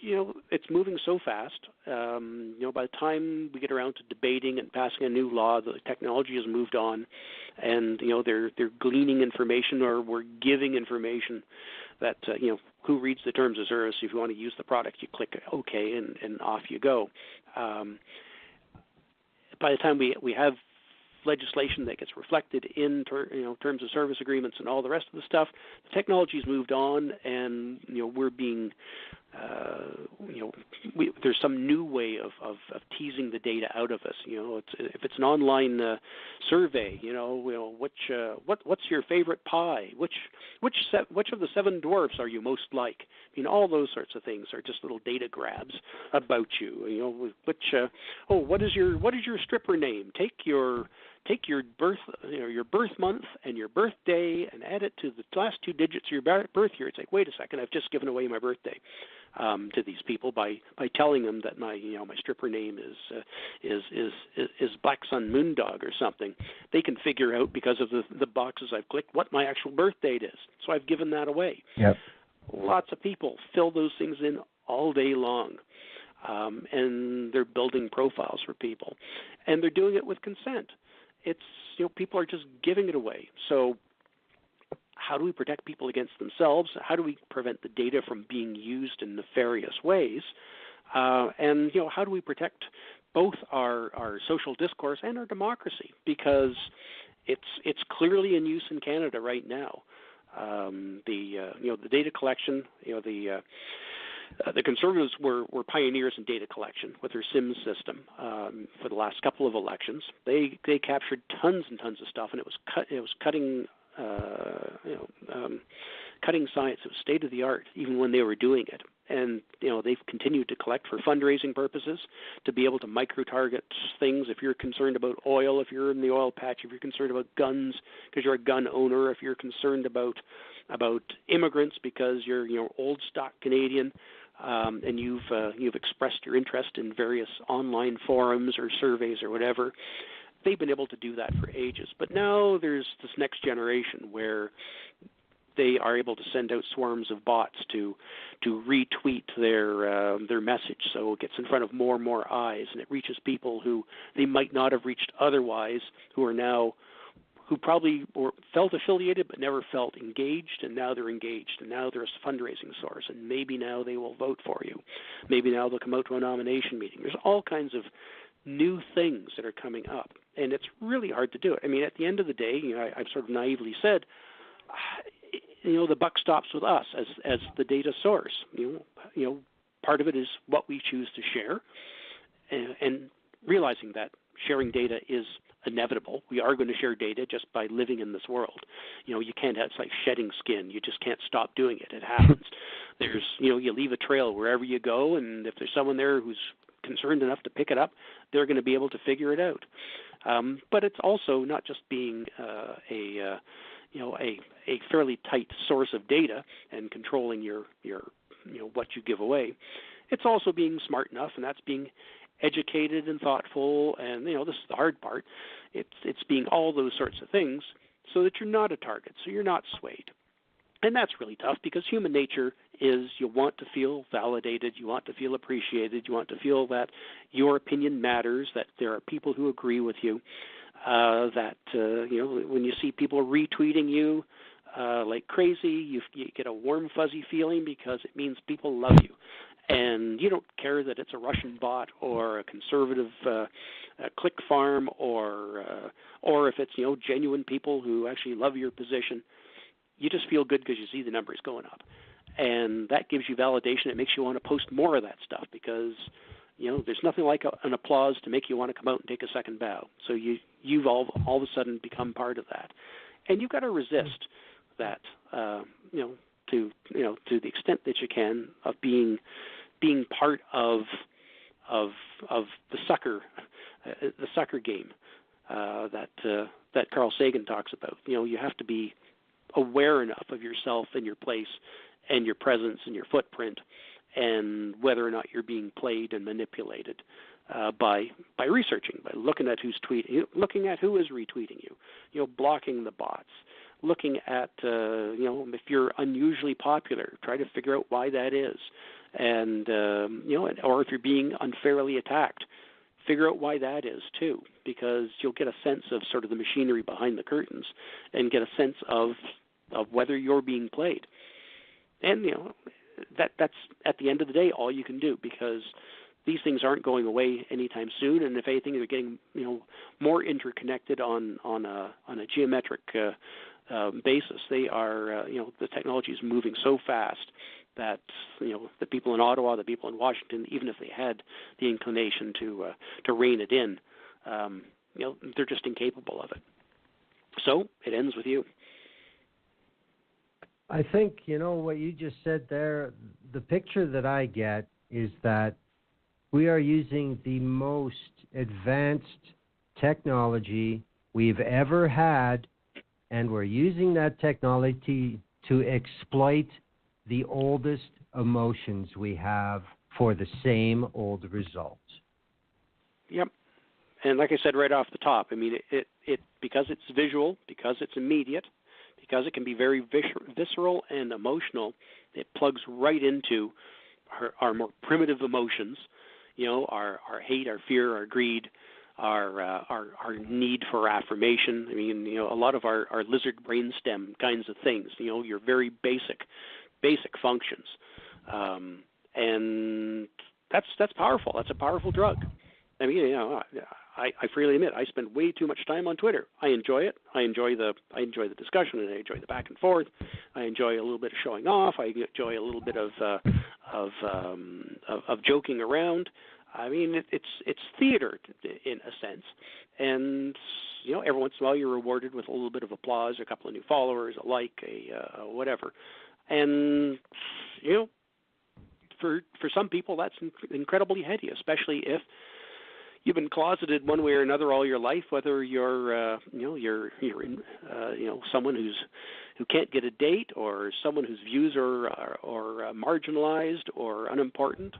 Speaker 3: it's moving so fast. By the time we get around to debating and passing a new law, the technology has moved on, and they're gleaning information, or we're giving information that who reads the terms of service. If you want to use the product, you click OK, and off you go. By the time we have legislation that gets reflected in terms of service agreements and all the rest of the stuff, the technology's moved on, and we're being there's some new way of teasing the data out of us. If it's an online survey, what's your favorite pie? Which of the seven dwarfs are you most like? I mean, all those sorts of things are just little data grabs about you. What is your stripper name? Take your birth month and your birthday and add it to the last two digits of your birth year. It's like, wait a second, I've just given away my birthday to these people by telling them that my stripper name is Black Sun Moondog or something. They can figure out, because of the boxes I've clicked, what my actual birth date is. So I've given that away.
Speaker 2: Yep.
Speaker 3: Lots of people fill those things in all day long. And they're building profiles for people, and they're doing it with consent. It's people are just giving it away. So how do we protect people against themselves? How do we prevent the data from being used in nefarious ways? And how do we protect both our social discourse and our democracy? Because it's clearly in use in Canada right now. The data collection, the Conservatives were pioneers in data collection with their SIMS system for the last couple of elections. They captured tons and tons of stuff, and it was cutting cutting science. It was state of the art, even when they were doing it. And they've continued to collect for fundraising purposes, to be able to micro-target things. If you're concerned about oil, if you're in the oil patch, if you're concerned about guns because you're a gun owner, if you're concerned about immigrants because you're old stock Canadian, and you've expressed your interest in various online forums or surveys or whatever. They've been able to do that for ages. But now there's this next generation where they are able to send out swarms of bots to retweet their message, so it gets in front of more and more eyes, and it reaches people who they might not have reached otherwise, who probably felt affiliated but never felt engaged, and now they're engaged, and now they're a fundraising source, and maybe now they will vote for you. Maybe now they'll come out to a nomination meeting. There's all kinds of new things that are coming up, and it's really hard to do it. I mean, at the end of the day, I've sort of naively said, the buck stops with us as the data source. Part of it is what we choose to share, and realizing that sharing data is inevitable. We are going to share data just by living in this world. You can't. It's like shedding skin. You just can't stop doing it. It happens. There's you leave a trail wherever you go, and if there's someone there who's concerned enough to pick it up, they're going to be able to figure it out. But it's also not just being a fairly tight source of data and controlling your what you give away. It's also being smart enough, and that's being educated and thoughtful, and this is the hard part. It's being all those sorts of things so that you're not a target, so you're not swayed. And that's really tough because human nature is you want to feel validated, you want to feel appreciated, you want to feel that your opinion matters, that there are people who agree with you, when you see people retweeting you like crazy, you get a warm, fuzzy feeling because it means people love you. And you don't care that it's a Russian bot or a conservative click farm or if it's genuine people who actually love your position. You just feel good because you see the numbers going up, and that gives you validation. It makes you want to post more of that stuff because there's nothing like an applause to make you want to come out and take a second bow. So you've all of a sudden become part of that, and you've got to resist that to the extent that you can of being part of the sucker game that Carl Sagan talks about. You have to be aware enough of yourself and your place and your presence and your footprint and whether or not you're being played and manipulated by researching, by looking at who's tweeting, looking at who is retweeting you, blocking the bots, looking at if you're unusually popular, try to figure out why that is, and or if you're being unfairly attacked, figure out why that is too, because you'll get a sense of sort of the machinery behind the curtains and get a sense of whether you're being played. And that's at the end of the day all you can do, because these things aren't going away anytime soon, and if anything, they're getting more interconnected on a geometric basis. They are the technology is moving so fast that the people in Ottawa, the people in Washington, even if they had the inclination to rein it in, they're just incapable of it. So it ends with you.
Speaker 2: I think what you just said there. The picture that I get is that we are using the most advanced technology we've ever had, and we're using that technology to exploit the oldest emotions we have for the same old results. Yep.
Speaker 3: And like I said right off the top, I mean, it because it's visual, because it's immediate, because it can be very visceral and emotional, it plugs right into our more primitive emotions, our hate, our fear, our greed, our need for affirmation. I mean, a lot of our lizard brainstem kinds of things, your very basic functions. And that's powerful. That's a powerful drug. I mean, I freely admit I spend way too much time on Twitter. I enjoy it. I enjoy the discussion, and I enjoy the back and forth. I enjoy a little bit of showing off. I enjoy a little bit of joking around. I mean, it's theater in a sense, and every once in a while you're rewarded with a little bit of applause, a couple of new followers, a like, whatever. And, for some people that's incredibly heady, especially if you've been closeted one way or another all your life, whether you're someone who can't get a date, or someone whose views are marginalized or unimportant.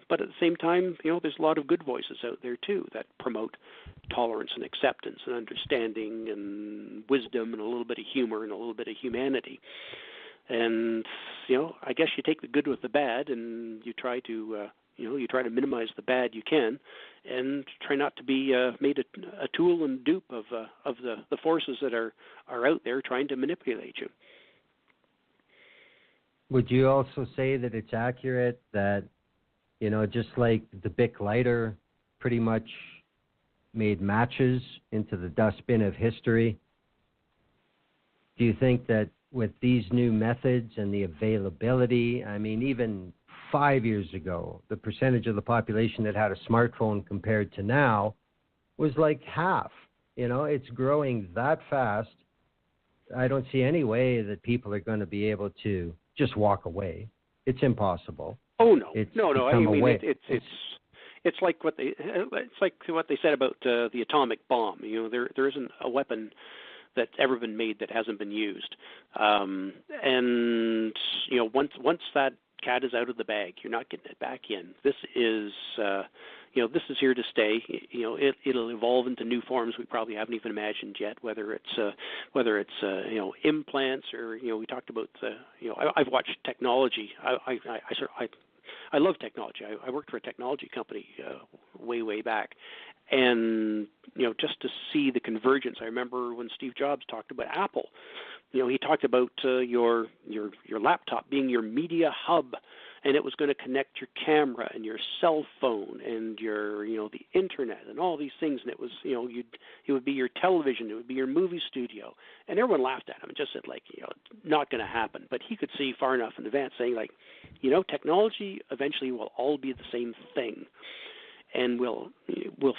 Speaker 3: But at the same time, there's a lot of good voices out there too that promote tolerance and acceptance and understanding and wisdom and a little bit of humor and a little bit of humanity. And I guess you take the good with the bad, and you try to minimize the bad you can, and try not to be made a tool and dupe of the forces that are out there trying to manipulate you.
Speaker 2: Would you also say that it's accurate that, just like the Bic lighter pretty much made matches into the dustbin of history, do you think that with these new methods and the availability, even 5 years ago, the percentage of the population that had a smartphone compared to now was like half. It's growing that fast. I don't see any way that people are going to be able to just walk away. It's impossible.
Speaker 3: Oh no, no. It's like what they said about the atomic bomb. There isn't a weapon that's ever been made that hasn't been used. And once that cat is out of the bag, you're not getting it back in. This is here to stay. It'll evolve into new forms we probably haven't even imagined yet. Whether it's implants, or we talked about I've watched technology. I love technology. I worked for a technology company way back, and just to see the convergence. I remember when Steve Jobs talked about Apple. He talked about your laptop being your media hub, and it was going to connect your camera and your cell phone and your the internet and all these things, and it was it would be your television, it would be your movie studio, and everyone laughed at him and just said not going to happen. But he could see far enough in advance, saying technology eventually will all be the same thing, and we'll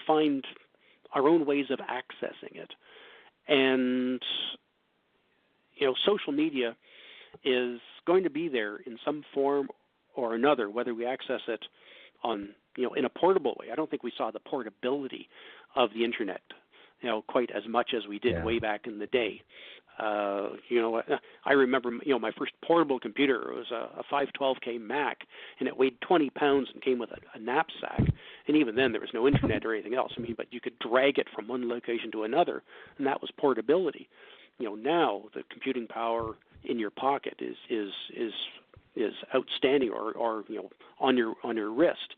Speaker 3: find our own ways of accessing it. And social media is going to be there in some form or another, whether we access it on, in a portable way. I don't think we saw the portability of the internet, quite as much as we did way back in the day. I remember, my first portable computer was a 512K Mac, and it weighed 20 pounds and came with a knapsack. And even then, there was no internet or anything else. But you could drag it from one location to another, and that was portability. Now the computing power in your pocket is outstanding, or on your wrist.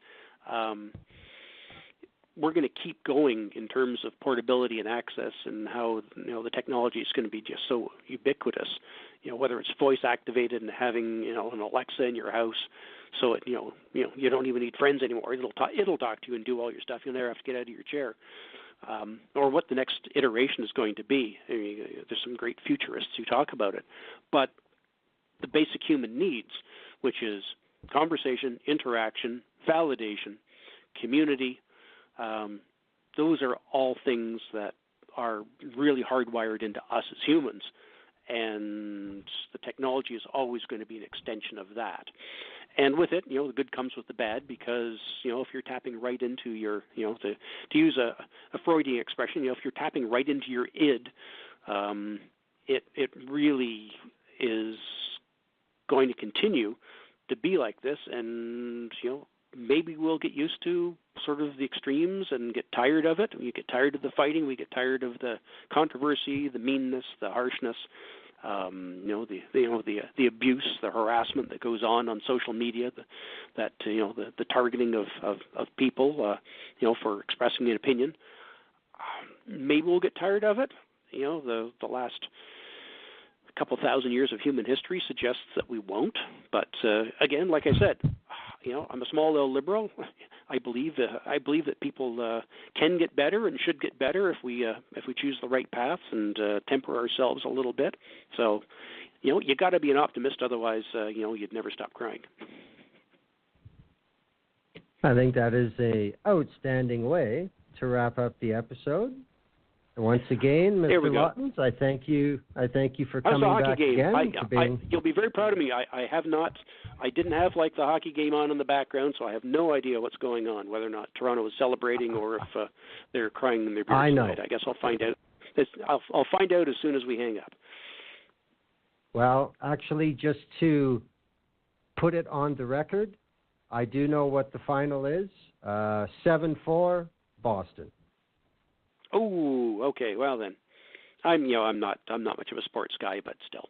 Speaker 3: We're going to keep going in terms of portability and access, and how the technology is going to be just so ubiquitous. Whether it's voice activated and having an Alexa in your house, so it you don't even need friends anymore. It'll talk to you and do all your stuff. You'll never have to get out of your chair. Or what the next iteration is going to be. There's some great futurists who talk about it. But the basic human needs, which is conversation, interaction, validation, community, those are all things that are really hardwired into us as humans. And the technology is always going to be an extension of that. And with it, the good comes with the bad, because, if you're tapping right into your, to use a Freudian expression, if you're tapping right into your id, it really is going to continue to be like this. And, maybe we'll get used to sort of the extremes and get tired of it. We get tired of the fighting. We get tired of the controversy, the meanness, the harshness. The abuse, the harassment that goes on social media, the targeting of people, for expressing an opinion. Maybe we'll get tired of it. The last couple thousand years of human history suggests that we won't. But again, like I said, I'm a small L liberal. I believe that people can get better and should get better if we choose the right paths and temper ourselves a little bit. So, you got to be an optimist, otherwise, you'd never stop crying.
Speaker 2: I think that is a outstanding way to wrap up the episode. Once again,
Speaker 3: There we
Speaker 2: Mr.
Speaker 3: go.
Speaker 2: Lautens, I thank you. I thank you for
Speaker 3: How's
Speaker 2: coming
Speaker 3: the hockey
Speaker 2: back
Speaker 3: game?
Speaker 2: again.
Speaker 3: You'll be very proud of me. I didn't have like the hockey game on in the background, so I have no idea what's going on, whether or not Toronto is celebrating or if they're crying in their beer
Speaker 2: I know.
Speaker 3: tonight. I guess I'll find out. I'll find out as soon as we hang up.
Speaker 2: Well, actually, just to put it on the record, I do know what the final is. 7-4, Boston.
Speaker 3: Oh, okay. Well then, I'm not much of a sports guy, but still.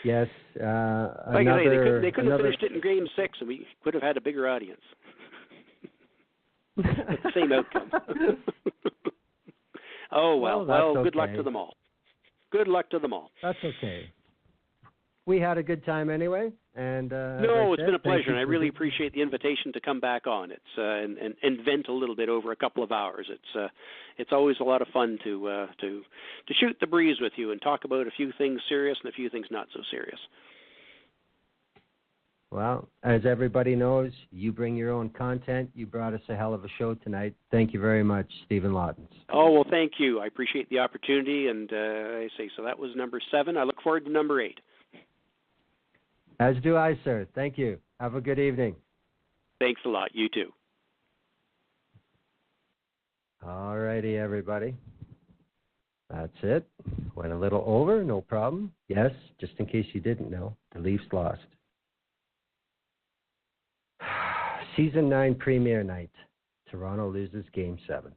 Speaker 2: Yes.
Speaker 3: Like I say, they couldn't have finished it in Game 6, and we could have had a bigger audience. With the same outcome. Oh well.
Speaker 2: Well,
Speaker 3: good luck to them all. Good luck to them all.
Speaker 2: That's okay. We had a good time anyway, and
Speaker 3: no, it's been a pleasure, and I really appreciate the invitation to come back on. It's and vent a little bit over a couple of hours. It's always a lot of fun to shoot the breeze with you and talk about a few things serious and a few things not so serious.
Speaker 2: Well, as everybody knows, you bring your own content. You brought us a hell of a show tonight. Thank you very much, Stephen Lautens.
Speaker 3: Oh, well, thank you. I appreciate the opportunity, and I say, so that was number 7. I look forward to number 8.
Speaker 2: As do I, sir. Thank you. Have a good evening.
Speaker 3: Thanks a lot. You too.
Speaker 2: All righty, everybody. That's it. Went a little over, no problem. Yes, just in case you didn't know, the Leafs lost. Season 9 premiere night. Toronto loses Game 7.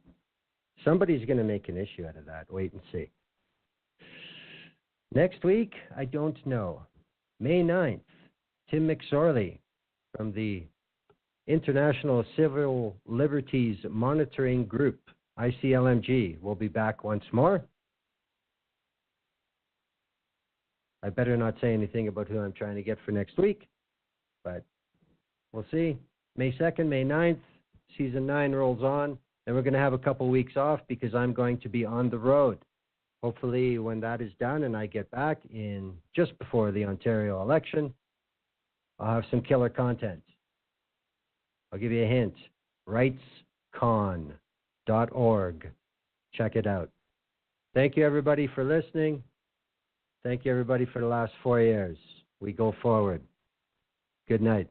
Speaker 2: Somebody's going to make an issue out of that. Wait and see. Next week, I don't know. May 9th, Tim McSorley from the International Civil Liberties Monitoring Group, ICLMG, will be back once more. I better not say anything about who I'm trying to get for next week, but we'll see. May 2nd, May 9th, Season 9 rolls on. Then we're going to have a couple weeks off because I'm going to be on the road. Hopefully, when that is done and I get back in just before the Ontario election, I'll have some killer content. I'll give you a hint. rightscon.org. Check it out. Thank you, everybody, for listening. Thank you, everybody, for the last 4 years. We go forward. Good night.